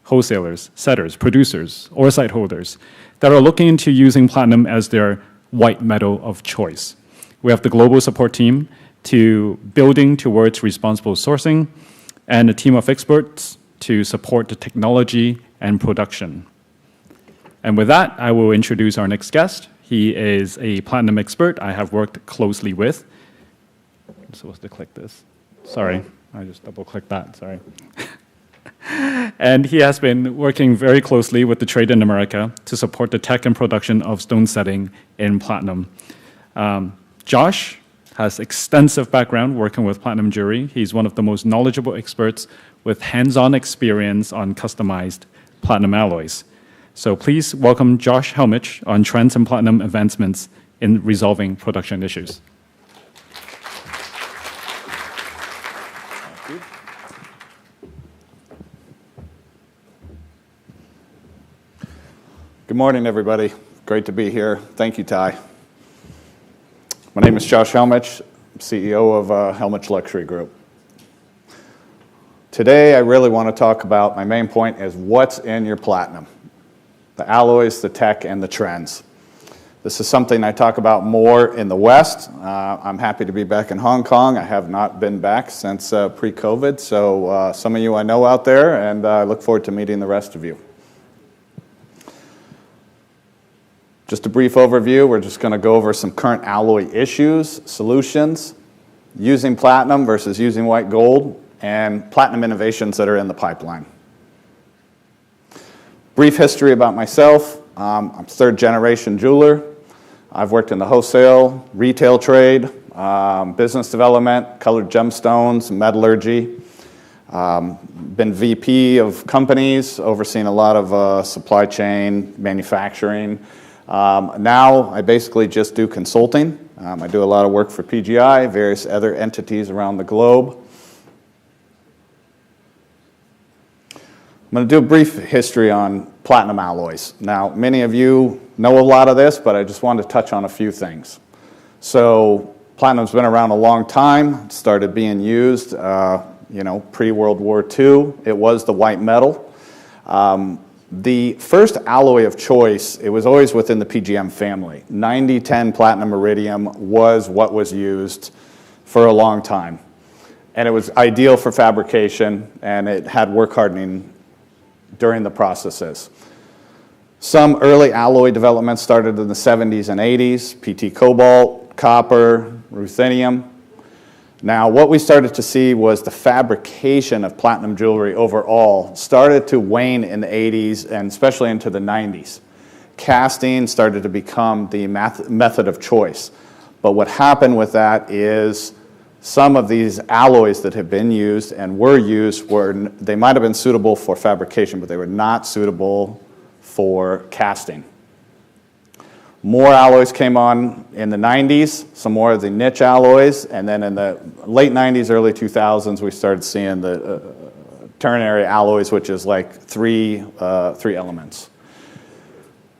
wholesalers, setters, producers, or site holders that are looking into using platinum as their white metal of choice. We have the global support team to building towards responsible sourcing and a team of experts to support the technology and production. And with that, I will introduce our next guest. He is a platinum expert I have worked closely with. I'm supposed to click this. Sorry, I just double-clicked that, sorry. And he has been working very closely with the trade in America to support the tech and production of stone setting in platinum. Josh has extensive background working with platinum jewelry. He's one of the most knowledgeable experts with hands-on experience on customized platinum alloys. So please welcome Josh Helmich on trends in platinum advancements in resolving production issues. Good morning, everybody. Great to be here. Thank you, Ty. My name is Josh Helmich, CEO of Helmich Luxury Group. Today, I really want to talk about, my main point is what's in your platinum, the alloys, the tech, and the trends. This is something I talk about more in the West. I'm happy to be back in Hong Kong. I have not been back since pre-COVID, so some of you I know out there, and I look forward to meeting the rest of you. Just a brief overview, we're just going to go over some current alloy issues, solutions, using platinum versus using white gold, and platinum innovations that are in the pipeline. Brief history about myself. I'm a third-generation jeweler. I've worked in the wholesale, retail trade, business development, colored gemstones, metallurgy. Been VP of companies, overseeing a lot of supply chain, manufacturing. Now I basically just do consulting. I do a lot of work for PGI, various other entities around the globe. I'm going to do a brief history on platinum alloys. Now, many of you know a lot of this, but I just wanted to touch on a few things. So, platinum's been around a long time. It started being used, pre-World War II. It was the white metal. The first alloy of choice, it was always within the PGM family. 9010 platinum iridium was what was used for a long time. And it was ideal for fabrication, and it had work hardening during the processes. Some early alloy development started in the 70s and 80s, PT cobalt, copper, ruthenium. Now, what we started to see was the fabrication of platinum jewelry overall started to wane in the 80s and especially into the 90s. Casting started to become the method of choice. But what happened with that is some of these alloys that have been used and were used, they might have been suitable for fabrication, but they were not suitable for casting. More alloys came on in the 90s, some more of the niche alloys, and then in the late 90s, early 2000s, we started seeing the ternary alloys, which is like three elements.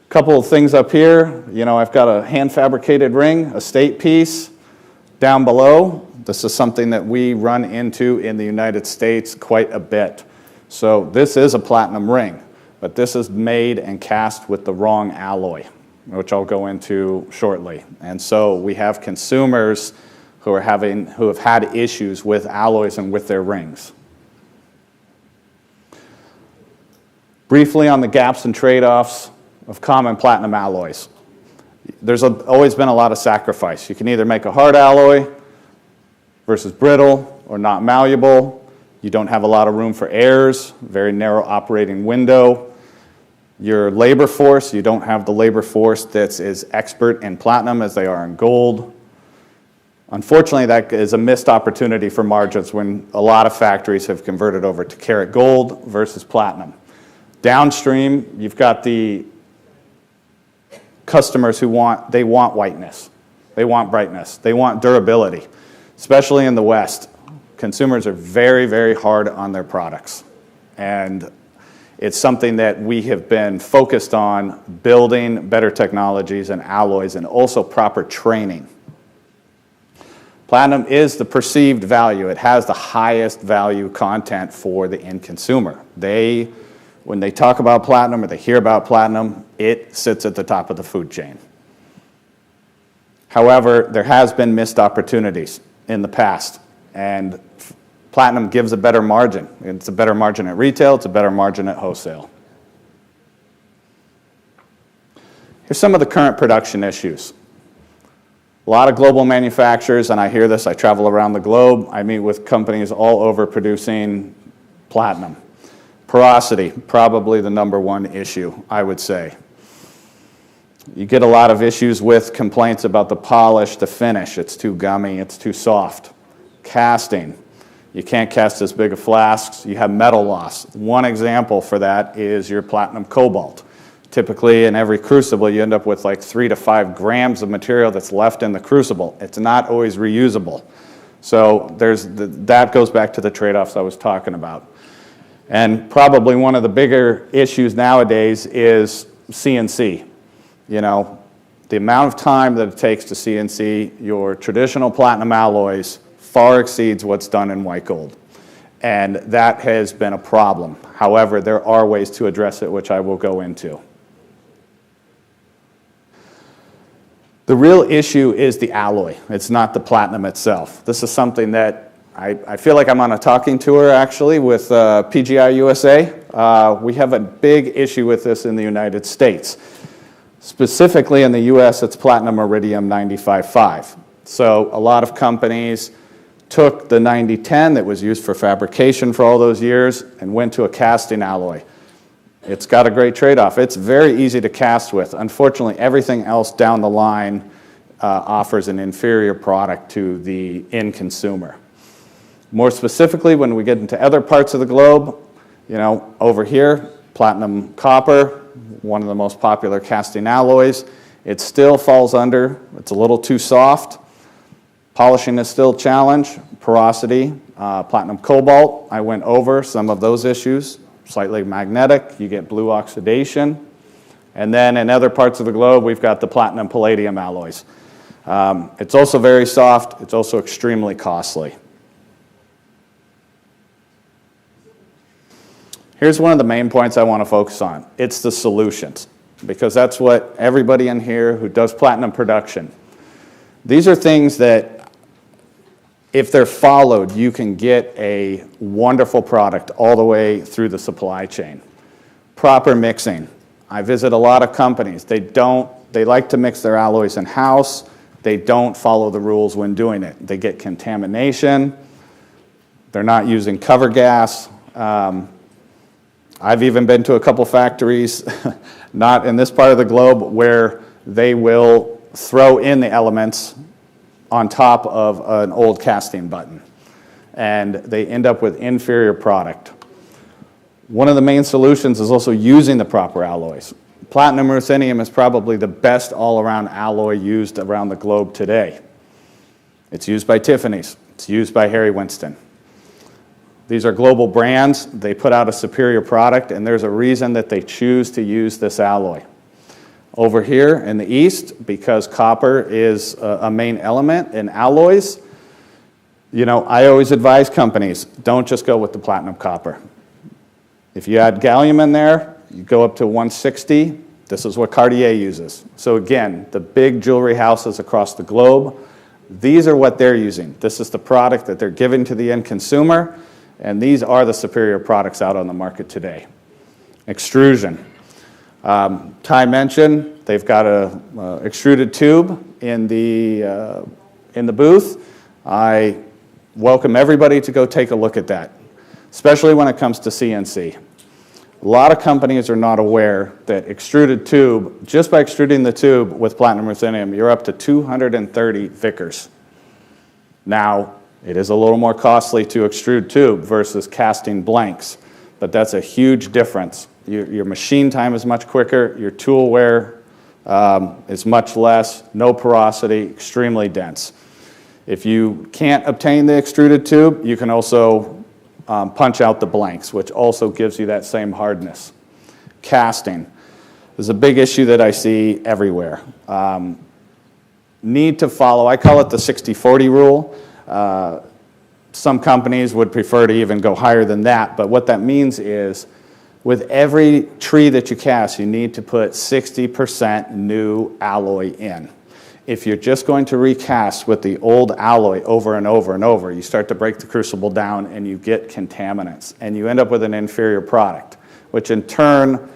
A couple of things up here. I've got a hand-fabricated ring, a state piece. Down below, this is something that we run into in the United States quite a bit. So this is a platinum ring, but this is made and cast with the wrong alloy, which I'll go into shortly. And so we have consumers who have had issues with alloys and with their rings. Briefly on the gaps and trade-offs of common platinum alloys. There's always been a lot of sacrifice. You can either make a hard alloy versus brittle or not malleable. You don't have a lot of room for errors, very narrow operating window. Your labor force, you don't have the labor force that's as expert in platinum as they are in gold. Unfortunately, that is a missed opportunity for margins when a lot of factories have converted over to karat gold versus platinum. Downstream, you've got the customers who want whiteness. They want brightness. They want durability. Especially in the West, consumers are very, very hard on their products. And it's something that we have been focused on building better technologies and alloys and also proper training. Platinum is the perceived value. It has the highest value content for the end consumer. When they talk about platinum or they hear about platinum, it sits at the top of the food chain. However, there has been missed opportunities in the past, and platinum gives a better margin. It's a better margin at retail, it's a better margin at wholesale. Here's some of the current production issues. A lot of global manufacturers, and I hear this, I travel around the globe, I meet with companies all over producing platinum. Porosity, probably the #1 issue, I would say. You get a lot of issues with complaints about the polish, the finish. It's too gummy, it's too soft. Casting, you can't cast as big of flasks. You have metal loss. One example for that is your platinum cobalt. Typically in every crucible you end up with like 3 to 5 grams of material that's left in the crucible. It's not always reusable. So that goes back to the trade-offs I was talking about. And probably one of the bigger issues nowadays is CNC. You know, the amount of time that it takes to CNC your traditional platinum alloys far exceeds what's done in white gold. And that has been a problem. However, there are ways to address it, which I will go into. The real issue is the alloy. It's not the platinum itself. This is something that I feel like I'm on a talking tour, actually, with PGI USA. We have a big issue with this in the United States. Specifically in the US, it's platinum iridium 95.5. So a lot of companies took the 9010 that was used for fabrication for all those years and went to a casting alloy. It's got a great trade-off. It's very easy to cast with. Unfortunately, everything else down the line offers an inferior product to the end consumer. More specifically, when we get into other parts of the globe, you know, over here, platinum copper, one of the most popular casting alloys, it still falls under. It's a little too soft. Polishing is still a challenge. Porosity, platinum cobalt, I went over some of those issues. Slightly magnetic, you get blue oxidation. And then in other parts of the globe, we've got the platinum palladium alloys. It's also very soft. It's also extremely costly. Here's one of the main points I want to focus on. It's the solutions, because that's what everybody in here who does platinum production. These are things that, if they're followed, you can get a wonderful product all the way through the supply chain. Proper mixing. I visit a lot of companies. They like to mix their alloys in-house. They don't follow the rules when doing it. They get contamination. They're not using cover gas. I've even been to a couple factories, not in this part of the globe, where they will throw in the elements on top of an old casting button, and they end up with inferior product. One of the main solutions is also using the proper alloys. Platinum ruthenium is probably the best all-around alloy used around the globe today. It's used by Tiffany's. It's used by Harry Winston. These are global brands. They put out a superior product, and there's a reason that they choose to use this alloy. Over here in the East, because copper is a main element in alloys, you know, I always advise companies, don't just go with the platinum copper. If you add gallium in there, you go up to 160. This is what Cartier uses. So again, the big jewelry houses across the globe, these are what they're using. This is the product that they're giving to the end consumer, and these are the superior products out on the market today. Extrusion. Ty mentioned they've got a extruded tube in the booth. I welcome everybody to go take a look at that, especially when it comes to CNC. A lot of companies are not aware that extruded tube, just by extruding the tube with platinum ruthenium, you're up to 230 Vickers. Now, it is a little more costly to extrude tube versus casting blanks, but that's a huge difference. Your machine time is much quicker, your tool wear is much less, no porosity, extremely dense. If you can't obtain the extruded tube, you can also punch out the blanks, which also gives you that same hardness. Casting is a big issue that I see everywhere. Need to follow, I call it the 60-40 rule. Some companies would prefer to even go higher than that, but what that means is with every tree that you cast, you need to put 60% new alloy in. If you're just going to recast with the old alloy over and over and over, you start to break the crucible down and you get contaminants, and you end up with an inferior product, which in turn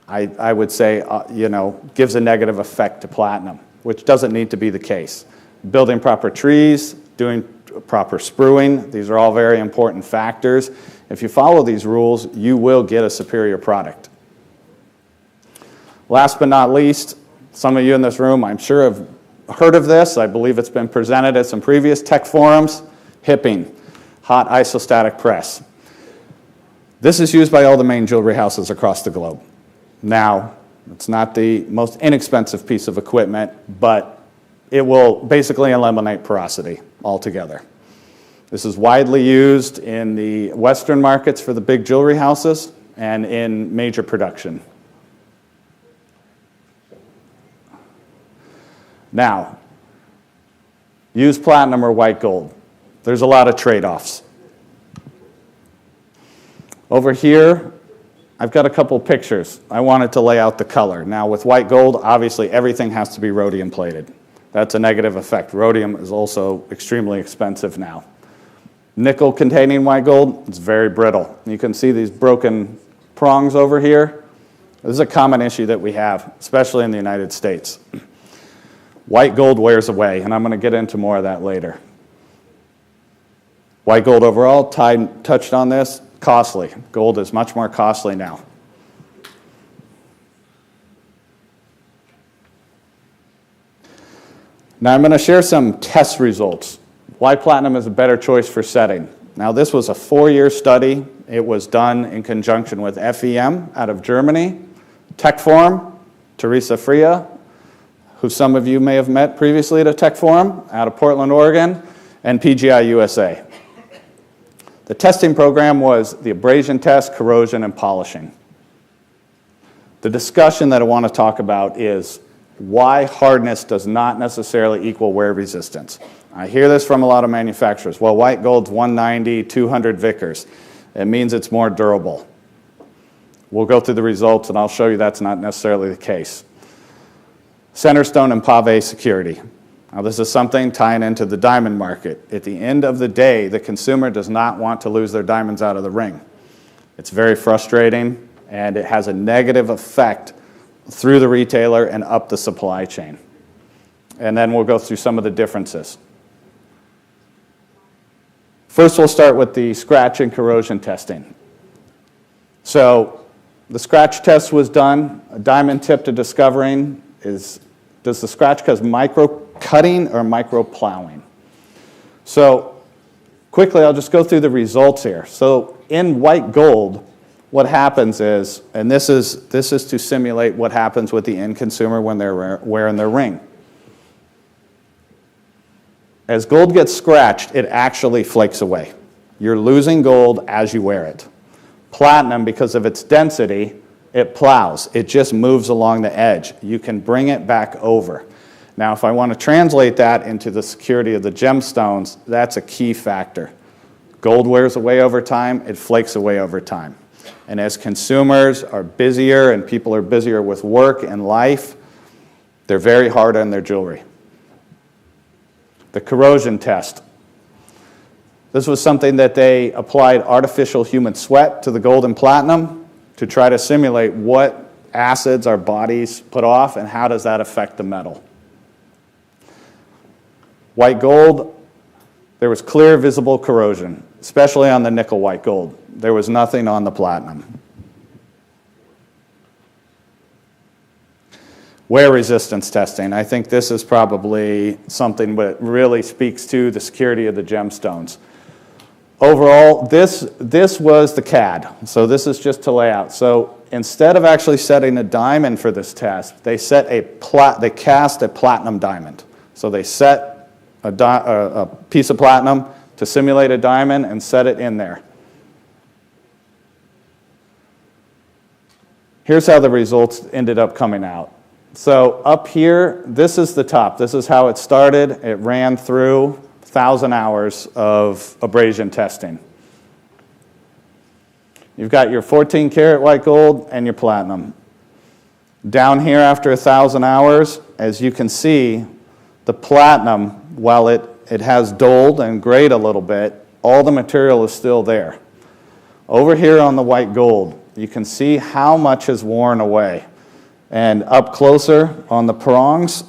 I would say, gives a negative effect to platinum, which doesn't need to be the case. Building proper trees, doing proper spruing, these are all very important factors. If you follow these rules, you will get a superior product. Last but not least, some of you in this room, I'm sure, have heard of this. I believe it's been presented at some previous tech forums. Hipping, hot isostatic press. This is used by all the main jewelry houses across the globe. Now, it's not the most inexpensive piece of equipment, but it will basically eliminate porosity altogether. This is widely used in the Western markets for the big jewelry houses and in major production. Now, use platinum or white gold. There's a lot of trade-offs. Over here, I've got a couple pictures. I wanted to lay out the color. Now, with white gold, obviously everything has to be rhodium plated. That's a negative effect. Rhodium is also extremely expensive now. Nickel containing white gold, it's very brittle. You can see these broken prongs over here. This is a common issue that we have, especially in the United States. White gold wears away, and I'm going to get into more of that later. White gold overall, Ty touched on this, costly. Gold is much more costly now. Now I'm going to share some test results. Why platinum is a better choice for setting. Now this was a 4-year study. It was done in conjunction with FEM out of Germany, Tech Forum, Teresa Freya, who some of you may have met previously at a tech forum out of Portland, Oregon, and PGI USA. The testing program was the abrasion test, corrosion, and polishing. The discussion that I want to talk about is why hardness does not necessarily equal wear resistance. I hear this from a lot of manufacturers. Well, white gold's 190, 200 Vickers. It means it's more durable. We'll go through the results, and I'll show you that's not necessarily the case. Centerstone and pave security. Now this is something tying into the diamond market. At the end of the day, the consumer does not want to lose their diamonds out of the ring. It's very frustrating, and it has a negative effect through the retailer and up the supply chain. And then we'll go through some of the differences. First, we'll start with the scratch and corrosion testing. So the scratch test was done. A diamond tip to discovering is, does the scratch cause micro cutting or micro plowing? So quickly, I'll just go through the results here. So in white gold, what happens is, and this is to simulate what happens with the end consumer when they're wearing their ring. As gold gets scratched, it actually flakes away. You're losing gold as you wear it. Platinum, because of its density, it plows. It just moves along the edge. You can bring it back over. Now, if I want to translate that into the security of the gemstones, that's a key factor. Gold wears away over time. It flakes away over time. And as consumers are busier and people are busier with work and life, they're very hard on their jewelry. The corrosion test. This was something that they applied artificial human sweat to the gold and platinum to try to simulate what acids our bodies put off and how does that affect the metal. White gold, there was clear visible corrosion, especially on the nickel white gold. There was nothing on the platinum. Wear resistance testing. I think this is probably something that really speaks to the security of the gemstones. Overall, this was the CAD. So this is just to lay out. So instead of actually setting a diamond for this test, they cast a platinum diamond. So they set a piece of platinum to simulate a diamond and set it in there. Here's how the results ended up coming out. So up here, this is the top. This is how it started. It ran through 1,000 hours of abrasion testing. You've got your 14 karat white gold and your platinum. Down here after 1,000 hours, as you can see, the platinum, while it has dulled and grayed a little bit, all the material is still there. Over here on the white gold, you can see how much has worn away. And up closer on the prongs,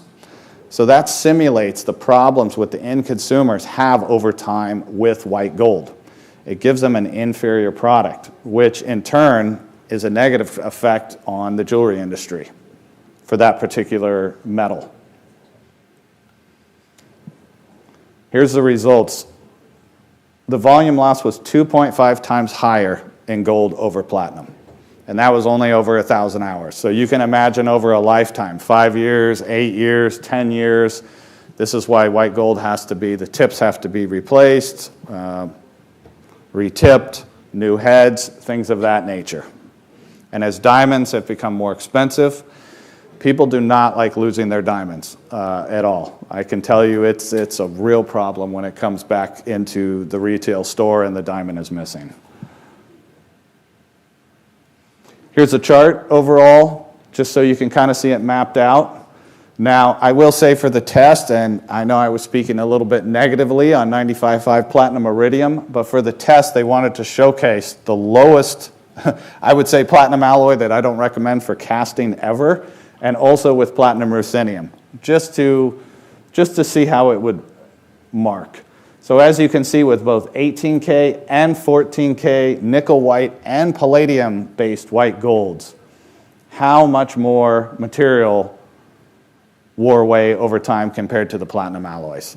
so that simulates the problems what the end consumers have over time with white gold. It gives them an inferior product, which in turn is a negative effect on the jewelry industry for that particular metal. Here's the results. The volume loss was 2.5 times higher in gold over platinum. And that was only over 1,000 hours. So you can imagine over a lifetime, 5 years, 8 years, 10 years. This is why white gold has to be, the tips have to be replaced, retipped, new heads, things of that nature. And as diamonds have become more expensive, people do not like losing their diamonds at all. I can tell you it's a real problem when it comes back into the retail store and the diamond is missing. Here's a chart overall, just so you can kind of see it mapped out. Now, I will say for the test, and I know I was speaking a little bit negatively on 95.5 platinum iridium, but for the test, they wanted to showcase the lowest, I would say, platinum alloy that I don't recommend for casting ever, and also with platinum ruthenium, just to see how it would mark. So as you can see with both 18K and 14K nickel white and palladium-based white golds, how much more material wore away over time compared to the platinum alloys.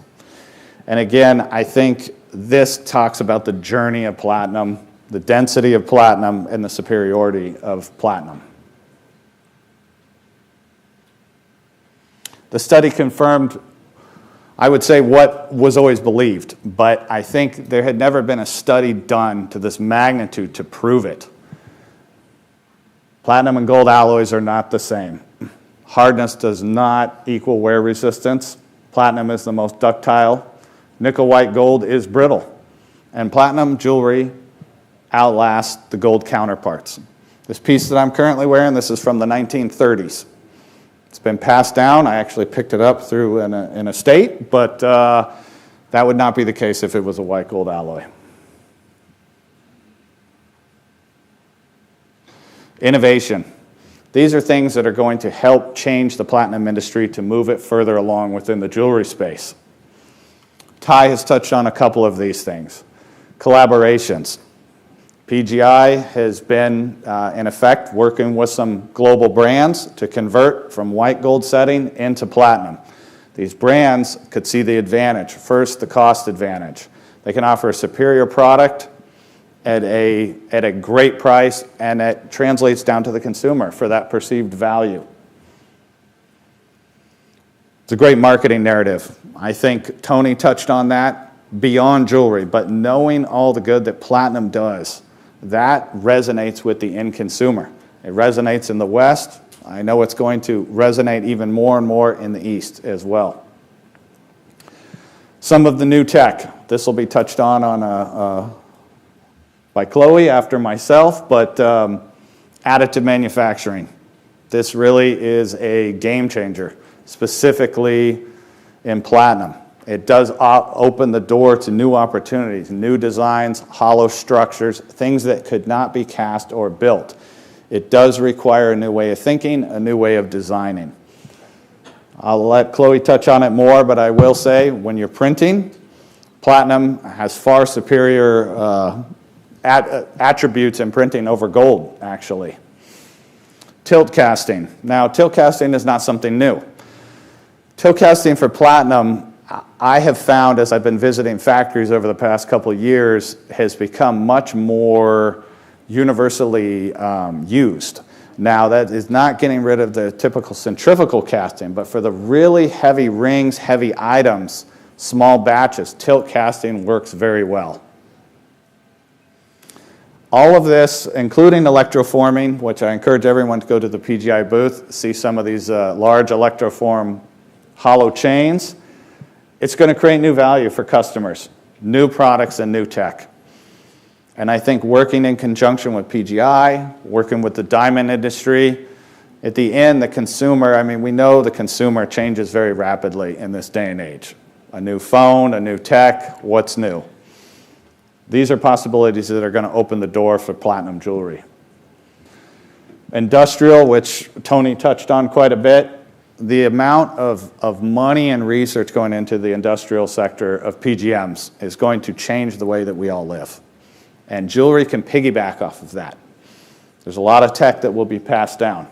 And again, I think this talks about the journey of platinum, the density of platinum, and the superiority of platinum. The study confirmed, I would say, what was always believed, but I think there had never been a study done to this magnitude to prove it. Platinum and gold alloys are not the same. Hardness does not equal wear resistance. Platinum is the most ductile. Nickel white gold is brittle. And platinum jewelry outlasts the gold counterparts. This piece that I'm currently wearing, this is from the 1930s. It's been passed down. I actually picked it up through an estate, but that would not be the case if it was a white gold alloy. Innovation. These are things that are going to help change the platinum industry to move it further along within the jewelry space. Ty has touched on a couple of these things. Collaborations. PGI has been, in effect, working with some global brands to convert from white gold setting into platinum. These brands could see the advantage. First, the cost advantage. They can offer a superior product at a great price, and it translates down to the consumer for that perceived value. It's a great marketing narrative. I think Tony touched on that beyond jewelry, but knowing all the good that platinum does, that resonates with the end consumer. It resonates in the West. I know it's going to resonate even more and more in the East as well. Some of the new tech. This will be touched on by Chloe after myself, but additive manufacturing. This really is a game changer, specifically in platinum. It does open the door to new opportunities, new designs, hollow structures, things that could not be cast or built. It does require a new way of thinking, a new way of designing. I'll let Chloe touch on it more, but I will say when you're printing, platinum has far superior attributes in printing over gold, actually. Tilt casting. Now, tilt casting is not something new. Tilt casting for platinum, I have found, as I've been visiting factories over the past couple of years, has become much more universally used. Now, that is not getting rid of the typical centrifugal casting, but for the really heavy rings, heavy items, small batches, tilt casting works very well. All of this, including electroforming, which I encourage everyone to go to the PGI booth, see some of these large electroform hollow chains. It's going to create new value for customers, new products and new tech. And I think working in conjunction with PGI, working with the diamond industry, at the end, the consumer, I mean, we know the consumer changes very rapidly in this day and age. A new phone, a new tech, what's new? These are possibilities that are going to open the door for platinum jewelry. Industrial, which Tony touched on quite a bit, the amount of money and research going into the industrial sector of PGMs is going to change the way that we all live. And jewelry can piggyback off of that. There's a lot of tech that will be passed down.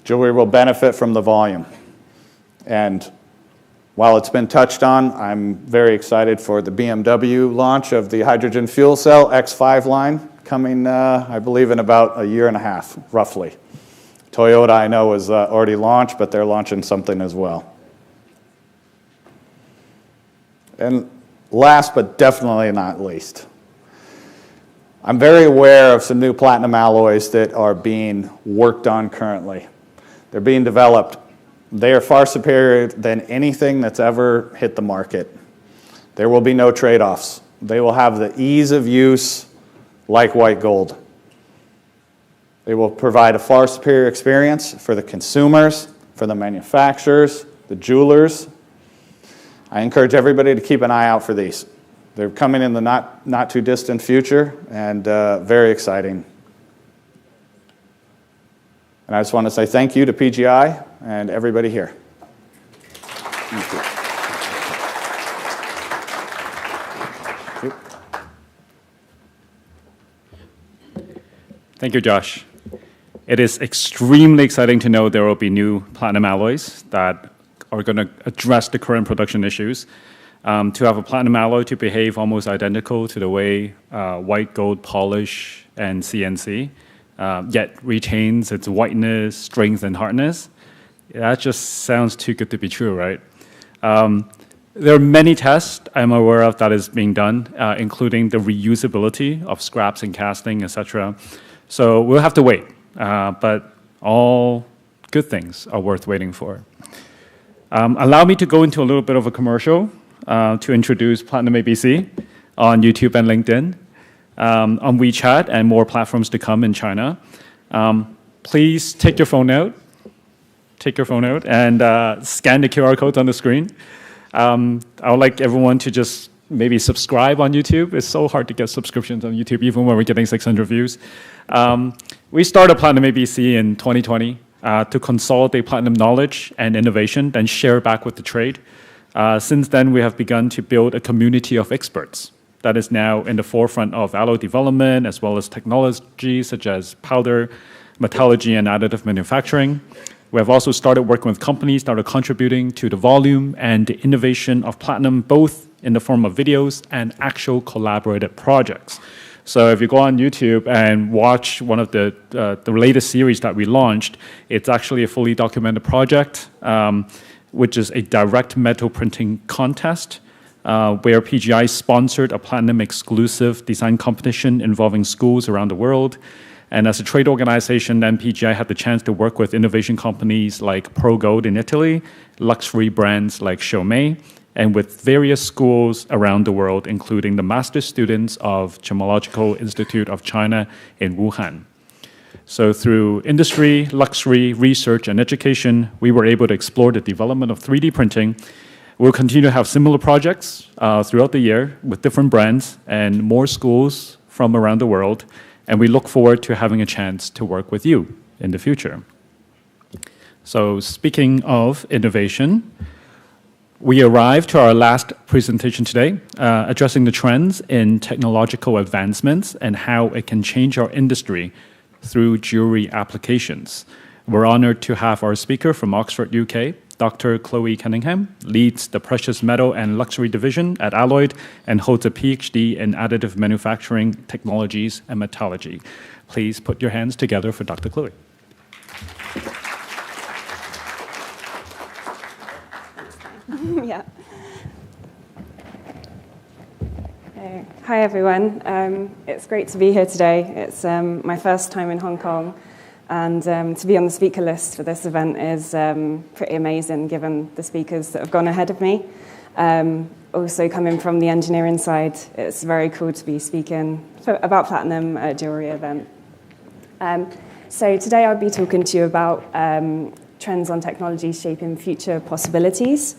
Jewelry will benefit from the volume. And while it's been touched on, I'm very excited for the BMW launch of the hydrogen fuel cell X5 line coming, I believe, in about a year and a half, roughly. Toyota, I know, is already launched, but they're launching something as well. And last but definitely not least, I'm very aware of some new platinum alloys that are being worked on currently. They're being developed. They are far superior than anything that's ever hit the market. There will be no trade-offs. They will have the ease of use like white gold. They will provide a far superior experience for the consumers, for the manufacturers, the jewelers. I encourage everybody to keep an eye out for these. They're coming in the not too distant future, and very exciting. And I just want to say thank you to PGI and everybody here. Thank you. Thank you, Josh. It is extremely exciting to know there will be new platinum alloys that are going to address the current production issues. To have a platinum alloy to behave almost identical to the way white gold polish and CNC, yet retains its whiteness, strength, and hardness. That just sounds too good to be true, right? There are many tests I'm aware of that is being done, including the reusability of scraps and casting, etc. So we'll have to wait, but all good things are worth waiting for. Allow me to go into a little bit of a commercial to introduce Platinum ABC on YouTube and LinkedIn, on WeChat and more platforms to come in China. Please take your phone out and scan the QR codes on the screen. I would like everyone to just maybe subscribe on YouTube. It's so hard to get subscriptions on YouTube, even when we're getting 600 views. We started Platinum ABC in 2020 to consolidate platinum knowledge and innovation, then share it back with the trade. Since then, we have begun to build a community of experts that is now in the forefront of alloy development, as well as technology such as powder, metallurgy, and additive manufacturing. We have also started working with companies that are contributing to the volume and the innovation of platinum, both in the form of videos and actual collaborated projects. So if you go on YouTube and watch one of the latest series that we launched, it's actually a fully documented project, which is a direct metal printing contest, where PGI sponsored a platinum exclusive design competition involving schools around the world. And as a trade organization, then PGI had the chance to work with innovation companies like Pro Gold in Italy, luxury brands like Xiaomi, and with various schools around the world, including the master's students of Gemological Institute of China in Wuhan. So through industry, luxury, research, and education, we were able to explore the development of 3D printing. We'll continue to have similar projects throughout the year with different brands and more schools from around the world. And we look forward to having a chance to work with you in the future. So speaking of innovation, we arrived to our last presentation today, addressing the trends in technological advancements and how it can change our industry through jewelry applications. We're honored to have our speaker from Oxford, UK, Dr. Chloe Cunningham, leads the Precious Metal and Luxury Division at Alloyd and holds a PhD in Additive Manufacturing Technologies and Metallurgy. Please put your hands together for Dr. Chloe. Yeah. Hi, everyone. It's great to be here today. It's my first time in Hong Kong. And to be on the speaker list for this event is pretty amazing, given the speakers that have gone ahead of me. Also, coming from the engineering side, it's very cool to be speaking about platinum at a jewelry event. So today I'll be talking to you about trends on technology shaping future possibilities.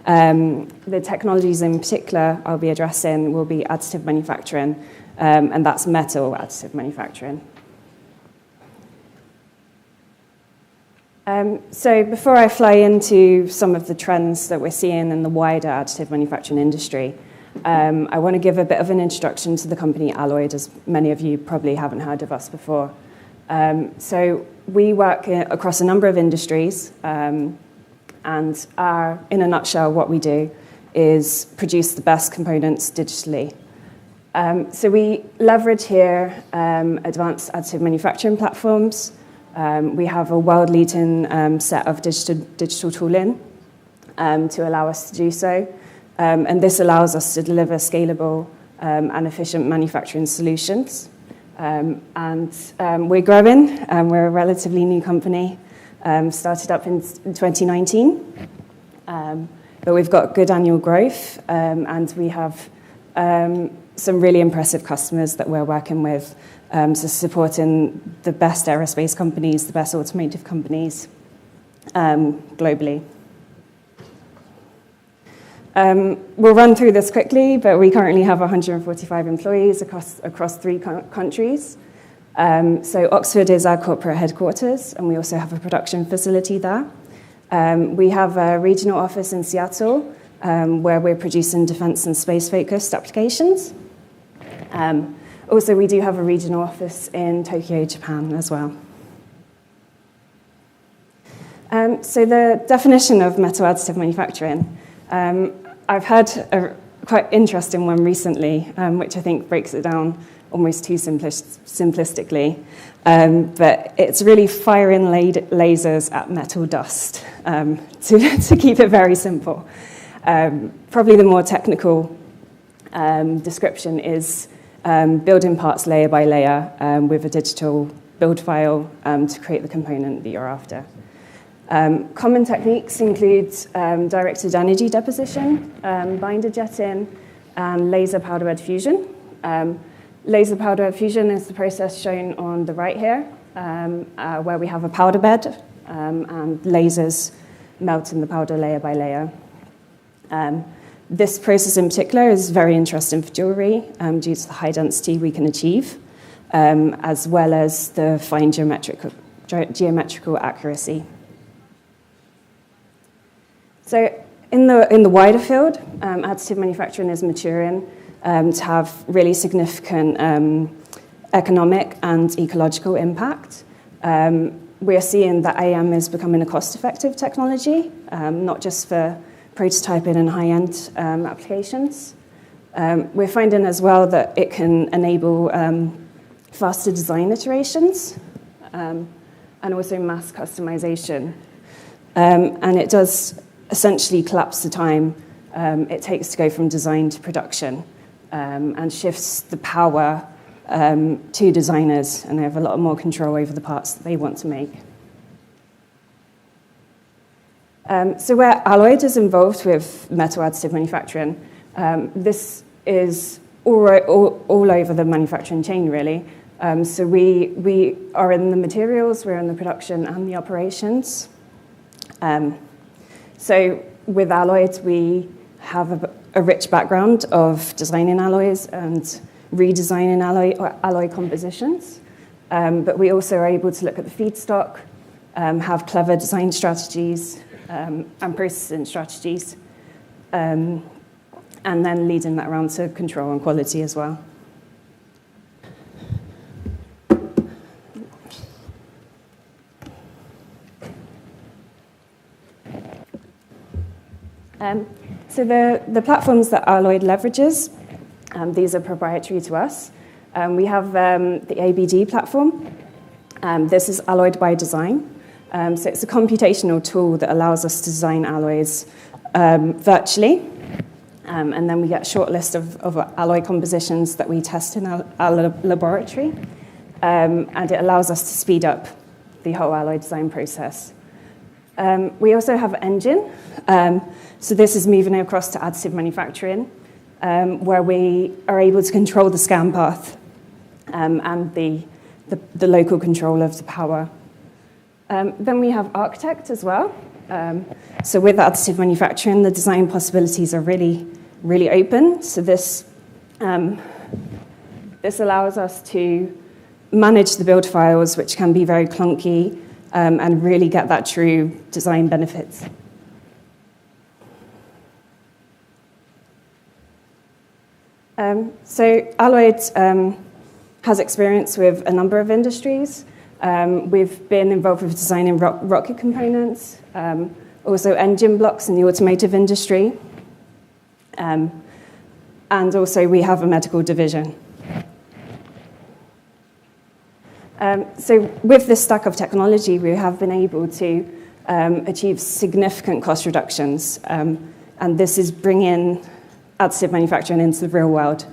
The technologies in particular I'll be addressing will be additive manufacturing, and that's metal additive manufacturing. So before I fly into some of the trends that we're seeing in the wider additive manufacturing industry, I want to give a bit of an introduction to the company Alloyed, as many of you probably haven't heard of us before. So we work across a number of industries, and in a nutshell, what we do is produce the best components digitally. So we leverage here advanced additive manufacturing platforms. We have a world-leading set of digital tooling to allow us to do so. And this allows us to deliver scalable and efficient manufacturing solutions. We're growing. We're a relatively new company, started up in 2019. But we've got good annual growth, and we have some really impressive customers that we're working with, so supporting the best aerospace companies, the best automotive companies globally. We'll run through this quickly, but we currently have 145 employees across 3 countries. So Oxford is our corporate headquarters, and we also have a production facility there. We have a regional office in Seattle, where we're producing defense and space-focused applications. Also, we do have a regional office in Tokyo, Japan, as well. So the definition of metal additive manufacturing, I've had a quite interesting one recently, which I think breaks it down almost too simplistically. But it's really firing lasers at metal dust, to keep it very simple. Probably the more technical description is building parts layer by layer with a digital build file to create the component that you're after. Common techniques include directed energy deposition, binder jetting, and laser powder bed fusion. Laser powder bed fusion is the process shown on the right here, where we have a powder bed and lasers melting the powder layer by layer. This process in particular is very interesting for jewellery due to the high density we can achieve, as well as the fine geometrical accuracy. So in the wider field, additive manufacturing is maturing to have really significant economic and ecological impact. We are seeing that AM is becoming a cost-effective technology, not just for prototyping and high-end applications. We're finding as well that it can enable faster design iterations and also mass customization. And it does essentially collapse the time it takes to go from design to production, and shifts the power to designers, and they have a lot more control over the parts that they want to make. So where Alloyed is involved with metal additive manufacturing, this is all over the manufacturing chain, really. So we are in the materials, we're in the production and the operations. So with Alloyed, we have a rich background of designing alloys and redesigning alloy compositions. But we also are able to look at the feedstock, have clever design strategies and processing strategies, and then leading that around to control and quality as well. So the platforms that Alloyed leverages, these are proprietary to us. We have the ABD platform. This is Alloyed by Design. So it's a computational tool that allows us to design alloys virtually. And then we get a short list of alloy compositions that we test in our laboratory. And it allows us to speed up the whole alloy design process. We also have Engine. So this is moving across to additive manufacturing, where we are able to control the scan path and the local control of the power. Then we have Architect as well. So with additive manufacturing, the design possibilities are really, really open. So this allows us to manage the build files, which can be very clunky, and really get that true design benefits. So Alloyd has experience with a number of industries. We've been involved with designing rocket components, also engine blocks in the automotive industry, and also we have a medical division. So with this stack of technology, we have been able to achieve significant cost reductions, and this is bringing additive manufacturing into the real world,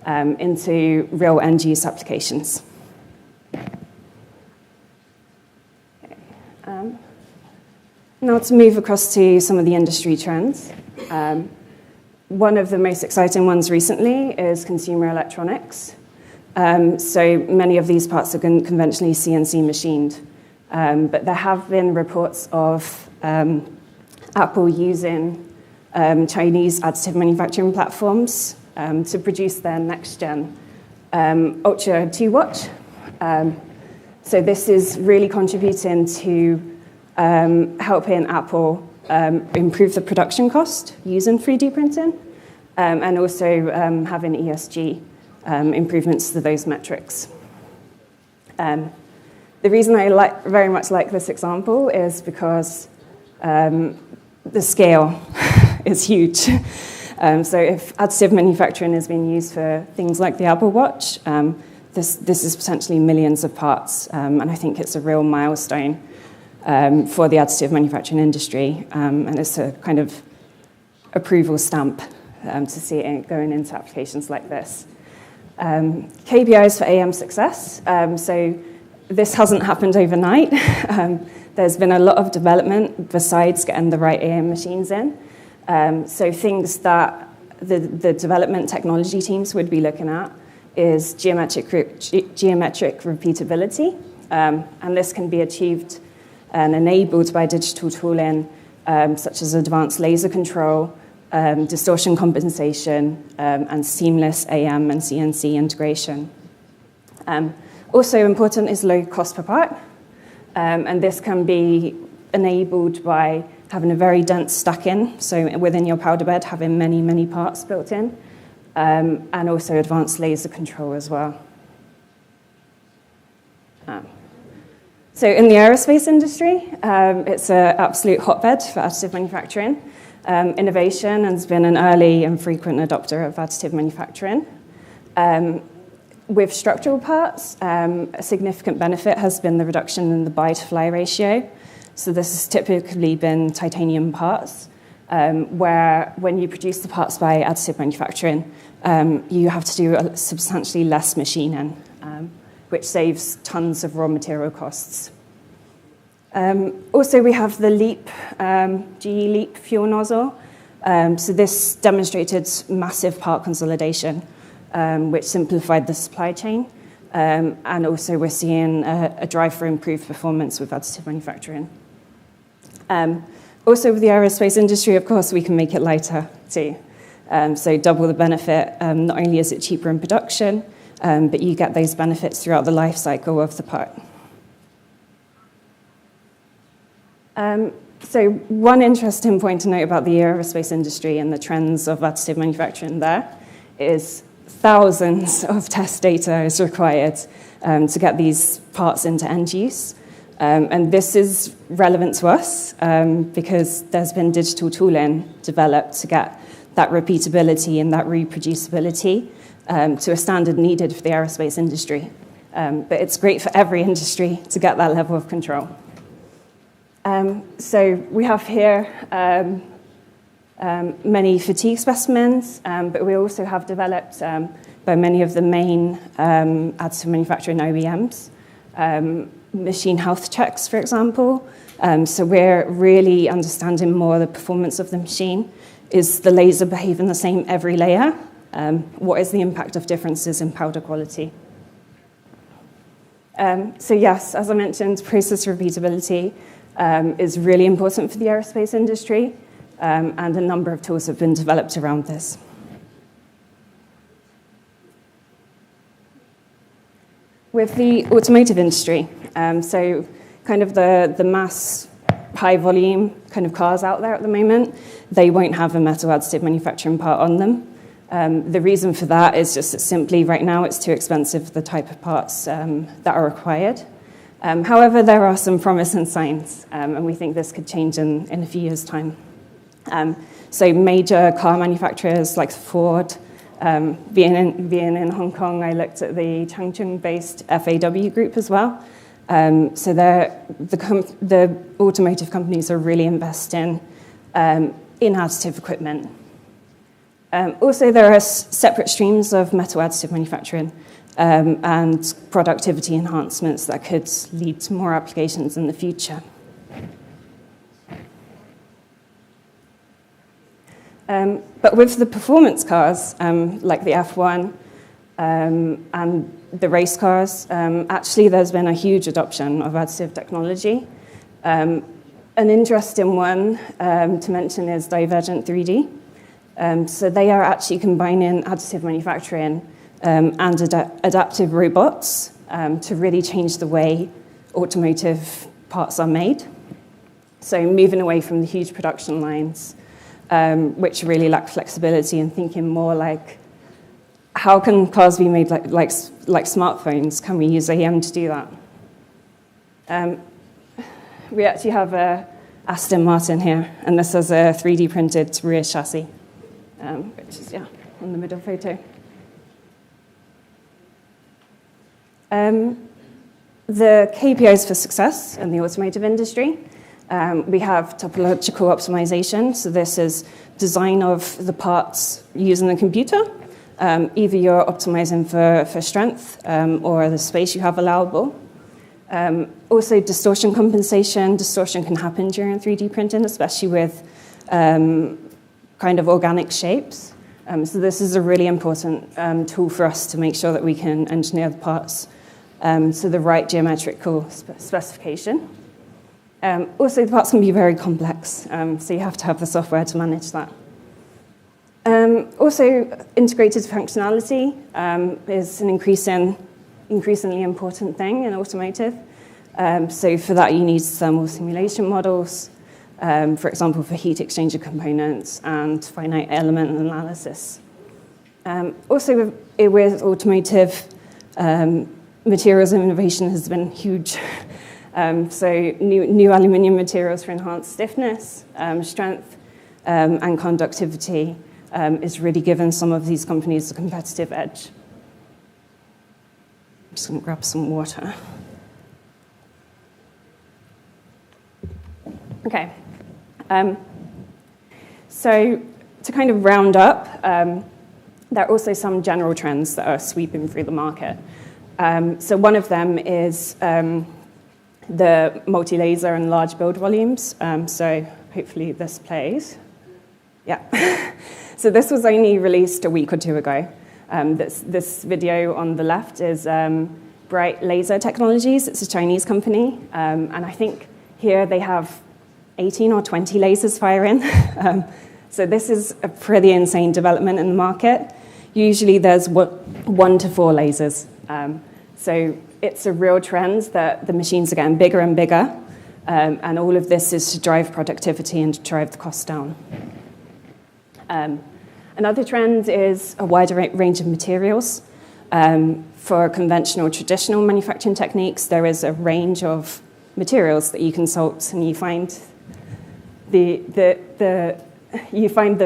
into real end-use applications. Now to move across to some of the industry trends. One of the most exciting ones recently is consumer electronics. So many of these parts are conventionally CNC machined, but there have been reports of Apple using Chinese additive manufacturing platforms to produce their next-gen Ultra 2 watch. So this is really contributing to helping Apple improve the production cost using 3D printing, and also having ESG improvements to those metrics. The reason I very much like this example is because the scale is huge. So if additive manufacturing is being used for things like the Apple Watch, this is potentially millions of parts, and I think it's a real milestone for the additive manufacturing industry, and it's a kind of approval stamp to see it going into applications like this. KPIs for AM success. So this hasn't happened overnight. There's been a lot of development besides getting the right AM machines in. So things that the development technology teams would be looking at is geometric repeatability, and this can be achieved and enabled by digital tooling such as advanced laser control, distortion compensation, and seamless AM and CNC integration. Also important is low cost per part, and this can be enabled by having a very dense stacking, so within your powder bed, having many, many parts built in, and also advanced laser control as well. So in the aerospace industry, it's an absolute hotbed for additive manufacturing. Innovation has been an early and frequent adopter of additive manufacturing. With structural parts, a significant benefit has been the reduction in the buy-to-fly ratio. So this has typically been titanium parts, where when you produce the parts by additive manufacturing, you have to do substantially less machining, which saves tons of raw material costs. Also, we have the LEAP, GE LEAP fuel nozzle. So this demonstrated massive part consolidation, which simplified the supply chain. And also, we're seeing a drive for improved performance with additive manufacturing. Also, with the aerospace industry, of course, we can make it lighter too. So double the benefit. Not only is it cheaper in production, but you get those benefits throughout the life cycle of the part. So one interesting point to note about the aerospace industry and the trends of additive manufacturing there is thousands of test data is required to get these parts into end use. And this is relevant to us because there's been digital tooling developed to get that repeatability and that reproducibility to a standard needed for the aerospace industry. But it's great for every industry to get that level of control. So we have here many fatigue specimens, but we also have developed by many of the main additive manufacturing OEMs, machine health checks, for example. So we're really understanding more the performance of the machine. Is the laser behaving the same every layer? What is the impact of differences in powder quality? So yes, as I mentioned, process repeatability is really important for the aerospace industry, and a number of tools have been developed around this. With the automotive industry, so kind of the mass high volume kind of cars out there at the moment, they won't have a metal additive manufacturing part on them. The reason for that is just that simply right now it's too expensive for the type of parts that are required. However, there are some promising signs, and we think this could change in a few years' time. So major car manufacturers like Ford, being in Hong Kong, I looked at the Changchun-based FAW group as well. So the automotive companies are really investing in additive equipment. Also, there are separate streams of metal additive manufacturing and productivity enhancements that could lead to more applications in the future. But with the performance cars, like the F1 and the race cars, actually there's been a huge adoption of additive technology. An interesting one to mention is Divergent 3D. So they are actually combining additive manufacturing and adaptive robots to really change the way automotive parts are made. So moving away from the huge production lines, which really lack flexibility, and thinking more like, how can cars be made like smartphones? Can we use AM to do that? We actually have a Aston Martin here, and this is a 3D printed rear chassis, which is, yeah, on the middle photo. The KPIs for success in the automotive industry. We have topological optimization, so this is design of the parts using the computer. Either you're optimizing for strength or the space you have allowable. Also, distortion compensation. Distortion can happen during 3D printing, especially with kind of organic shapes. So this is a really important tool for us to make sure that we can engineer the parts to the right geometrical specification. Also, the parts can be very complex, so you have to have the software to manage that. Also, integrated functionality is an increasingly important thing in automotive. So for that, you need thermal simulation models, for example, for heat exchanger components and finite element analysis. Also, with automotive, materials innovation has been huge. So new aluminium materials for enhanced stiffness, strength, and conductivity is really given some of these companies a competitive edge. I'm just going to grab some water. Okay. So to kind of round up, there are also some general trends that are sweeping through the market. So one of them is the multi-laser and large build volumes. So hopefully this plays. Yeah. So this was only released a week or two ago. This video on the left is Bright Laser Technologies. It's a Chinese company. And I think here they have 18 or 20 lasers firing. So this is a pretty insane development in the market. Usually there's 1 to 4 lasers. So it's a real trend that the machines are getting bigger and bigger. And all of this is to drive productivity and to drive the cost down. Another trend is a wider range of materials. For conventional, traditional manufacturing techniques, there is a range of materials that you consult, and you find the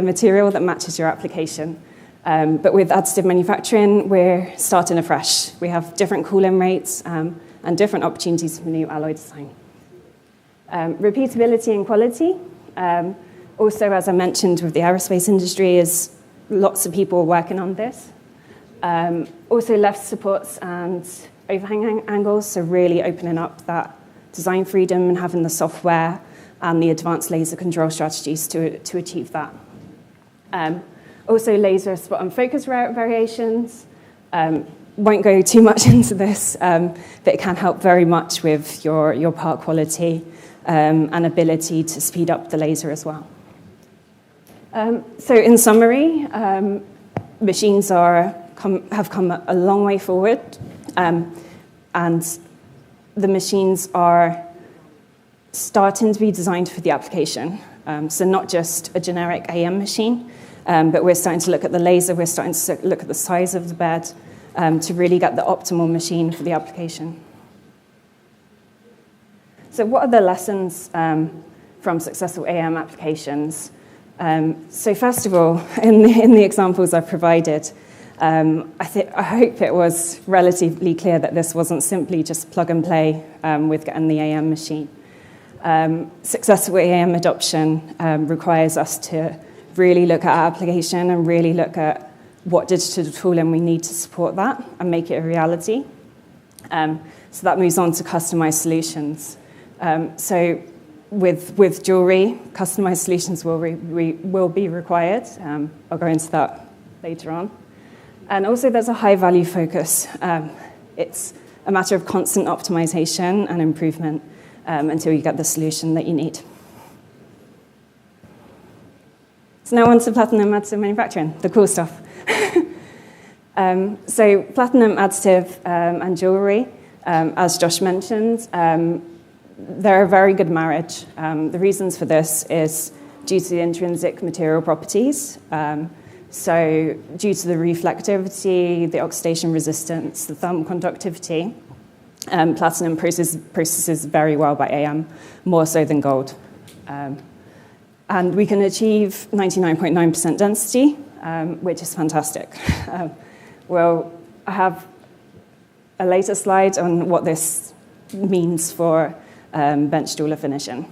material that matches your application. But with additive manufacturing, we're starting afresh. We have different cooling rates and different opportunities for new alloy design. Repeatability and quality. Also, as I mentioned, with the aerospace industry, is lots of people working on this. Also, left supports and overhang angles, so really opening up that design freedom and having the software and the advanced laser control strategies to achieve that. Also, laser spot and focus variations. Won't go too much into this, but it can help very much with your part quality and ability to speed up the laser as well. So in summary, machines have come a long way forward, and the machines are starting to be designed for the application. So not just a generic AM machine, but we're starting to look at the laser, we're starting to look at the size of the bed to really get the optimal machine for the application. So what are the lessons from successful AM applications? So first of all, in the examples I've provided, I hope it was relatively clear that this wasn't simply just plug and play with getting the AM machine. Successful AM adoption requires us to really look at our application and really look at what digital tooling we need to support that and make it a reality. So that moves on to customized solutions. So with jewelry, customized solutions will be required. I'll go into that later on. And also there's a high value focus. It's a matter of constant optimization and improvement until you get the solution that you need. So now on to platinum additive manufacturing, the cool stuff. So platinum additive and jewelry, as Josh mentioned, they're a very good marriage. The reasons for this is due to the intrinsic material properties. So due to the reflectivity, the oxidation resistance, the thermal conductivity, platinum processes very well by AM, more so than gold. And we can achieve 99.9% density, which is fantastic. Well, I have a later slide on what this means for bench jeweler finishing.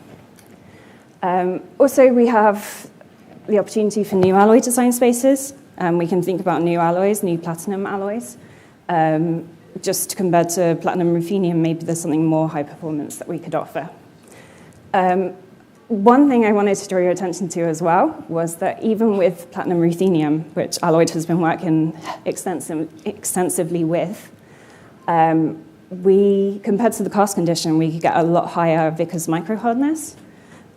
Also, we have the opportunity for new alloy design spaces. We can think about new alloys, new platinum alloys. Just compared to platinum ruthenium, maybe there's something more high performance that we could offer. One thing I wanted to draw your attention to as well was that even with platinum ruthenium, which Alloyd has been working extensively with, compared to the cast condition, we could get a lot higher Vickers microhardness.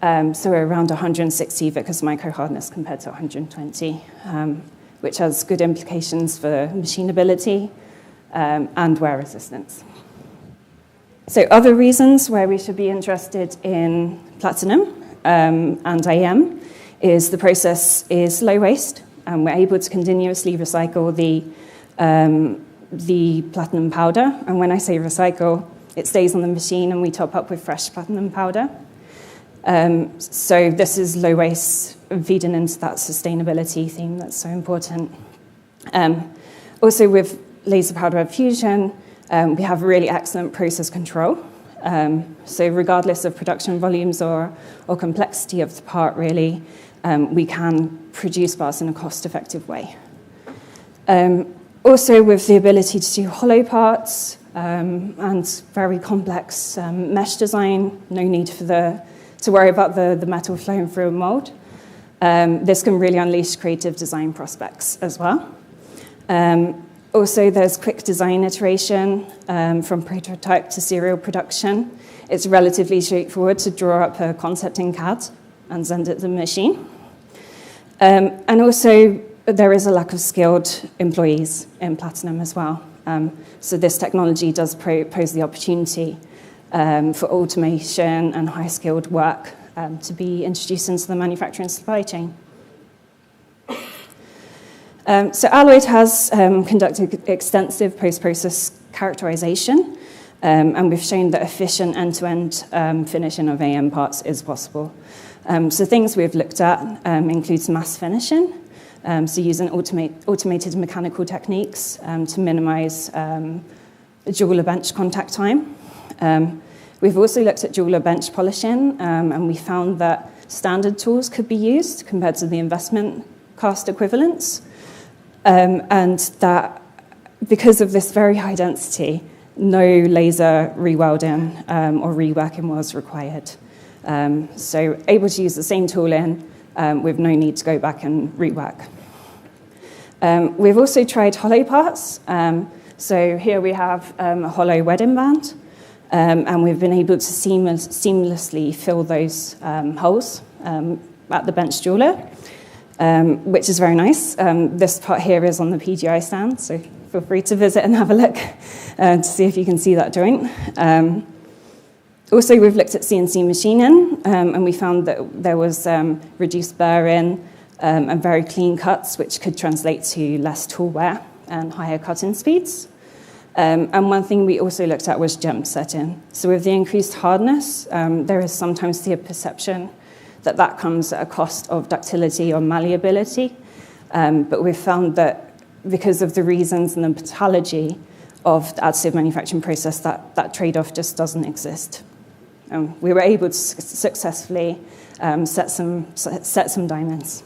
So we're around 160 Vickers microhardness compared to 120, which has good implications for machinability and wear resistance. So other reasons why we should be interested in platinum and AM is the process is low waste, and we're able to continuously recycle the platinum powder. And when I say recycle, it stays on the machine and we top up with fresh platinum powder. So this is low waste, feeding into that sustainability theme that's so important. Also with laser powder bed fusion, we have really excellent process control. So regardless of production volumes or complexity of the part, really, we can produce parts in a cost-effective way. Also with the ability to do hollow parts and very complex mesh design, no need to worry about the metal flowing through a mold. This can really unleash creative design prospects as well. Also, there's quick design iteration from prototype to serial production. It's relatively straightforward to draw up a concept in CAD and send it to the machine. And also, there is a lack of skilled employees in platinum as well. So this technology does pose the opportunity for automation and high-skilled work to be introduced into the manufacturing supply chain. So Alloyd has conducted extensive post-process characterization, and we've shown that efficient end-to-end finishing of AM parts is possible. So things we've looked at includes mass finishing, so using automated mechanical techniques to minimize jeweler bench contact time. We've also looked at jeweler bench polishing, and we found that standard tools could be used compared to the investment cost equivalents. And that because of this very high density, no laser rewelding or reworking was required. So able to use the same tooling with no need to go back and rework. We've also tried hollow parts. So here we have a hollow wedding band, and we've been able to seamlessly fill those holes at the bench jeweler. Which is very nice. This part here is on the PGI stand, so feel free to visit and have a look to see if you can see that joint. Also, we've looked at CNC machining, and we found that there was reduced burr-in and very clean cuts, which could translate to less tool wear and higher cutting speeds. And one thing we also looked at was gem setting. So with the increased hardness, there is sometimes the perception that that comes at a cost of ductility or malleability. But we've found that because of the reasons and the pathology of the additive manufacturing process, that trade-off just doesn't exist. We were able to successfully set some diamonds.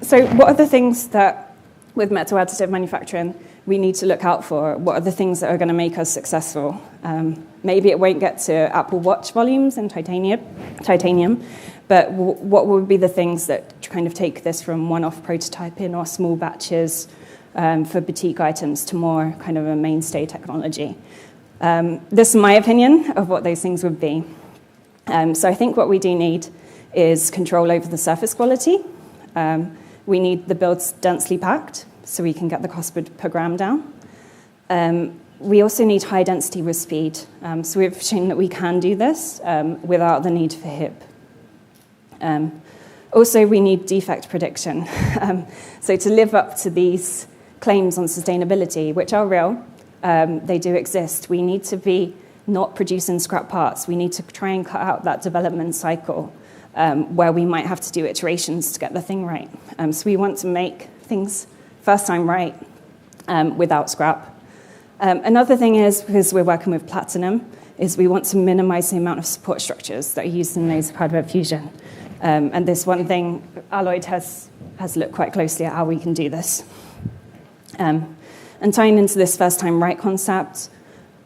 So what are the things that, with metal additive manufacturing, we need to look out for? What are the things that are going to make us successful? Maybe it won't get to Apple Watch volumes in titanium, but what would be the things that kind of take this from one-off prototyping or small batches for boutique items to more kind of a mainstay technology? This is my opinion of what those things would be. So I think what we do need is control over the surface quality. We need the builds densely packed so we can get the cost per gram down. We also need high density with speed. So we've shown that we can do this without the need for HIP. Also, we need defect prediction. So to live up to these claims on sustainability, which are real, they do exist, we need to be not producing scrap parts. We need to try and cut out that development cycle where we might have to do iterations to get the thing right. So we want to make things first time right without scrap. Another thing is, because we're working with platinum, is we want to minimize the amount of support structures that are used in laser powder bed fusion. And this one thing, Alloyd has looked quite closely at how we can do this. And tying into this first time right concept,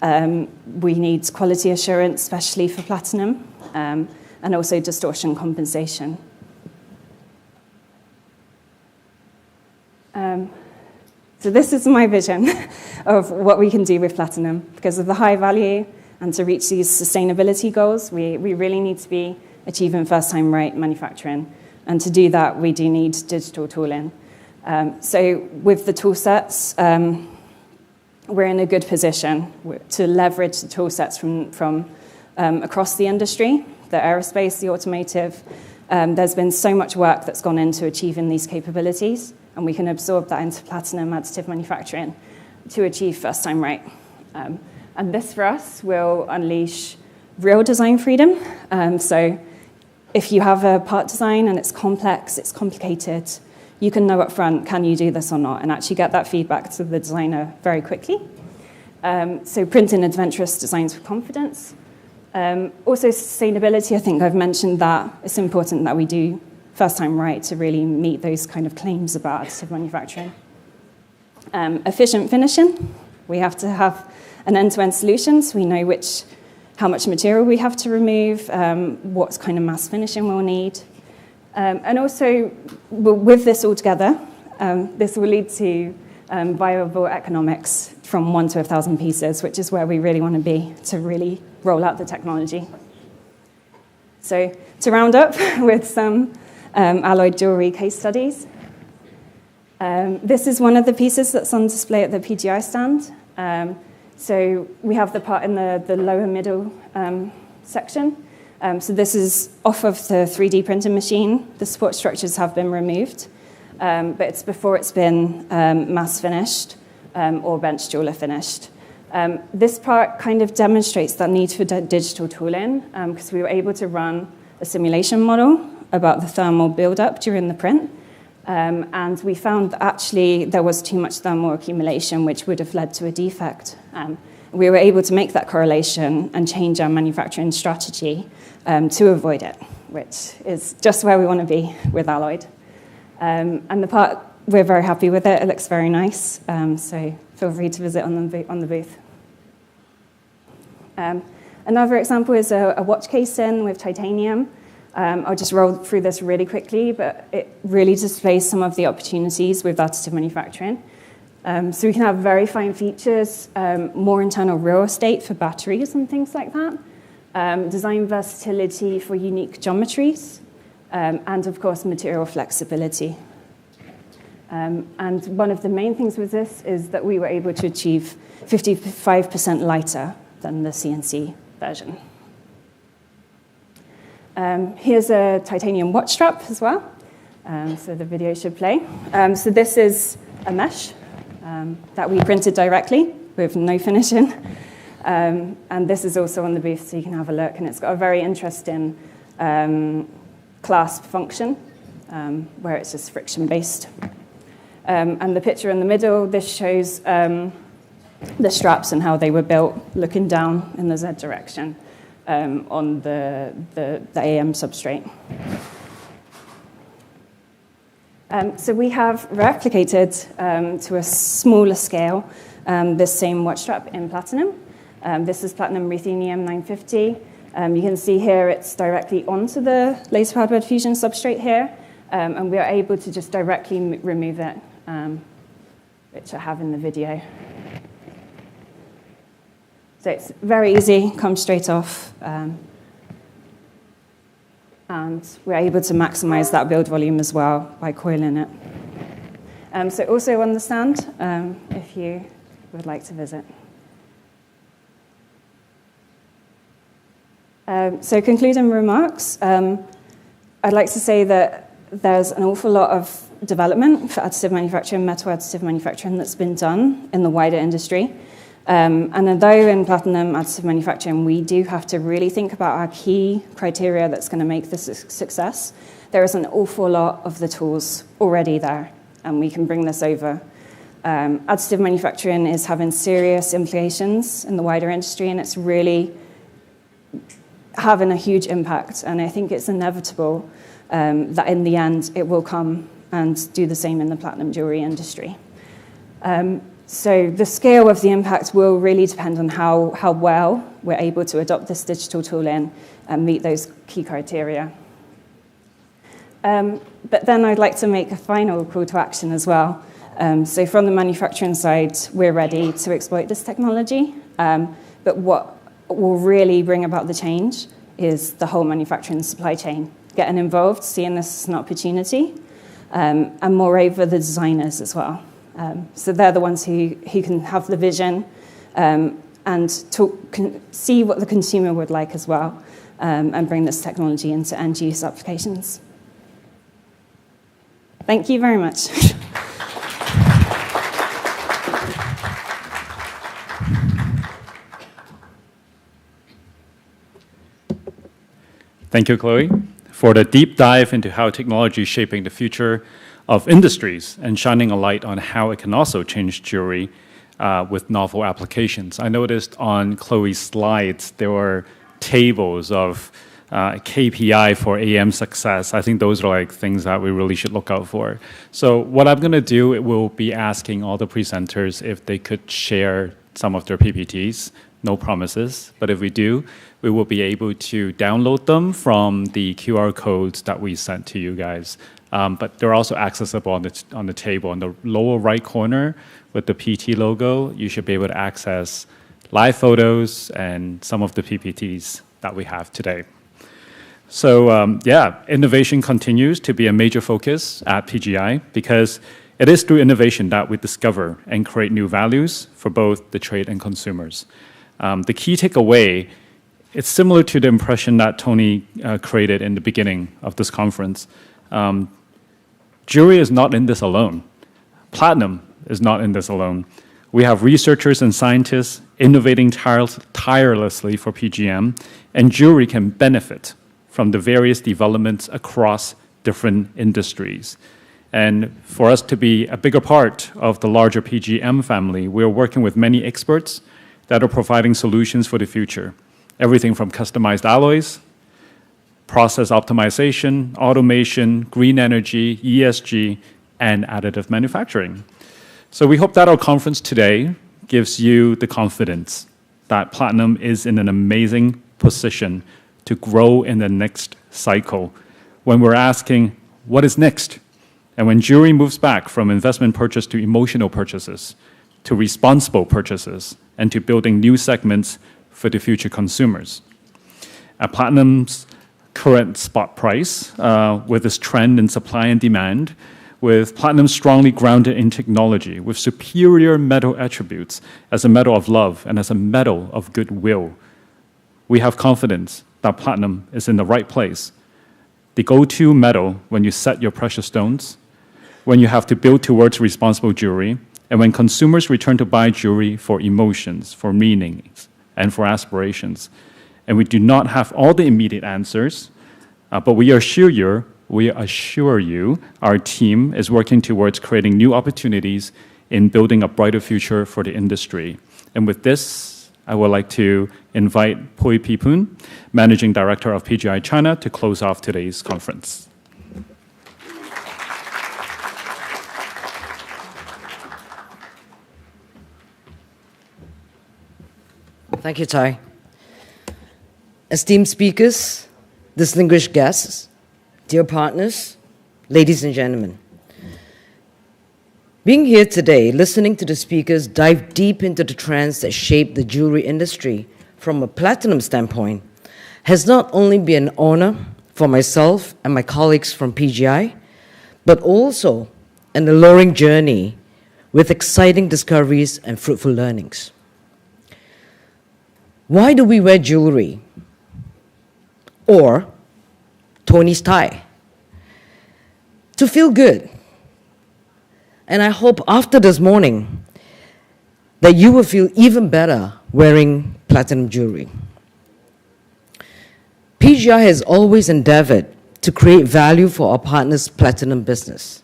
we need quality assurance, especially for platinum, and also distortion compensation. So this is my vision of what we can do with platinum. Because of the high value and to reach these sustainability goals, we really need to be achieving first-time right manufacturing. And to do that, we do need digital tooling. So with the tool sets, we're in a good position to leverage the tool sets from across the industry, the aerospace, the automotive. There's been so much work that's gone into achieving these capabilities, and we can absorb that into platinum additive manufacturing to achieve first time right. And this, for us, will unleash real design freedom. So if you have a part design and it's complex, it's complicated, you can know up front, can you do this or not, and actually get that feedback to the designer very quickly. So printing adventurous designs with confidence. Also sustainability, I think I've mentioned that. It's important that we do first time right to really meet those kind of claims about additive manufacturing. Efficient finishing. We have to have an end-to-end solution so we know how much material we have to remove, what kind of mass finishing we'll need. And also, with this all together, this will lead to viable economics from 1 to 1,000 pieces, which is where we really want to be to really roll out the technology. So to round up with some alloyed jewellery case studies, this is one of the pieces that's on display at the PGI stand. So we have the part in the lower middle section. So this is off of the 3D printing machine. The support structures have been removed, but it's before it's been mass finished or bench jeweler finished. This part kind of demonstrates that need for digital tooling because we were able to run a simulation model about the thermal buildup during the print. And we found that actually there was too much thermal accumulation, which would have led to a defect. We were able to make that correlation and change our manufacturing strategy to avoid it, which is just where we want to be with alloyed. And the part, we're very happy with it. It looks very nice. So feel free to visit on the booth. Another example is a watch casing with titanium. I'll just roll through this really quickly, but it really displays some of the opportunities with additive manufacturing. So we can have very fine features, more internal real estate for batteries and things like that. design versatility for unique geometries, and of course, material flexibility. And one of the main things with this is that we were able to achieve 55% lighter than the CNC version. Here's a titanium watch strap as well. So the video should play. So this is a mesh that we printed directly with no finishing. And this is also on the booth, so you can have a look. And it's got a very interesting clasp function, where it's just friction-based. And the picture in the middle, this shows the straps and how they were built looking down in the Z direction on the AM substrate. So we have replicated to a smaller scale this same watch strap in platinum. This is platinum ruthenium 950. You can see here it's directly onto the laser powered bed fusion substrate here, and we are able to just directly remove it, which I have in the video. So it's very easy, comes straight off, and we're able to maximize that build volume as well by coiling it. So also on the stand, if you would like to visit. So concluding remarks, I'd like to say that there's an awful lot of development for additive manufacturing, metal additive manufacturing that's been done in the wider industry. And although in platinum additive manufacturing, we do have to really think about our key criteria that's going to make this a success, there is an awful lot of the tools already there, and we can bring this over. Additive manufacturing is having serious implications in the wider industry, and it's really having a huge impact. And I think it's inevitable that in the end it will come and do the same in the platinum jewelry industry. So the scale of the impact will really depend on how well we're able to adopt this digital tooling and meet those key criteria. But then I'd like to make a final call to action as well. So from the manufacturing side, we're ready to exploit this technology. But what will really bring about the change is the whole manufacturing supply chain, getting involved, seeing this as an opportunity, and moreover, the designers as well. So they're the ones who can have the vision and see what the consumer would like as well, and bring this technology into end-use applications. Thank you very much. Thank you, Chloe, for the deep dive into how technology is shaping the future of industries and shining a light on how it can also change jewelry with novel applications. I noticed on Chloe's slides there were tables of KPI for AM success. I think those are like things that we really should look out for. So what I'm going to do, it will be asking all the presenters if they could share some of their PPTs. No promises, but if we do, we will be able to download them from the QR codes that we sent to you guys. But they're also accessible on the table. On the lower right corner with the PT logo, you should be able to access live photos and some of the PPTs that we have today. So yeah, innovation continues to be a major focus at PGI because it is through innovation that we discover and create new values for both the trade and consumers. The key takeaway, it's similar to the impression that Tony created in the beginning of this conference. Jewelry is not in this alone. Platinum is not in this alone. We have researchers and scientists innovating tirelessly for PGM, and jewelry can benefit from the various developments across different industries. And for us to be a bigger part of the larger PGM family, we're working with many experts that are providing solutions for the future. Everything from customized alloys, process optimization, automation, green energy, ESG, and additive manufacturing. So we hope that our conference today gives you the confidence that Platinum is in an amazing position to grow in the next cycle when we're asking, what is next? And when jewelry moves back from investment purchase to emotional purchases, to responsible purchases, and to building new segments for the future consumers. At platinum's current spot price, with this trend in supply and demand, with platinum strongly grounded in technology, with superior metal attributes as a metal of love and as a metal of goodwill, we have confidence that platinum is in the right place, the go-to metal when you set your precious stones, when you have to build towards responsible jewelry, and when consumers return to buy jewelry for emotions, for meanings, and for aspirations. And we do not have all the immediate answers, but we assure you our team is working towards creating new opportunities in building a brighter future for the industry. And with this, I would like to invite Pui Pipun, Managing Director of PGI China, to close off today's conference. Thank you, Tai. Esteemed speakers, distinguished guests, dear partners, ladies and gentlemen. Being here today, listening to the speakers dive deep into the trends that shape the jewelry industry from a platinum standpoint has not only been an honor for myself and my colleagues from PGI, but also an alluring journey with exciting discoveries and fruitful learnings. Why do we wear jewelry? Or Tony's tie? To feel good. And I hope after this morning that you will feel even better wearing platinum jewelry. PGI has always endeavored to create value for our partners' platinum business.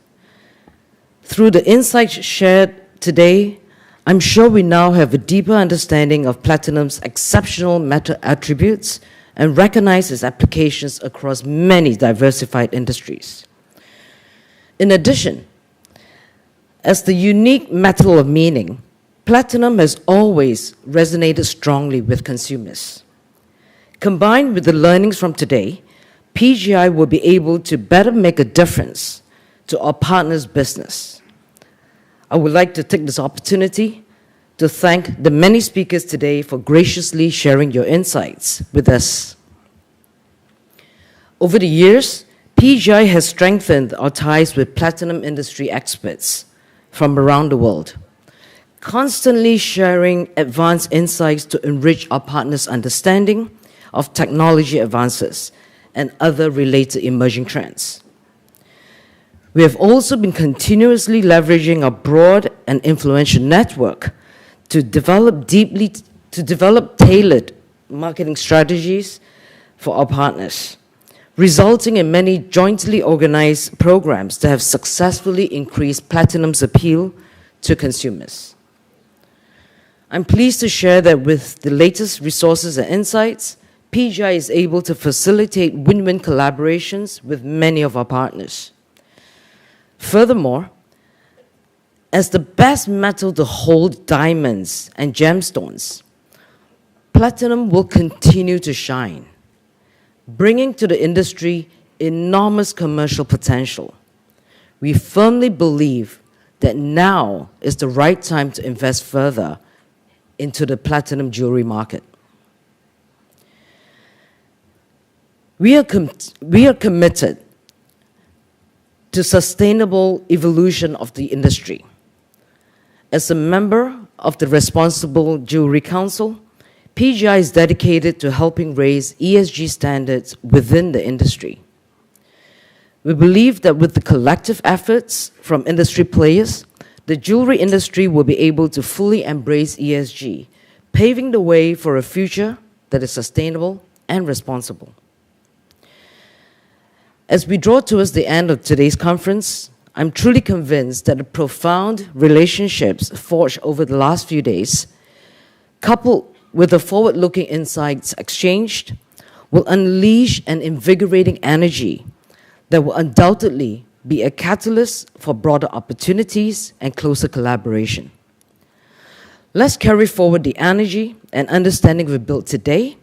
Through the insights shared today, I'm sure we now have a deeper understanding of platinum's exceptional metal attributes and recognize its applications across many diversified industries. In addition, as the unique metal of meaning, platinum has always resonated strongly with consumers. Combined with the learnings from today, PGI will be able to better make a difference to our partners' business. I would like to take this opportunity to thank the many speakers today for graciously sharing your insights with us. Over the years, PGI has strengthened our ties with platinum industry experts from around the world, constantly sharing advanced insights to enrich our partners' understanding of technology advances and other related emerging trends. We have also been continuously leveraging our broad and influential network to develop tailored marketing strategies for our partners, resulting in many jointly organized programs that have successfully increased platinum's appeal to consumers. I'm pleased to share that with the latest resources and insights, PGI is able to facilitate win-win collaborations with many of our partners. Furthermore, as the best metal to hold diamonds and gemstones, platinum will continue to shine, bringing to the industry enormous commercial potential. We firmly believe that now is the right time to invest further into the platinum jewelry market. We are committed to sustainable evolution of the industry. As a member of the Responsible Jewelry Council, PGI is dedicated to helping raise ESG standards within the industry. We believe that with the collective efforts from industry players, the jewelry industry will be able to fully embrace ESG, paving the way for a future that is sustainable and responsible. As we draw towards the end of today's conference, I'm truly convinced that the profound relationships forged over the last few days, coupled with the forward-looking insights exchanged, will unleash an invigorating energy that will undoubtedly be a catalyst for broader opportunities and closer collaboration. Let's carry forward the energy and understanding we built today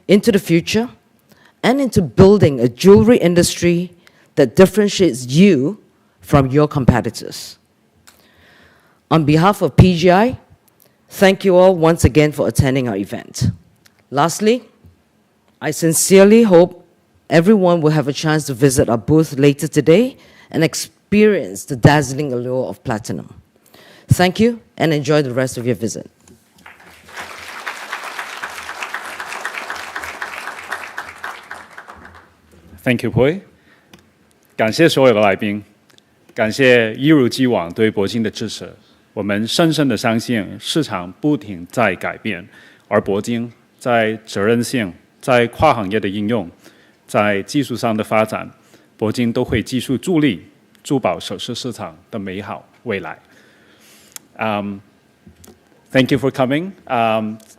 into the future and into building a jewelry industry that differentiates you from your competitors. On behalf of PGI, thank you all once again for attending our event. Lastly, I sincerely hope everyone will have a chance to visit our booth later today and experience the dazzling allure of platinum. Thank you, and enjoy the rest of your visit. Thank you, Pui. 感谢所有的来宾，感谢一如既往对铂金的支持。我们深深的相信，市场不停在改变，而铂金在责任性、在跨行业的应用、在技术上的发展，铂金都会继续助力珠宝首饰市场的美好未来。Thank you for coming.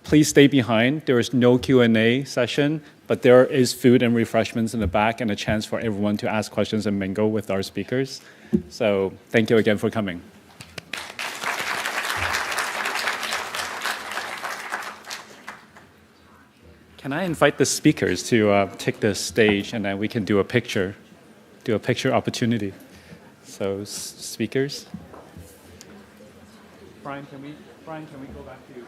Please stay behind. There is no Q&A session, but there is food and refreshments in the back and a chance for everyone to ask questions and mingle with our speakers. So thank you again for coming. Can I invite the speakers to take the stage, and then we can do a picture opportunity. So speakers. Brian, can we go back to you?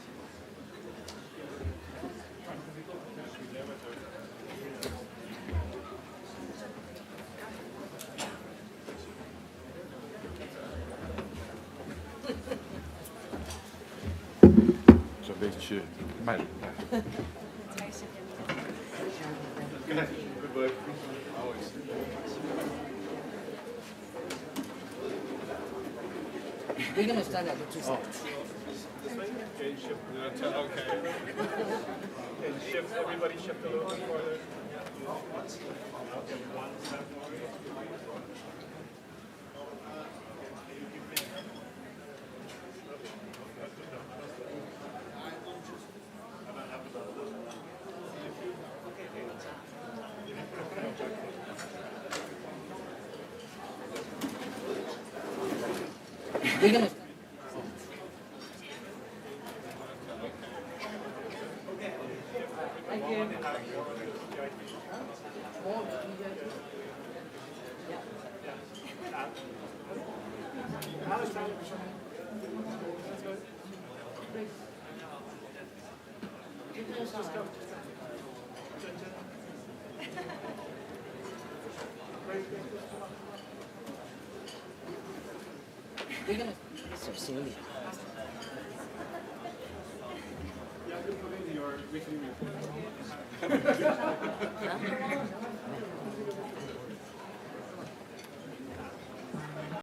We're going to stand at the two sides. Okay, shift. Okay. Shift. Everybody shift a little bit further. Okay, one step forward. We're going to. Thank you. We're going to. So silly. Yeah, put in your weekly report.